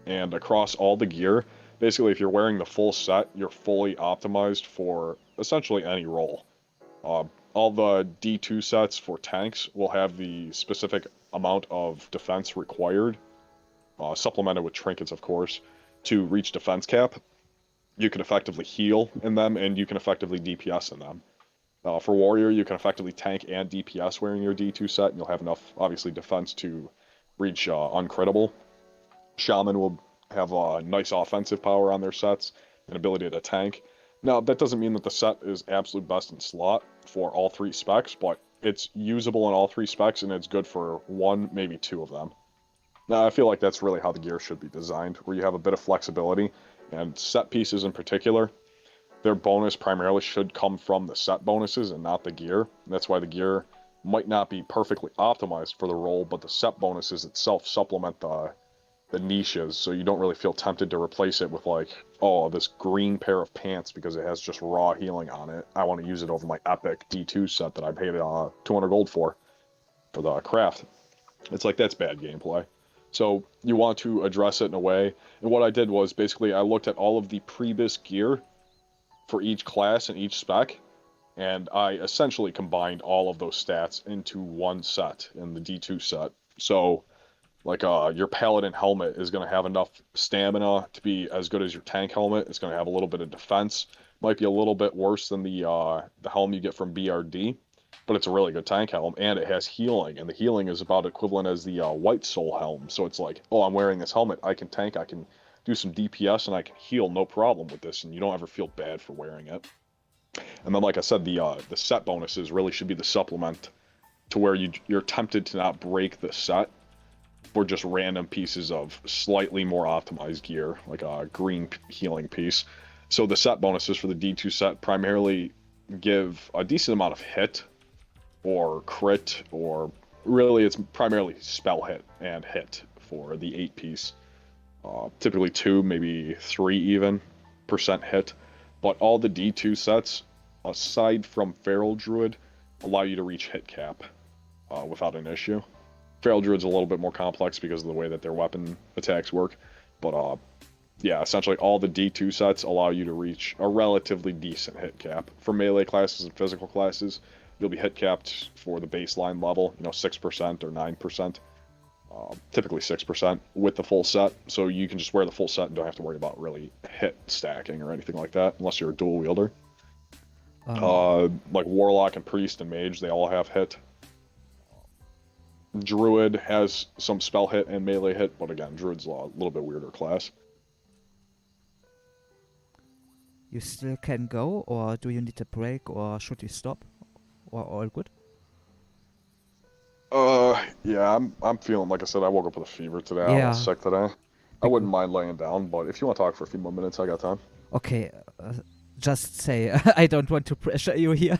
Speaker 2: And across all the gear, basically if you're wearing the full set, you're fully optimized for essentially any role. All the D2 sets for tanks will have the specific amount of defense required, supplemented with trinkets, of course, to reach defense cap. You can effectively heal in them, and you can effectively DPS in them. For Warrior, you can effectively tank and DPS wearing your D2 set, and you'll have enough, obviously, defense to reach uncrittable. Shaman will have nice offensive power on their sets, and ability to tank. Now, that doesn't mean that the set is absolute best in slot for all 3 specs, but it's usable in all 3 specs, and it's good for 1, maybe 2 of them. Now, I feel like that's really how the gear should be designed, where you have a bit of flexibility, and set pieces in particular. their bonus primarily should come from the set bonuses and not the gear. And that's why the gear might not be perfectly optimized for the role, but the set bonuses itself supplement the niches, so you don't really feel tempted to replace it with like, oh, this green pair of pants because it has just raw healing on it. I want to use it over my epic D2 set that I paid 200 gold for the craft. It's like, that's bad gameplay. So you want to address it in a way, and what I did was basically I looked at all of the previous gear for each class and each spec, and I essentially combined all of those stats into one set in the D2 set. So like your paladin helmet is going to have enough stamina to be as good as your tank helmet. It's going to have a little bit of defense. Might be a little bit worse than the helm you get from BRD, but it's a really good tank helm, and it has healing, and the healing is about equivalent as the White Soul helm. So it's like, oh, I'm wearing this helmet, I can tank, I can do some DPS, and I can heal no problem with this, and you don't ever feel bad for wearing it. And then, like I said, the set bonuses really should be the supplement to where you're tempted to not break the set for just random pieces of slightly more optimized gear, like a green healing piece. So the set bonuses for the D2 set primarily give a decent amount of hit or crit, or really it's primarily spell hit and hit for the 8-piece. Typically 2, maybe 3 even % hit. But all the D2 sets, aside from Feral Druid, allow you to reach hit cap without an issue. Feral Druid's a little bit more complex because of the way that their weapon attacks work, but yeah, essentially all the D2 sets allow you to reach a relatively decent hit cap. For melee classes and physical classes, you'll be hit capped for the baseline level, 6% or 9%, typically 6% with the full set, so you can just wear the full set and don't have to worry about really hit stacking or anything like that, unless you're a dual wielder. Like Warlock and Priest and Mage, they all have hit. Druid has some spell hit and melee hit, but again, Druid's a little bit weirder class.
Speaker 1: You still can go, or do you need a break, or should you stop? Or all good?
Speaker 2: Yeah, I'm feeling, like I said, I woke up with a fever today. I was sick today. I wouldn't mind laying down, but if you want to talk for a few more minutes, I got time.
Speaker 1: Okay, just say, I don't want to pressure you here.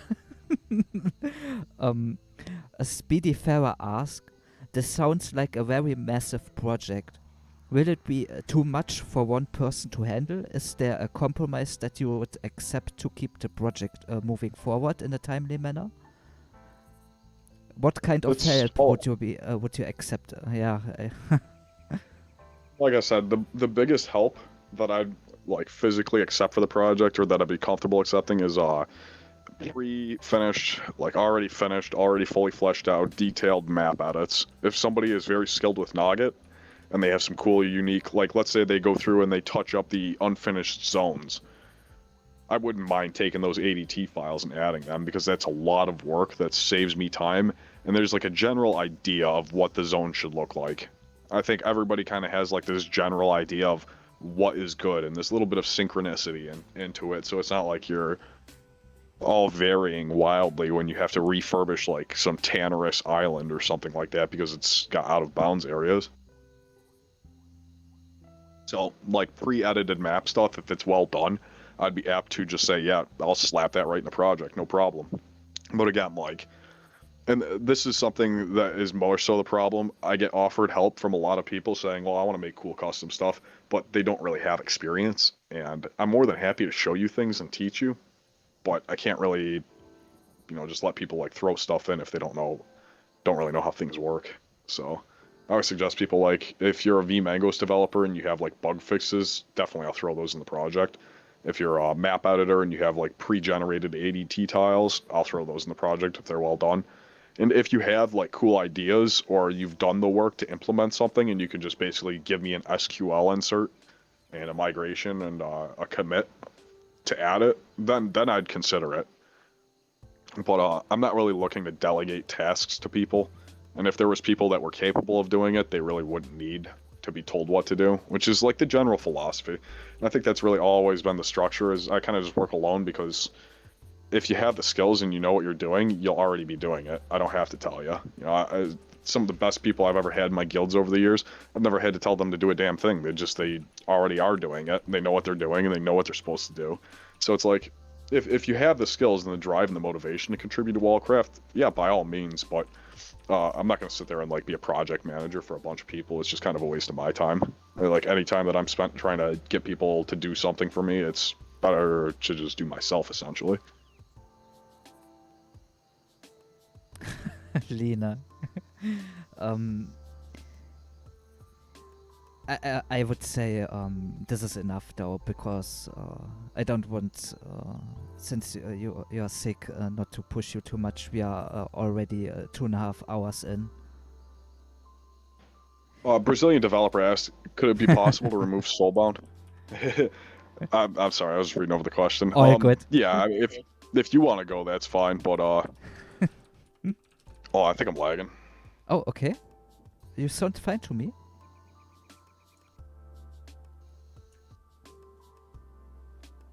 Speaker 1: A Speedy Farah asks, this sounds like a very massive project. Will it be too much for one person to handle? Is there a compromise that you would accept to keep the project moving forward in a timely manner? What kind of help would you accept?
Speaker 2: Like I said, the biggest help that I'd like physically accept for the project, or that I'd be comfortable accepting, is pre-finished, like already finished, already fully fleshed out, detailed map edits. If somebody is very skilled with Nogget, and they have some cool, unique, like let's say they go through and they touch up the unfinished zones, I wouldn't mind taking those ADT files and adding them, because that's a lot of work that saves me time, and there's like a general idea of what the zone should look like. I think everybody kind of has like this general idea of what is good, and this little bit of synchronicity into it, so it's not like you're all varying wildly when you have to refurbish like some Tannerus Island or something like that because it's got out of bounds areas. So like pre-edited map stuff, if it's well done, I'd be apt to just say, yeah, I'll slap that right in the project, no problem. But again, like, and this is something that is more so the problem, I get offered help from a lot of people saying, well, I want to make cool custom stuff, but they don't really have experience, and I'm more than happy to show you things and teach you, but I can't really, just let people like throw stuff in if they don't really know how things work. So I would suggest people, like, if you're a VMangos developer and you have like bug fixes, definitely I'll throw those in the project. If you're a map editor and you have like pre-generated ADT tiles, I'll throw those in the project if they're well done. And if you have like cool ideas, or you've done the work to implement something and you can just basically give me an SQL insert and a migration and a commit to add it, then I'd consider it. But I'm not really looking to delegate tasks to people. And if there was people that were capable of doing it, they really wouldn't need to be told what to do, which is like the general philosophy. And I think that's really always been the structure, is I kind of just work alone, because if you have the skills and you know what you're doing, you'll already be doing it. I don't have to tell you. You know, some of the best people I've ever had in my guilds over the years, I've never had to tell them to do a damn thing. They already are doing it. They know what they're doing and they know what they're supposed to do. So it's like, if you have the skills and the drive and the motivation to contribute to Wallcraft, yeah, by all means. But I'm not going to sit there and like be a project manager for a bunch of people. It's just kind of a waste of my time. Like any time that I'm spent trying to get people to do something for me, it's better to just do myself essentially.
Speaker 1: Lena. I would say this is enough though, because I don't want, since you're sick, not to push you too much. We are already 2.5 hours in.
Speaker 2: Brazilian developer asked, could it be possible to remove Soulbound? I'm sorry, I was reading over the question.
Speaker 1: Oh, you're good.
Speaker 2: Yeah, if you want to go, that's fine. But oh, I think I'm lagging.
Speaker 1: Oh, okay. You sound fine to me.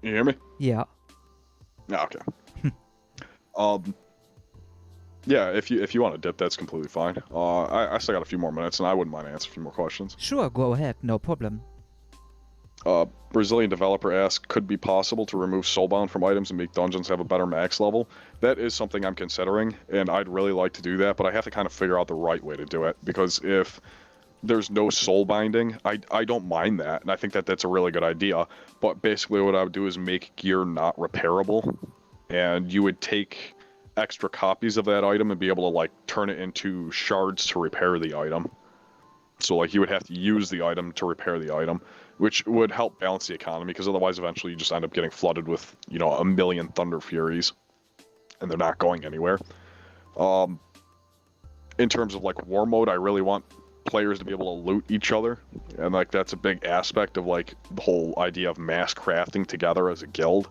Speaker 2: You hear me?
Speaker 1: Yeah.
Speaker 2: Yeah, okay. Yeah, if you want to dip, that's completely fine. I still got a few more minutes, and I wouldn't mind answering a few more questions.
Speaker 1: Sure, go ahead. No problem.
Speaker 2: Brazilian developer asked, could it be possible to remove Soulbound from items and make dungeons have a better max level? That is something I'm considering, and I'd really like to do that, but I have to kind of figure out the right way to do it, because if there's no soul binding, I don't mind that, and I think that that's a really good idea. But basically what I would do is make gear not repairable, and you would take extra copies of that item and be able to like turn it into shards to repair the item. So like you would have to use the item to repair the item, which would help balance the economy, because otherwise eventually you just end up getting flooded with, you know, 1 million Thunder Furies, and they're not going anywhere. In terms of like war mode, I really want players to be able to loot each other, and like that's a big aspect of like the whole idea of mass crafting together as a guild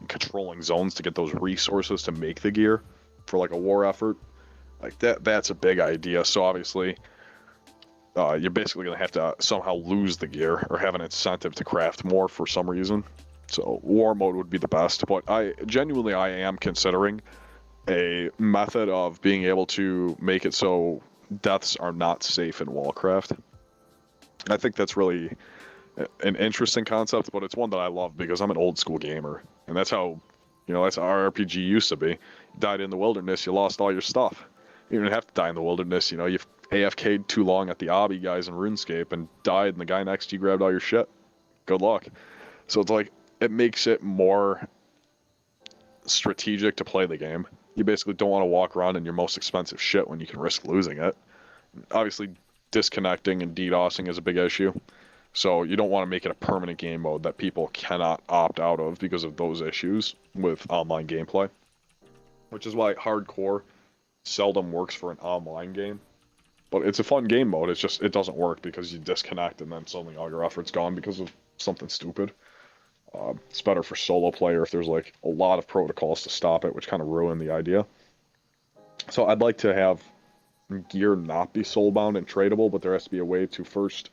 Speaker 2: and controlling zones to get those resources to make the gear for like a war effort. Like that's a big idea. So obviously you're basically gonna have to somehow lose the gear or have an incentive to craft more for some reason. So war mode would be the best, but I am considering a method of being able to make it so deaths are not safe in Wallcraft. I think that's really an interesting concept, but it's one that I love because I'm an old school gamer, and that's how, you know, that's how our RPG used to be. You died in the wilderness, you lost all your stuff. You didn't have to die in the wilderness, you know, you've AFK'd too long at the obby guys in RuneScape and died, and the guy next to you grabbed all your shit. Good luck. So it's like, it makes it more strategic to play the game. You basically don't want to walk around in your most expensive shit when you can risk losing it. Obviously, disconnecting and DDoSing is a big issue. So you don't want to make it a permanent game mode that people cannot opt out of because of those issues with online gameplay. Which is why hardcore seldom works for an online game. But it's a fun game mode, it's just, it doesn't work because you disconnect and then suddenly all your effort's gone because of something stupid. It's better for solo player if there's like a lot of protocols to stop it, which kind of ruin the idea. So I'd like to have gear not be soulbound and tradable, but there has to be a way to first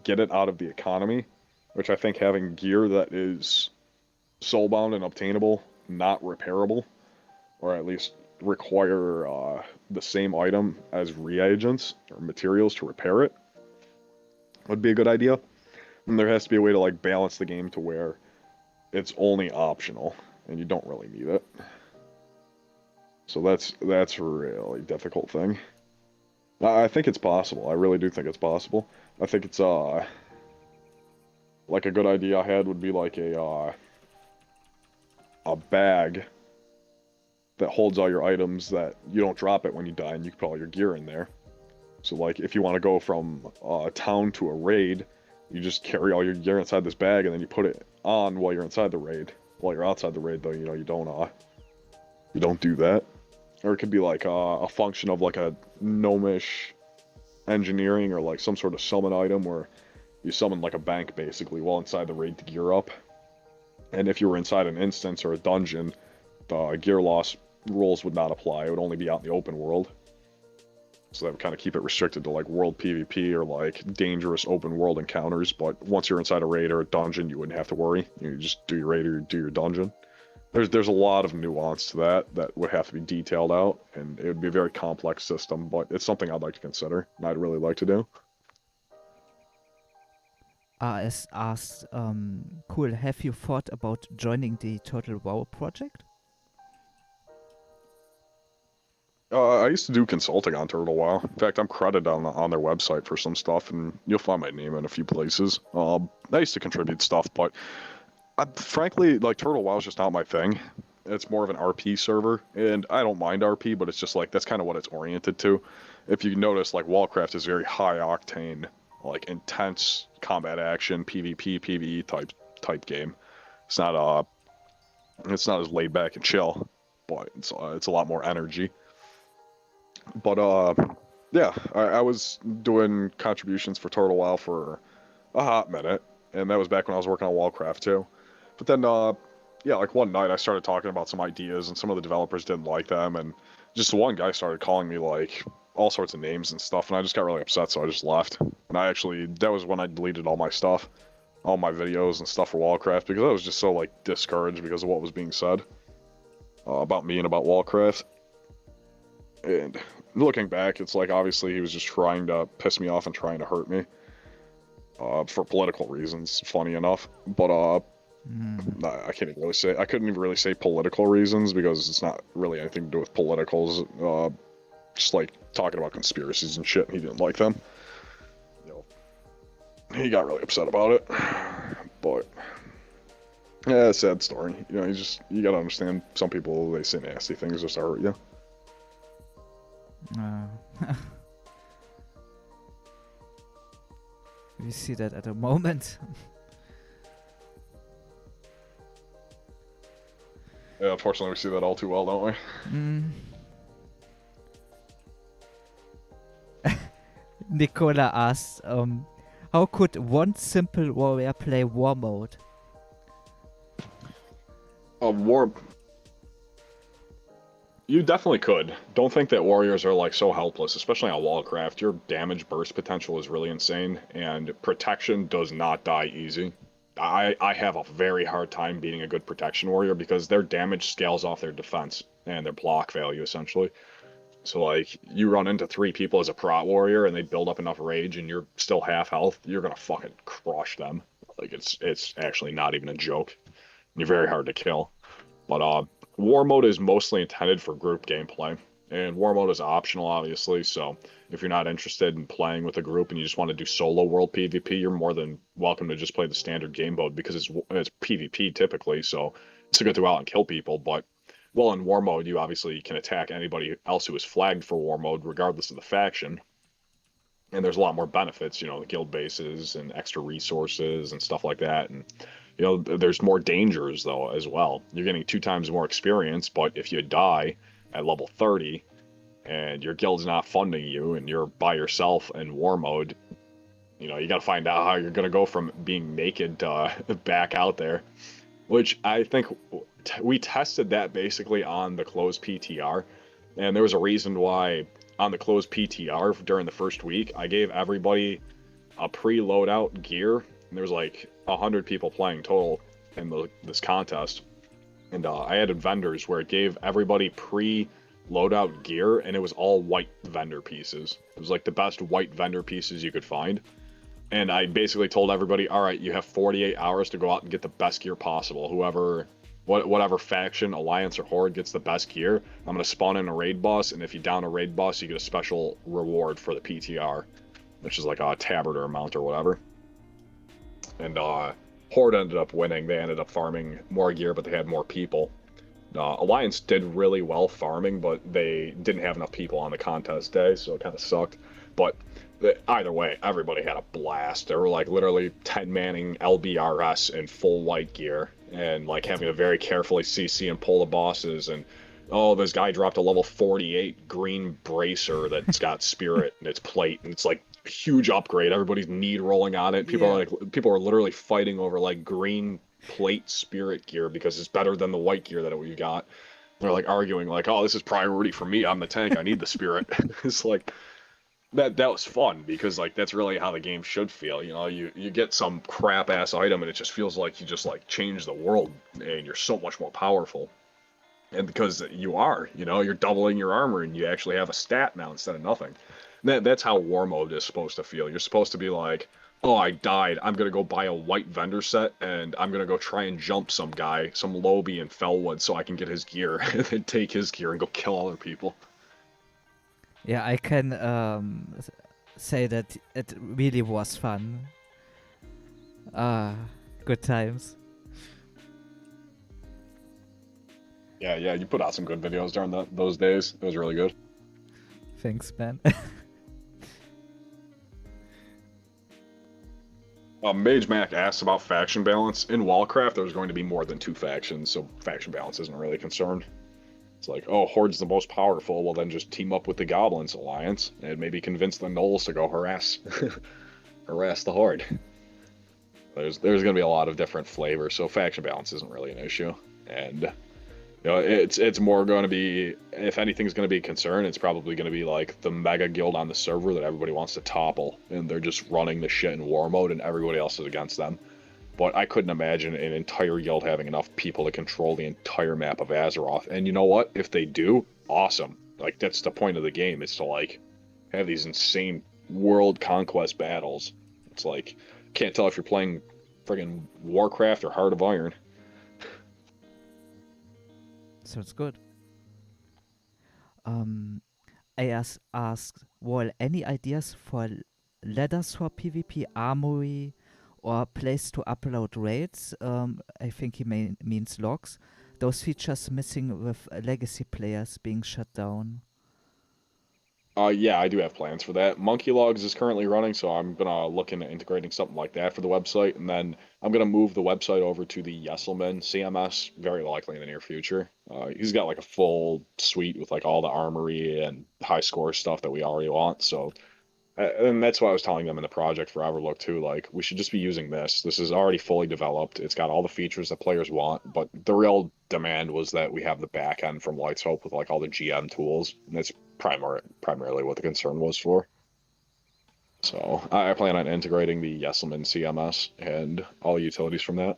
Speaker 2: get it out of the economy, which I think having gear that is soulbound and obtainable, not repairable, or at least require the same item as reagents or materials to repair it, would be a good idea. And there has to be a way to like balance the game to where it's only optional and you don't really need it. So that's a really difficult thing. I think it's possible. I really do think it's possible. I think it's like a good idea I had would be like a bag that holds all your items that you don't drop it when you die, and you can put all your gear in there. So like if you want to go from a town to a raid, you just carry all your gear inside this bag, and then you put it on while you're inside the raid. While you're outside the raid, though, you know, you don't do that. Or it could be like a function of like a gnomish engineering or like some sort of summon item where you summon like a bank basically while inside the raid to gear up. And if you were inside an instance or a dungeon, the gear loss rules would not apply. It would only be out in the open world. So that would kind of keep it restricted to like world PvP or like dangerous open world encounters. But once you're inside a raid or a dungeon, you wouldn't have to worry. You just do your raid or do your dungeon. there's a lot of nuance to that would have to be detailed out, and it would be a very complex system, but it's something I'd like to consider, and I'd really like to do.
Speaker 1: RS asked, cool, have you thought about joining the Total WoW project?
Speaker 2: I used to do consulting on Turtle WoW. In fact, I'm credited on their website for some stuff, and you'll find my name in a few places. I used to contribute stuff, but frankly, like, Turtle WoW is just not my thing. It's more of an RP server, and I don't mind RP, but it's just like, that's kind of what it's oriented to. If you notice, like, Wallcraft is very high octane, like, intense combat action, PvP, PvE type game. It's not as laid back and chill, but it's a lot more energy. But yeah, I was doing contributions for Turtle WoW for a hot minute, and that was back when I was working on Wallcraft too. But then yeah, like one night I started talking about some ideas, and some of the developers didn't like them, and just one guy started calling me like all sorts of names and stuff, and I just got really upset, so I just left. And that was when I deleted all my stuff, all my videos and stuff for Wallcraft, because I was just so like discouraged because of what was being said about me and about Wallcraft. And looking back, it's like, obviously he was just trying to piss me off and trying to hurt me for political reasons, funny enough. But I can't even really say, I couldn't even really say political reasons, because it's not really anything to do with politicals. Just like talking about conspiracies and shit, and he didn't like them. You know, he got really upset about it. But yeah, sad story. You know, you gotta understand, some people, they say nasty things just to hurt you.
Speaker 1: We see that at the moment.
Speaker 2: Yeah, unfortunately we see that all too well, don't we?
Speaker 1: Nicola asked, how could one simple warrior play war mode?
Speaker 3: You definitely could. Don't think that warriors are like so helpless, especially on Wallcraft. Your damage burst potential is really insane, and protection does not die easy. I have a very hard time beating a good protection warrior, because their damage scales off their defense and their block value, essentially. So like, you run into 3 people as a prot warrior and they build up enough rage and you're still half health, you're gonna fucking crush them. Like, it's actually not even a joke. You're very hard to kill. But war mode is mostly intended for group gameplay, and war mode is optional, obviously, so if you're not interested in playing with a group and you just want to do solo world PvP, you're more than welcome to just play the standard game mode, because it's PvP typically, so it's to go out and kill people. But well, in war mode, you obviously can attack anybody else who is flagged for war mode, regardless of the faction. And there's a lot more benefits, you know, the guild bases and extra resources and stuff like that. And, you know, there's more dangers, though, as well. You're getting 2 times more experience, but if you die at level 30 and your guild's not funding you and you're by yourself in war mode, you know, you got to find out how you're going to go from being naked back out there. Which I think we tested that basically on the closed PTR. And there was a reason why on the closed PTR during the first week, I gave everybody a pre-loadout gear. And there was like 100 people playing total in this contest. And I added vendors where it gave everybody pre-loadout gear, and it was all white vendor pieces. It was like the best white vendor pieces you could find. And I basically told everybody, all right, you have 48 hours to go out and get the best gear possible. Whatever faction, alliance, or horde gets the best gear, I'm going to spawn in a raid boss, and if you down a raid boss, you get a special reward for the PTR, which is like a tabard or a mount or whatever. And horde ended up winning. They ended up farming more gear, but they had more people. Alliance did really well farming, but they didn't have enough people on the contest day, so it kind of sucked. But either way, everybody had a blast. There were like literally 10 manning LBRS in full white gear, and like having to very carefully CC and pull the bosses. And oh, this guy dropped a level 48 green bracer that's got spirit in its plate, and it's like a huge upgrade. Everybody's need rolling on it. People are literally fighting over like green plate spirit gear because it's better than the white gear that we got. They're like arguing like, oh, this is priority for me. I'm the tank. I need the spirit. It's like, that was fun because like that's really how the game should feel. You know, you get some crap ass item and it just feels like you just like changed the world and you're so much more powerful. And because you are, you know, you're doubling your armor and you actually have a stat now instead of nothing. That's how war mode is supposed to feel. You're supposed to be like, oh, I died. I'm gonna go buy a white vendor set and I'm gonna go try and jump some guy, some lobby in Fellwood, so I can get his gear and then take his gear and go kill other people.
Speaker 1: Yeah, I can say that it really was fun. Good times.
Speaker 2: Yeah, you put out some good videos during those days. It was really good.
Speaker 1: Thanks, man.
Speaker 2: Mage Mac asked about faction balance. In Wallcraft, there's going to be more than 2 factions, so faction balance isn't really concerned. It's like, oh, Horde's the most powerful, well then just team up with the Goblins Alliance, and maybe convince the Gnolls to go harass the Horde. There's going to be a lot of different flavors, so faction balance isn't really an issue. And, you know, it's more going to be, if anything's going to be a concern, it's probably going to be like the mega guild on the server that everybody wants to topple, and they're just running the shit in war mode, and everybody else is against them. But I couldn't imagine an entire guild having enough people to control the entire map of Azeroth. And you know what? If they do, awesome. Like, that's the point of the game, is to, like, have these insane world conquest battles. It's like, can't tell if you're playing friggin' Warcraft or Heart of Iron.
Speaker 1: Sounds good. I asked Wall, any ideas for ladders for PvP, armory, or place to upload raids? I think he means logs. Those features missing with legacy players being shut down.
Speaker 2: Yeah, I do have plans for that. Monkey Logs is currently running, so I'm gonna look into integrating something like that for the website, and then I'm gonna move the website over to the Yesselman CMS very likely in the near future. He's got like a full suite with like all the armory and high score stuff that we already want, so and that's what I was telling them in the project for Everlook too. Like, we should just be using this. This is already fully developed. It's got all the features that players want, but the real demand was that we have the back end from Light's Hope with like all the GM tools, and that's primarily what the concern was for. So I plan on integrating the Yesselman CMS and all utilities from that.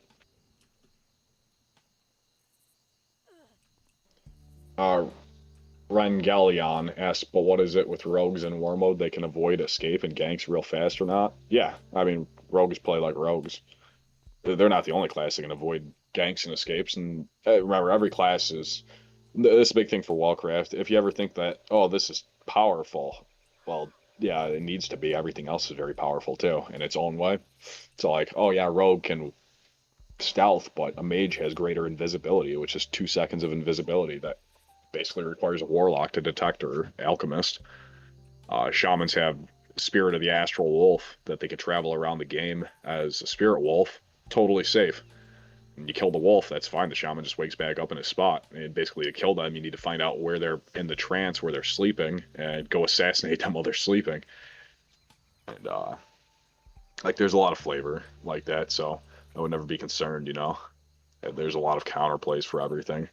Speaker 2: Rengalion asked, but what is it with rogues in war mode? They can avoid escape and ganks real fast or not? Yeah, I mean, rogues play like rogues. They're not the only class that can avoid ganks and escapes. And remember, every class is... This is a big thing for Wallcraft. If you ever think that, oh, this is powerful, well, yeah, it needs to be. Everything else is very powerful, too, in its own way. So, like, oh, yeah, rogue can stealth, but a mage has greater invisibility, which is 2 seconds of invisibility that basically requires a warlock to detect or alchemist. Shamans have Spirit of the Astral Wolf that they could travel around the game as a spirit wolf, totally safe. When you kill the wolf, that's fine. The shaman just wakes back up in his spot. And basically, to kill them, you need to find out where they're in the trance, where they're sleeping, and go assassinate them while they're sleeping. And, like, there's a lot of flavor like that, so I would never be concerned, you know? And there's a lot of counterplays for everything.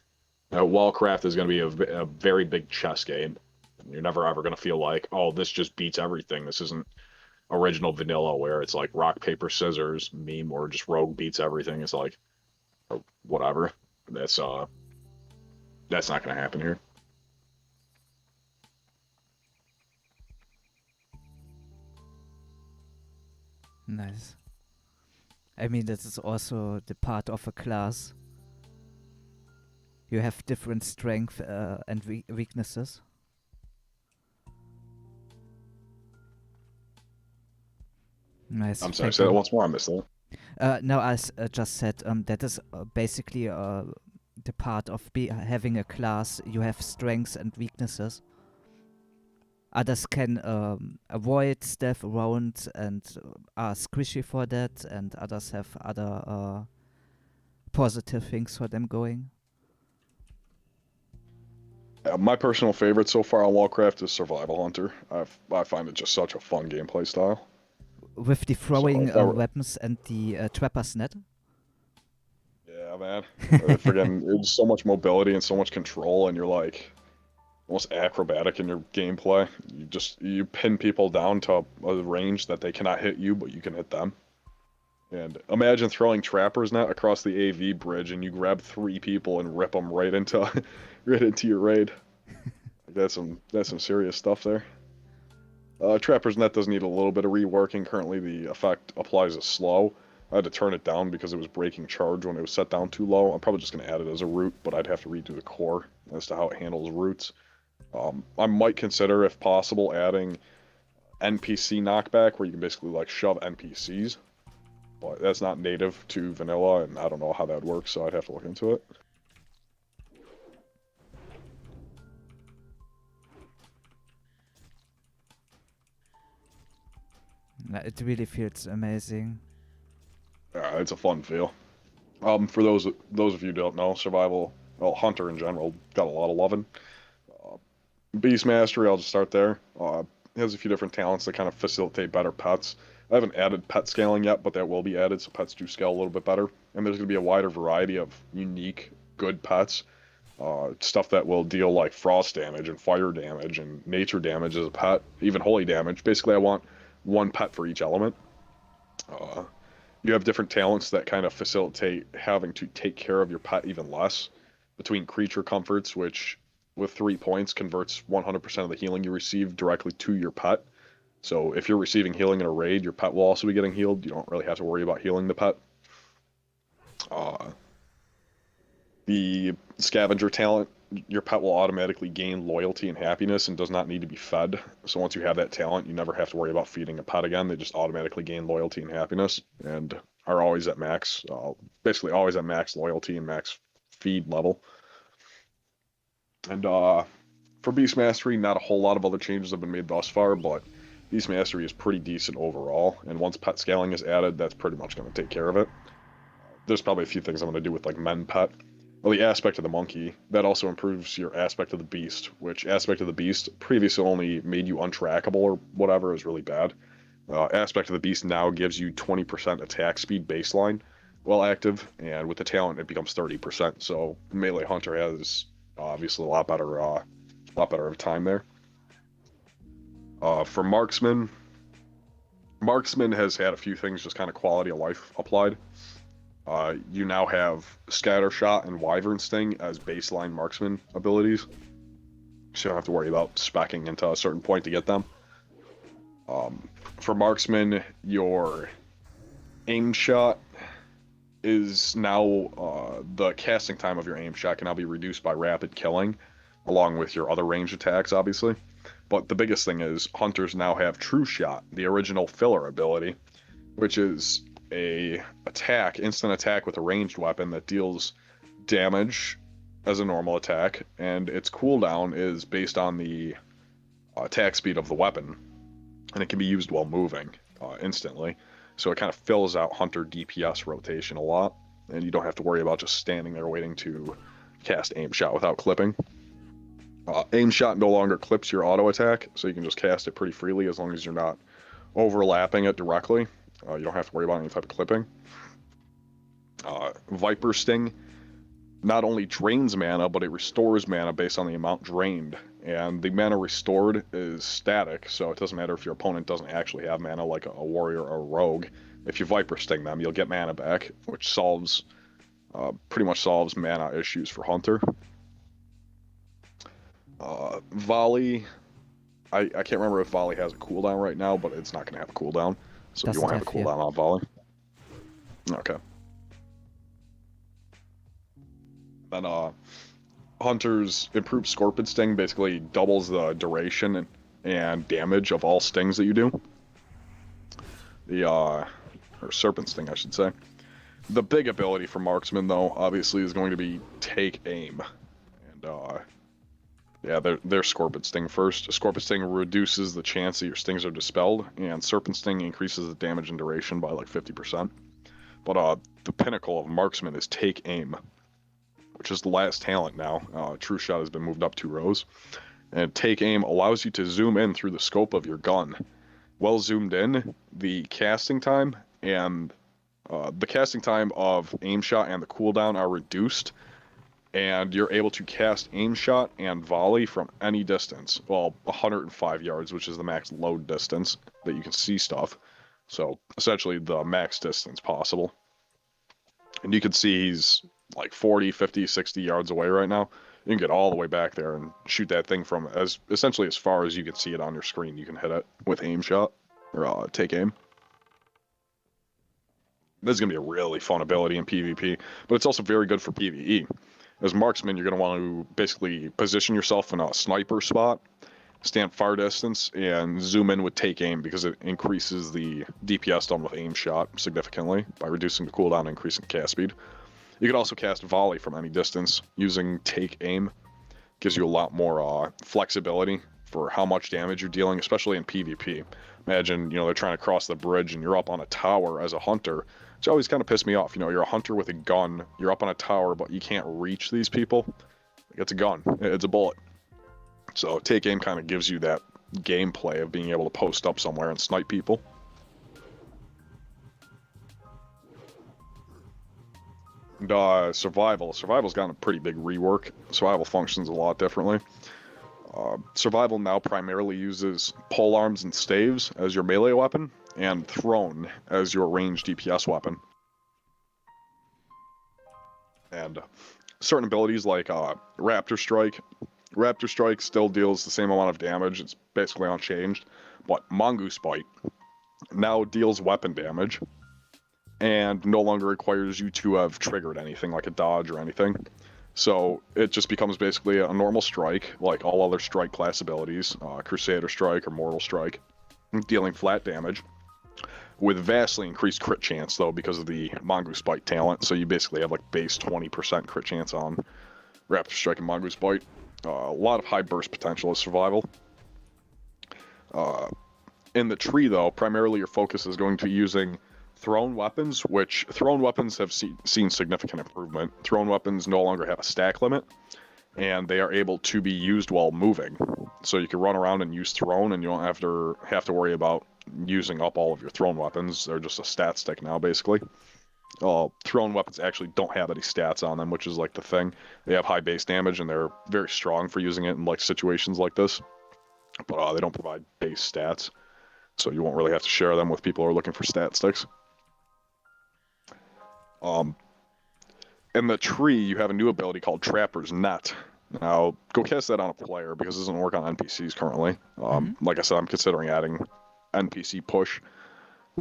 Speaker 2: Wallcraft is going to be a very big chess game. You're never ever going to feel like, oh, this just beats everything. This isn't original vanilla where it's like rock, paper, scissors meme or just rogue beats everything. It's like, or whatever. That's not going to happen here.
Speaker 1: Nice. I mean, this is also the part of a class. You have different strength and weaknesses. Nice.
Speaker 2: I'm sorry, say that once more. I missed that.
Speaker 1: No, as just said, that is basically the part of having a class. You have strengths and weaknesses. Others can avoid stealth around and are squishy for that, and others have other positive things for them going.
Speaker 2: My personal favorite so far on Wallcraft is Survival Hunter. I find it just such a fun gameplay style.
Speaker 1: With the throwing weapons and the trapper's net?
Speaker 2: Yeah, man. It's so much mobility and so much control, and you're like, almost acrobatic in your gameplay. You pin people down to a range that they cannot hit you, but you can hit them. And imagine throwing Trapper's Net across the AV bridge, and you grab 3 people and rip them right into right into your raid. That's some serious stuff there. Trapper's Net does need a little bit of reworking. Currently, the effect applies a slow. I had to turn it down because it was breaking charge when it was set down too low. I'm probably just going to add it as a root, but I'd have to redo the core as to how it handles roots. I might consider, if possible, adding NPC knockback, where you can basically like shove NPCs. But that's not native to vanilla, and I don't know how that works, so I'd have to look into it.
Speaker 1: It really feels amazing.
Speaker 2: It's a fun feel. For those of you who don't know, survival, well, Hunter in general, got a lot of loving. Beast Mastery, I'll just start there. Has a few different talents that kind of facilitate better pets. I haven't added pet scaling yet, but that will be added, so pets do scale a little bit better. And there's going to be a wider variety of unique, good pets. Stuff that will deal like frost damage and fire damage and nature damage as a pet, even holy damage. Basically, I want one pet for each element. You have different talents that kind of facilitate having to take care of your pet even less. Between creature comforts, which with 3 points converts 100% of the healing you receive directly to your pet. So if you're receiving healing in a raid, your pet will also be getting healed. You don't really have to worry about healing the pet. The scavenger talent, your pet will automatically gain loyalty and happiness and does not need to be fed. So once you have that talent, you never have to worry about feeding a pet again. They just automatically gain loyalty and happiness and are always at max, basically always at max loyalty and max feed level. And for Beast Mastery, not a whole lot of other changes have been made thus far, but Beast Mastery is pretty decent overall. And once pet scaling is added, that's pretty much going to take care of it. There's probably a few things I'm going to do with like men pet. Well, the aspect of the monkey, that also improves your aspect of the beast, which aspect of the beast previously only made you untrackable or whatever, is really bad. Aspect of the beast now gives you 20% attack speed baseline while active, and with the talent it becomes 30%. So melee hunter has obviously a lot better of time there. For marksman has had a few things just kind of quality of life applied. You now have Scatter Shot and Wyvern Sting as baseline marksman abilities, so you don't have to worry about speccing into a certain point to get them. For marksman, your aim shot is now the casting time of your aim shot can now be reduced by rapid killing, along with your other range attacks, obviously. But the biggest thing is hunters now have True Shot, the original filler ability, which is a instant attack with a ranged weapon that deals damage as a normal attack, and its cooldown is based on the attack speed of the weapon, and it can be used while moving instantly. So it kind of fills out hunter DPS rotation a lot, and you don't have to worry about just standing there waiting to cast aim shot without clipping. Aim shot no longer clips your auto attack, so you can just cast it pretty freely as long as you're not overlapping it directly. You don't have to worry about any type of clipping. Viper Sting not only drains mana, but it restores mana based on the amount drained. And the mana restored is static, so it doesn't matter if your opponent doesn't actually have mana, like a warrior or a rogue. If you Viper Sting them, you'll get mana back, which pretty much solves mana issues for Hunter. Volley, I can't remember if Volley has a cooldown right now, but it's not going to have a cooldown. So you won't have a cooldown on Volley. Okay. Then Hunter's improved Scorpion Sting basically doubles the duration and damage of all stings that you do. Or Serpent Sting, I should say. The big ability for Marksman, though, obviously is going to be Take Aim. And yeah, they're Scorpion Sting first. Scorpion Sting reduces the chance that your stings are dispelled, and Serpent Sting increases the damage and duration by like 50%. But the pinnacle of Marksman is Take Aim, which is the last talent now. True Shot has been moved up 2 rows. And Take Aim allows you to zoom in through the scope of your gun. Well zoomed in, the casting time and the casting time of aim shot and the cooldown are reduced and you're able to cast aim shot and volley from any distance. Well, 105 yards, which is the max load distance that you can see stuff. So essentially the max distance possible. And you can see he's like 40, 50, 60 yards away right now. You can get all the way back there and shoot that thing from essentially as far as you can see it on your screen. You can hit it with aim shot or take aim. This is going to be a really fun ability in PvP, but it's also very good for PvE. As marksman, you're going to want to basically position yourself in a sniper spot, stand far distance, and zoom in with take aim because it increases the DPS done with aim shot significantly by reducing the cooldown and increasing cast speed. You can also cast volley from any distance using take aim. Gives you a lot more flexibility for how much damage you're dealing, especially in PvP. Imagine, they're trying to cross the bridge and you're up on a tower as a hunter, which always kind of pissed me off. You're a hunter with a gun, you're up on a tower, but you can't reach these people. It's a gun, it's a bullet. So take aim kind of gives you that gameplay of being able to post up somewhere and snipe people. And Survival's gotten a pretty big rework. Survival functions a lot differently. Survival now primarily uses polearms and staves as your melee weapon, and Throne as your ranged DPS weapon. And certain abilities like Raptor Strike. Raptor Strike still deals the same amount of damage, it's basically unchanged, but Mongoose Bite now deals weapon damage, and no longer requires you to have triggered anything like a dodge or anything. So it just becomes basically a normal strike, like all other strike class abilities, Crusader Strike or Mortal Strike, dealing flat damage, with vastly increased crit chance though because of the Mongoose Bite talent. So you basically have like base 20% crit chance on Raptor Strike and Mongoose Bite. A lot of high burst potential as survival. In the tree though, primarily your focus is going to be using thrown weapons, which thrown weapons have seen significant improvement. Thrown weapons no longer have a stack limit, and they are able to be used while moving. So you can run around and use thrown, and you don't have to worry about using up all of your thrown weapons. They're just a stat stick now, basically. Thrown weapons actually don't have any stats on them, which is like the thing. They have high base damage, and they're very strong for using it in like situations like this. But they don't provide base stats, so you won't really have to share them with people who are looking for stat sticks. In the tree, you have a new ability called Trapper's Net. Now, go cast that on a player because it doesn't work on NPCs currently. Like I said, I'm considering adding NPC push.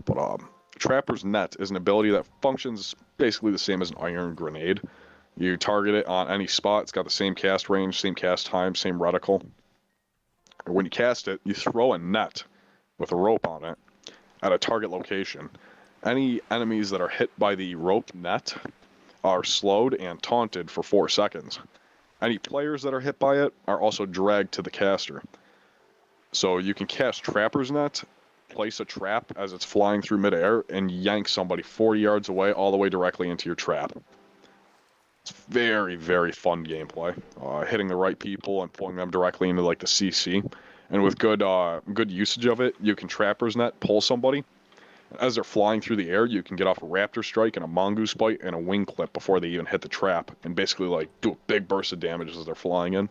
Speaker 2: But Trapper's Net is an ability that functions basically the same as an Iron Grenade. You target it on any spot. It's got the same cast range, same cast time, same reticle. And when you cast it, you throw a net with a rope on it at a target location. Any enemies that are hit by the rope net are slowed and taunted for 4 seconds. Any players that are hit by it are also dragged to the caster. So you can cast Trapper's Net, place a trap as it's flying through midair, and yank somebody 40 yards away all the way directly into your trap. It's very, very fun gameplay. Hitting the right people and pulling them directly into like the CC. And with good usage of it, you can Trapper's Net, pull somebody. As they're flying through the air, you can get off a Raptor Strike and a Mongoose Bite and a Wing Clip before they even hit the trap, and basically like do a big burst of damage as they're flying in.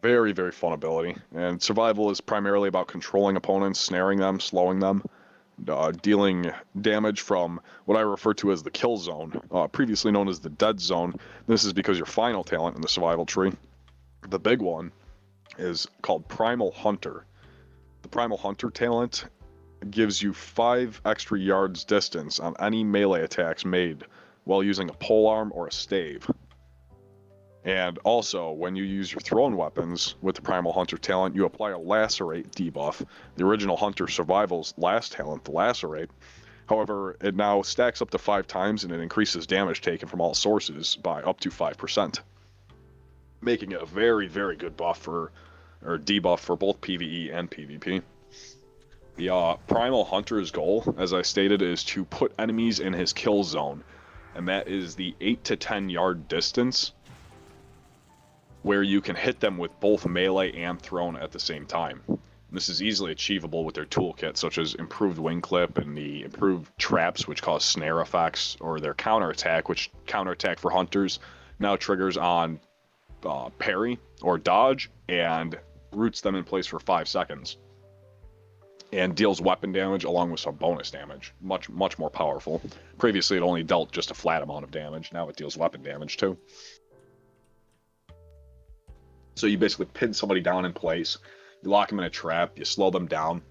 Speaker 2: Very, very fun ability. And survival is primarily about controlling opponents, snaring them, slowing them, dealing damage from what I refer to as the kill zone, previously known as the dead zone. This is because your final talent in the survival tree, the big one, is called Primal Hunter. The Primal Hunter talent gives you 5 extra yards distance on any melee attacks made while using a polearm or a stave. And also, when you use your thrown weapons with the Primal Hunter talent, you apply a Lacerate debuff, the original Hunter Survival's last talent, the Lacerate. However, it now stacks up to 5 times and it increases damage taken from all sources by up to 5%. Making it a very, very good buff or debuff for both PvE and PvP. The Primal Hunter's goal, as I stated, is to put enemies in his kill zone, and that is the 8 to 10 yard distance where you can hit them with both melee and thrown at the same time.
Speaker 3: This is easily achievable with their toolkit, such as improved wing clip and the improved traps, which cause snare effects, or their counterattack, which counterattack for hunters now triggers on parry or dodge and roots them in place for 5 seconds. And deals weapon damage along with some bonus damage. Much more powerful. Previously, it only dealt just a flat amount of damage. Now it deals weapon damage too. So you basically pin somebody down in place, you lock them in a trap, you slow them down,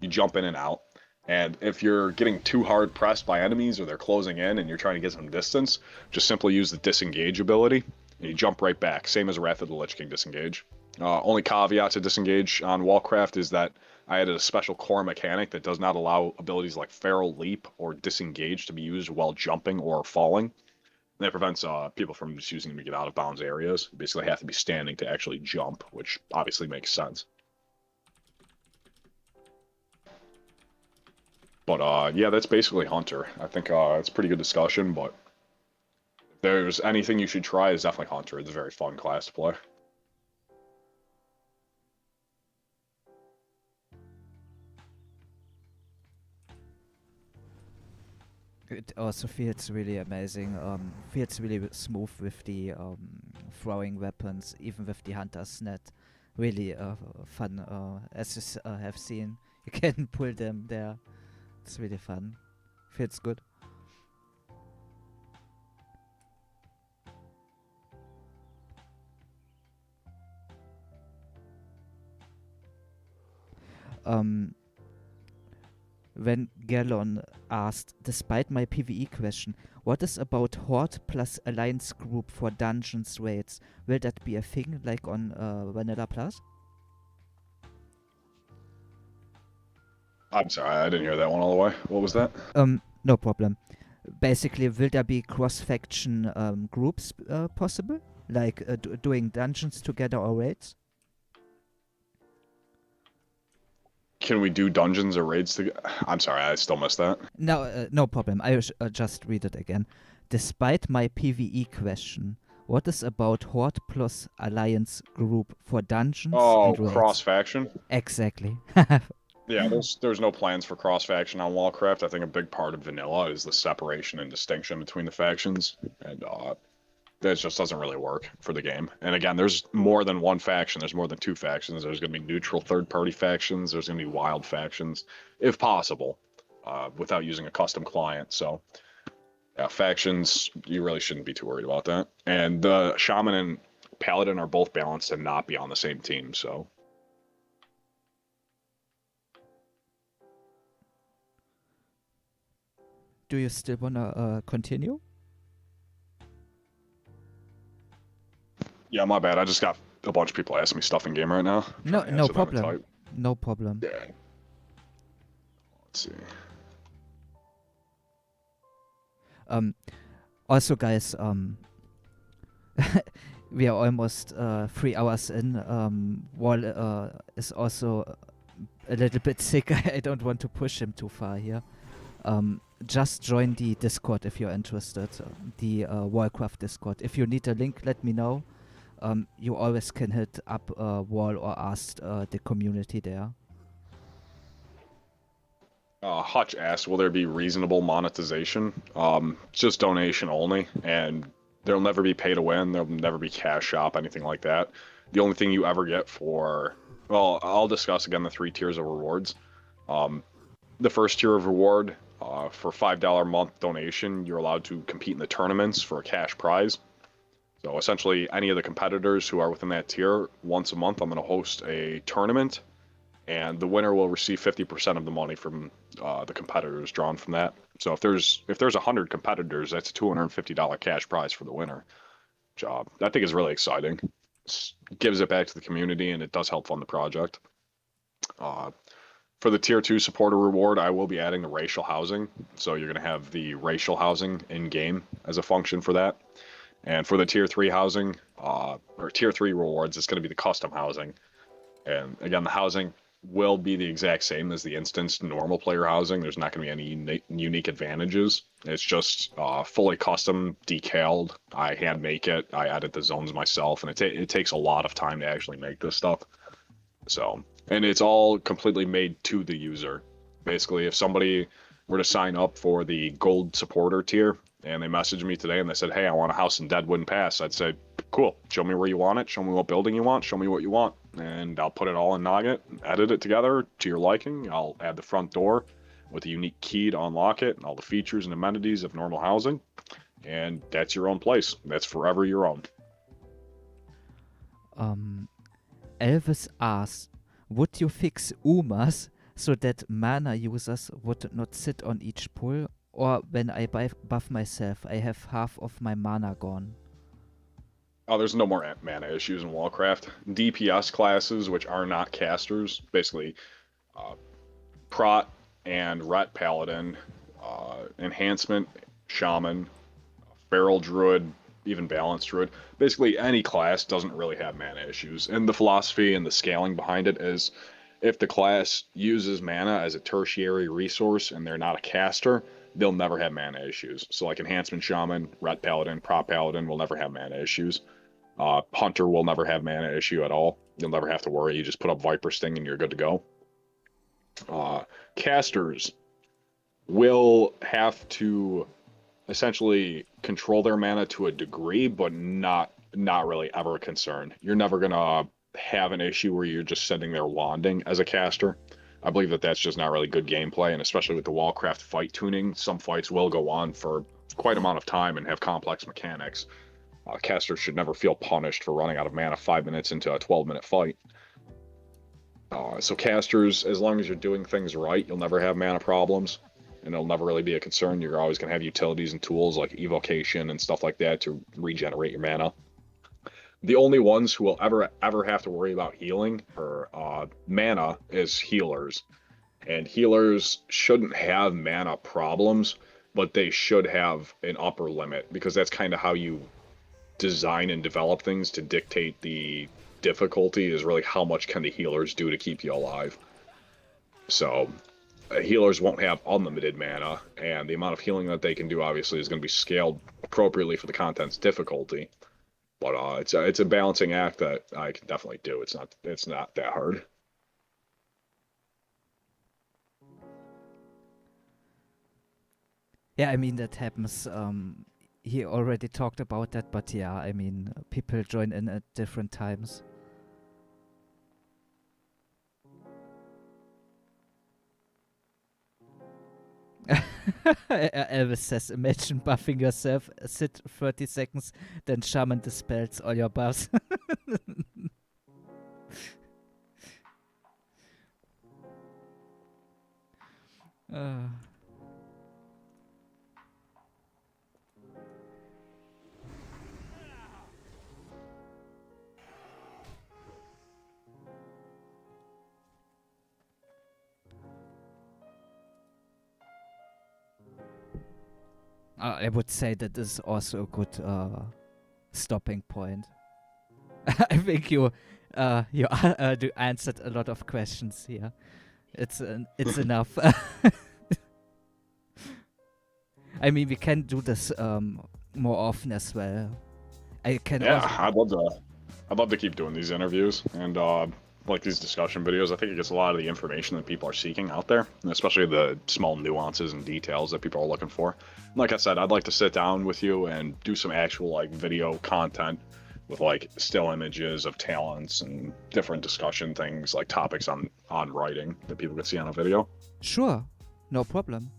Speaker 3: you jump in and out. And if you're getting too hard pressed by enemies or they're closing in and you're trying to get some distance, just simply use the disengage ability and you jump right back. Same as Wrath of the Lich King disengage. Only caveat to disengage on Wallcraft is that I added a special core mechanic that does not allow abilities like Feral Leap or Disengage to be used while jumping or falling. That prevents people from just using them to get out of bounds areas. You basically have to be standing to actually jump, which obviously makes sense. But yeah, that's basically Hunter. I think it's a pretty good discussion, but if there's anything you should try, it's definitely Hunter. It's a very fun class to play.
Speaker 1: It also feels really amazing. Feels really smooth with the throwing weapons, even with the hunter's net. Really fun. As you have seen, you can pull them there. It's really fun. Feels good. When Gallon asked, despite my PvE question, what is about Horde plus Alliance group for dungeons raids? Will that be a thing like on Vanilla Plus?
Speaker 3: I'm sorry, I didn't hear that one all the way. What was that?
Speaker 1: No problem. Basically, will there be cross-faction groups possible? Like doing dungeons together or raids?
Speaker 3: Can we do dungeons or raids together? I'm sorry, I still missed that.
Speaker 1: No, no problem. I will just read it again. Despite my PvE question, what is about Horde plus Alliance group for dungeons and raids?
Speaker 3: Cross-faction?
Speaker 1: Exactly.
Speaker 3: Yeah, there's no plans for cross-faction on Wallcraft. I think a big part of vanilla is the separation and distinction between the factions, and that just doesn't really work for the game. And again, there's more than one faction. There's more than 2 factions. There's going to be neutral third-party factions. There's going to be wild factions, if possible, without using a custom client. So, yeah, factions, you really shouldn't be too worried about that. And Shaman and Paladin are both balanced to not be on the same team, so...
Speaker 1: Do you still wanna continue?
Speaker 3: Yeah, my bad. I just got a bunch of people asking me stuff in game right now.
Speaker 1: No problem. No problem.
Speaker 3: Yeah. Let's see.
Speaker 1: Also, guys, we are almost 3 hours in. Wall is also a little bit sick. I don't want to push him too far here. Just join the Discord if you're interested. The Wallcraft Discord. If you need a link, let me know. You always can hit up Wall or ask the community there.
Speaker 3: Hutch asked, will there be reasonable monetization? Just donation only, and there'll never be pay to win. There'll never be cash shop, anything like that. The only thing you ever get for... Well, I'll discuss again the 3 tiers of rewards. The first tier of reward, for $5 a month donation, you're allowed to compete in the tournaments for a cash prize. So essentially, any of the competitors who are within that tier, once a month, I'm going to host a tournament, and the winner will receive 50% of the money from the competitors drawn from that. So if there's 100 competitors, that's a $250 cash prize for the winner. Which, I think is really exciting. It gives it back to the community, and it does help fund the project. For the Tier 2 supporter reward, I will be adding the racial housing. So you're going to have the racial housing in-game as a function for that. And for the Tier 3 housing, or Tier 3 rewards, it's going to be the custom housing. And again, the housing will be the exact same as the instanced normal player housing. There's not going to be any unique advantages. It's just fully custom, decaled. I hand make it. I edit the zones myself, and it takes a lot of time to actually make this stuff. So and it's all completely made to the user. Basically, if somebody were to sign up for the gold supporter tier and they messaged me today and they said, "Hey, I want a house in Deadwood Pass," I'd say, "Cool, show me where you want it, show me what building you want, show me what you want, and I'll put it all in Nugget, edit it together to your liking. I'll add the front door with a unique key to unlock it, and all the features and amenities of normal housing, and that's your own place. That's forever your own."
Speaker 1: Elvis asks, would you fix UMAs so that mana users would not sit on each pull, or when I buff myself, I have half of my mana gone?
Speaker 3: Oh, there's no more mana issues in Wallcraft. DPS classes, which are not casters, basically Prot and Ret Paladin, Enhancement, Shaman, Feral Druid, even Balanced Druid. Basically, any class doesn't really have mana issues. And the philosophy and the scaling behind it is if the class uses mana as a tertiary resource and they're not a caster, they'll never have mana issues. So like Enhancement Shaman, Ret Paladin, Prot Paladin will never have mana issues. Hunter will never have mana issue at all. You'll never have to worry. You just put up Viper Sting and you're good to go. Casters will have to essentially control their mana to a degree, but not really ever a concern. You're never gonna have an issue where you're just sitting there wanding as a caster. I believe that that's just not really good gameplay, and especially with the Wallcraft fight tuning, some fights will go on for quite amount of time and have complex mechanics. Casters should never feel punished for running out of mana 5 minutes into a 12-minute fight. So casters, as long as you're doing things right, you'll never have mana problems, and it'll never really be a concern. You're always going to have utilities and tools like evocation and stuff like that to regenerate your mana. The only ones who will ever have to worry about healing or mana is healers. And healers shouldn't have mana problems, but they should have an upper limit, because that's kind of how you design and develop things to dictate the difficulty, is really how much can the healers do to keep you alive. So healers won't have unlimited mana, and the amount of healing that they can do obviously is going to be scaled appropriately for the content's difficulty. But it's a balancing act that I can definitely do. It's not that hard.
Speaker 1: Yeah, I mean, that happens. He already talked about that, but yeah, I mean, people join in at different times. Elvis says, imagine buffing yourself, sit 30 seconds, then Shaman dispels all your buffs. I would say that is also a good stopping point. I think you answered a lot of questions here. It's enough. I mean, we can do this more often as well.
Speaker 3: I'd love to keep doing these interviews and like these discussion videos. I think it gets a lot of the information that people are seeking out there, and especially the small nuances and details that people are looking for. Like I said, I'd like to sit down with you and do some actual like video content with like still images of talents and different discussion things, like topics on writing that people could see on a video.
Speaker 1: Sure, no problem.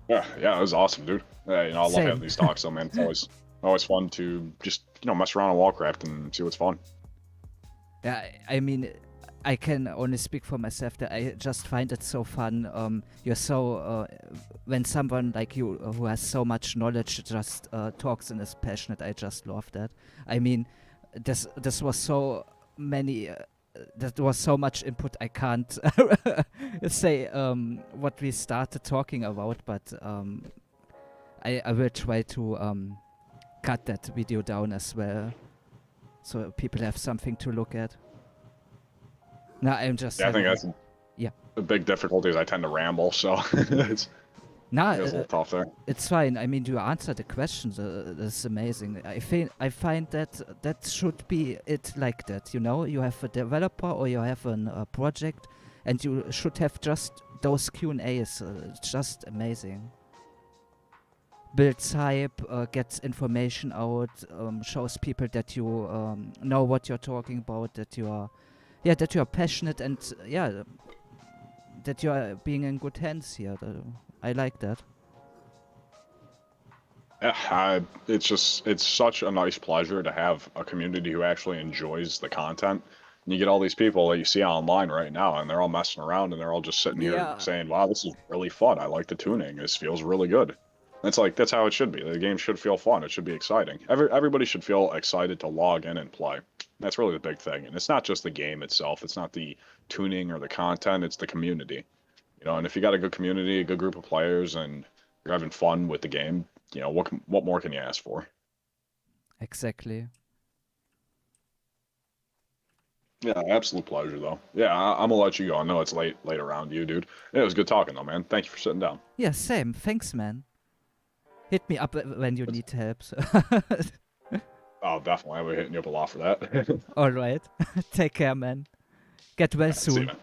Speaker 3: Yeah, it was awesome, dude. I love having these talks, though, man. It's always fun to just mess around on Wallcraft and see what's fun.
Speaker 1: Yeah, I mean, I can only speak for myself that I just find it so fun. You're so when someone like you who has so much knowledge just talks and is passionate, I just love that. I mean, this was so many. That was so much input. I can't say what we started talking about, but I will try to cut that video down as well, so people have something to look at. No, I'm just.
Speaker 3: Yeah, I think that's a big difficulty is I tend to ramble, so it's.
Speaker 1: Nah,
Speaker 3: It was a little tough there.
Speaker 1: it's fine. I mean, you answered the questions. That's amazing. I find that that should be it like that. You know, you have a developer or you have a project, and you should have just those Q&As. It's just amazing. Builds hype, gets information out, shows people that you know what you're talking about, that you are, that you are passionate, and that you are being in good hands here. I like that.
Speaker 3: Yeah, it's such a nice pleasure to have a community who actually enjoys the content. And you get all these people that you see online right now, and they're all messing around, and they're all just sitting here
Speaker 1: Yeah.
Speaker 3: saying, "Wow, this is really fun. I like the tuning. This feels really good." It's like that's how it should be. The game should feel fun. It should be exciting. Everybody should feel excited to log in and play. That's really the big thing. And it's not just the game itself. It's not the tuning or the content. It's the community. You know, and if you got a good community, a good group of players, and you're having fun with the game, you know, what more can you ask for?
Speaker 1: Exactly.
Speaker 3: Yeah, absolute pleasure though. Yeah, I'm gonna let you go. I know it's late around you, dude. It was good talking though, man. Thank you for sitting down.
Speaker 1: Yeah, same. Thanks, man. Hit me up when you need help. So.
Speaker 3: Oh, definitely. I'll be hitting you up a lot for that.
Speaker 1: All right. Take care, man. Get well
Speaker 3: See you,
Speaker 1: soon.
Speaker 3: man.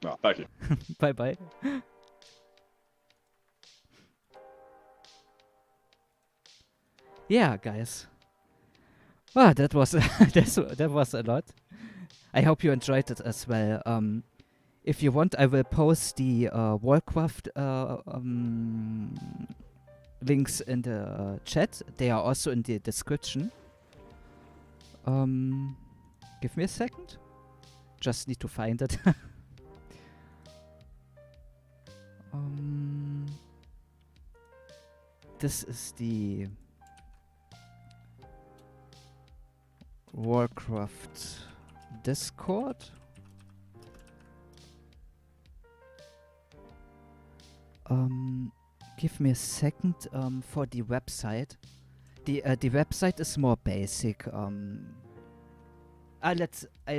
Speaker 3: No, thank you.
Speaker 1: Bye bye. Yeah, guys. Wow, that was that was a lot. I hope you enjoyed it as well. If you want, I will post the Wallcraft links in the chat. They are also in the description. Give me a second. Just need to find it. This is the Warcraft Discord. Give me a second for the website. The website is more basic. I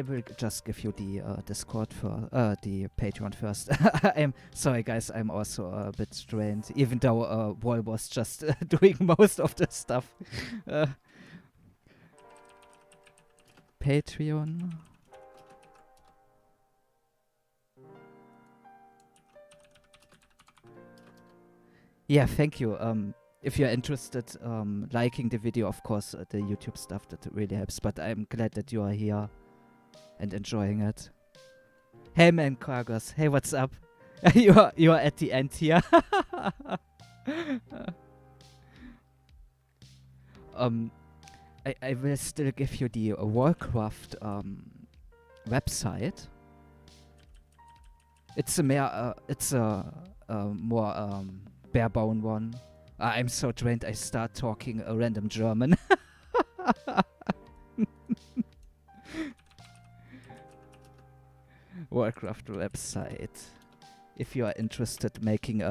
Speaker 1: will just give you the Discord for the Patreon first. I'm sorry, guys. I'm also a bit strained, even though Wall was just doing most of the stuff. Patreon. Yeah, thank you. If you're interested, liking the video, of course, the YouTube stuff, that really helps. But I'm glad that you are here and enjoying it. Hey, man, Kargos. Hey, what's up? you are at the end here. I will still give you the Warcraft website. It's a more bare-bone one. I'm so trained I start talking a random German. Warcraft website. If you are interested making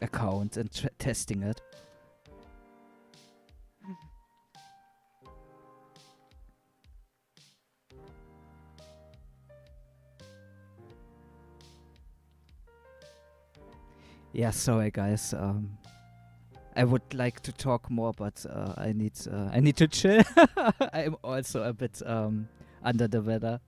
Speaker 1: account and testing it. Yeah, sorry guys. I would like to talk more, but I need to chill. I'm also a bit under the weather.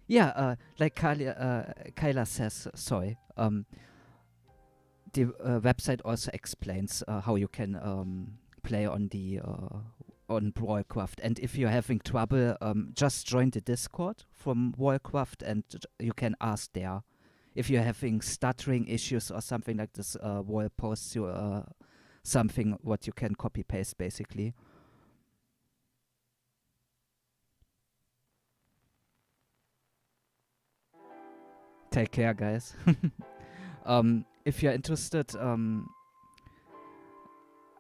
Speaker 1: Yeah, like Kyla says, sorry. The website also explains how you can play on the on Wallcraft, and if you're having trouble, just join the Discord from Wallcraft, and you can ask there. If you're having stuttering issues or something like this, Wall posts you something what you can copy paste basically. Take care, guys. If you're interested,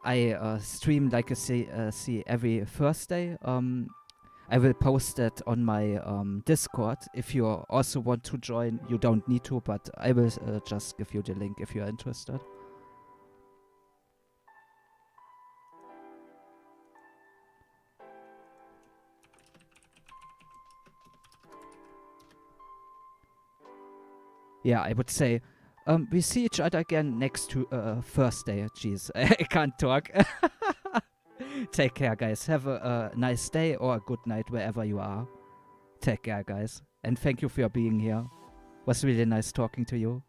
Speaker 1: I stream, like I see every Thursday. I will post that on my Discord. If you also want to join, you don't need to, but I will just give you the link if you're interested. yeah, I would say we see each other again next to Thursday. Jeez, I can't talk. Take care, guys. Have a nice day or a good night wherever you are. Take care, guys. And thank you for being here. Was really nice talking to you.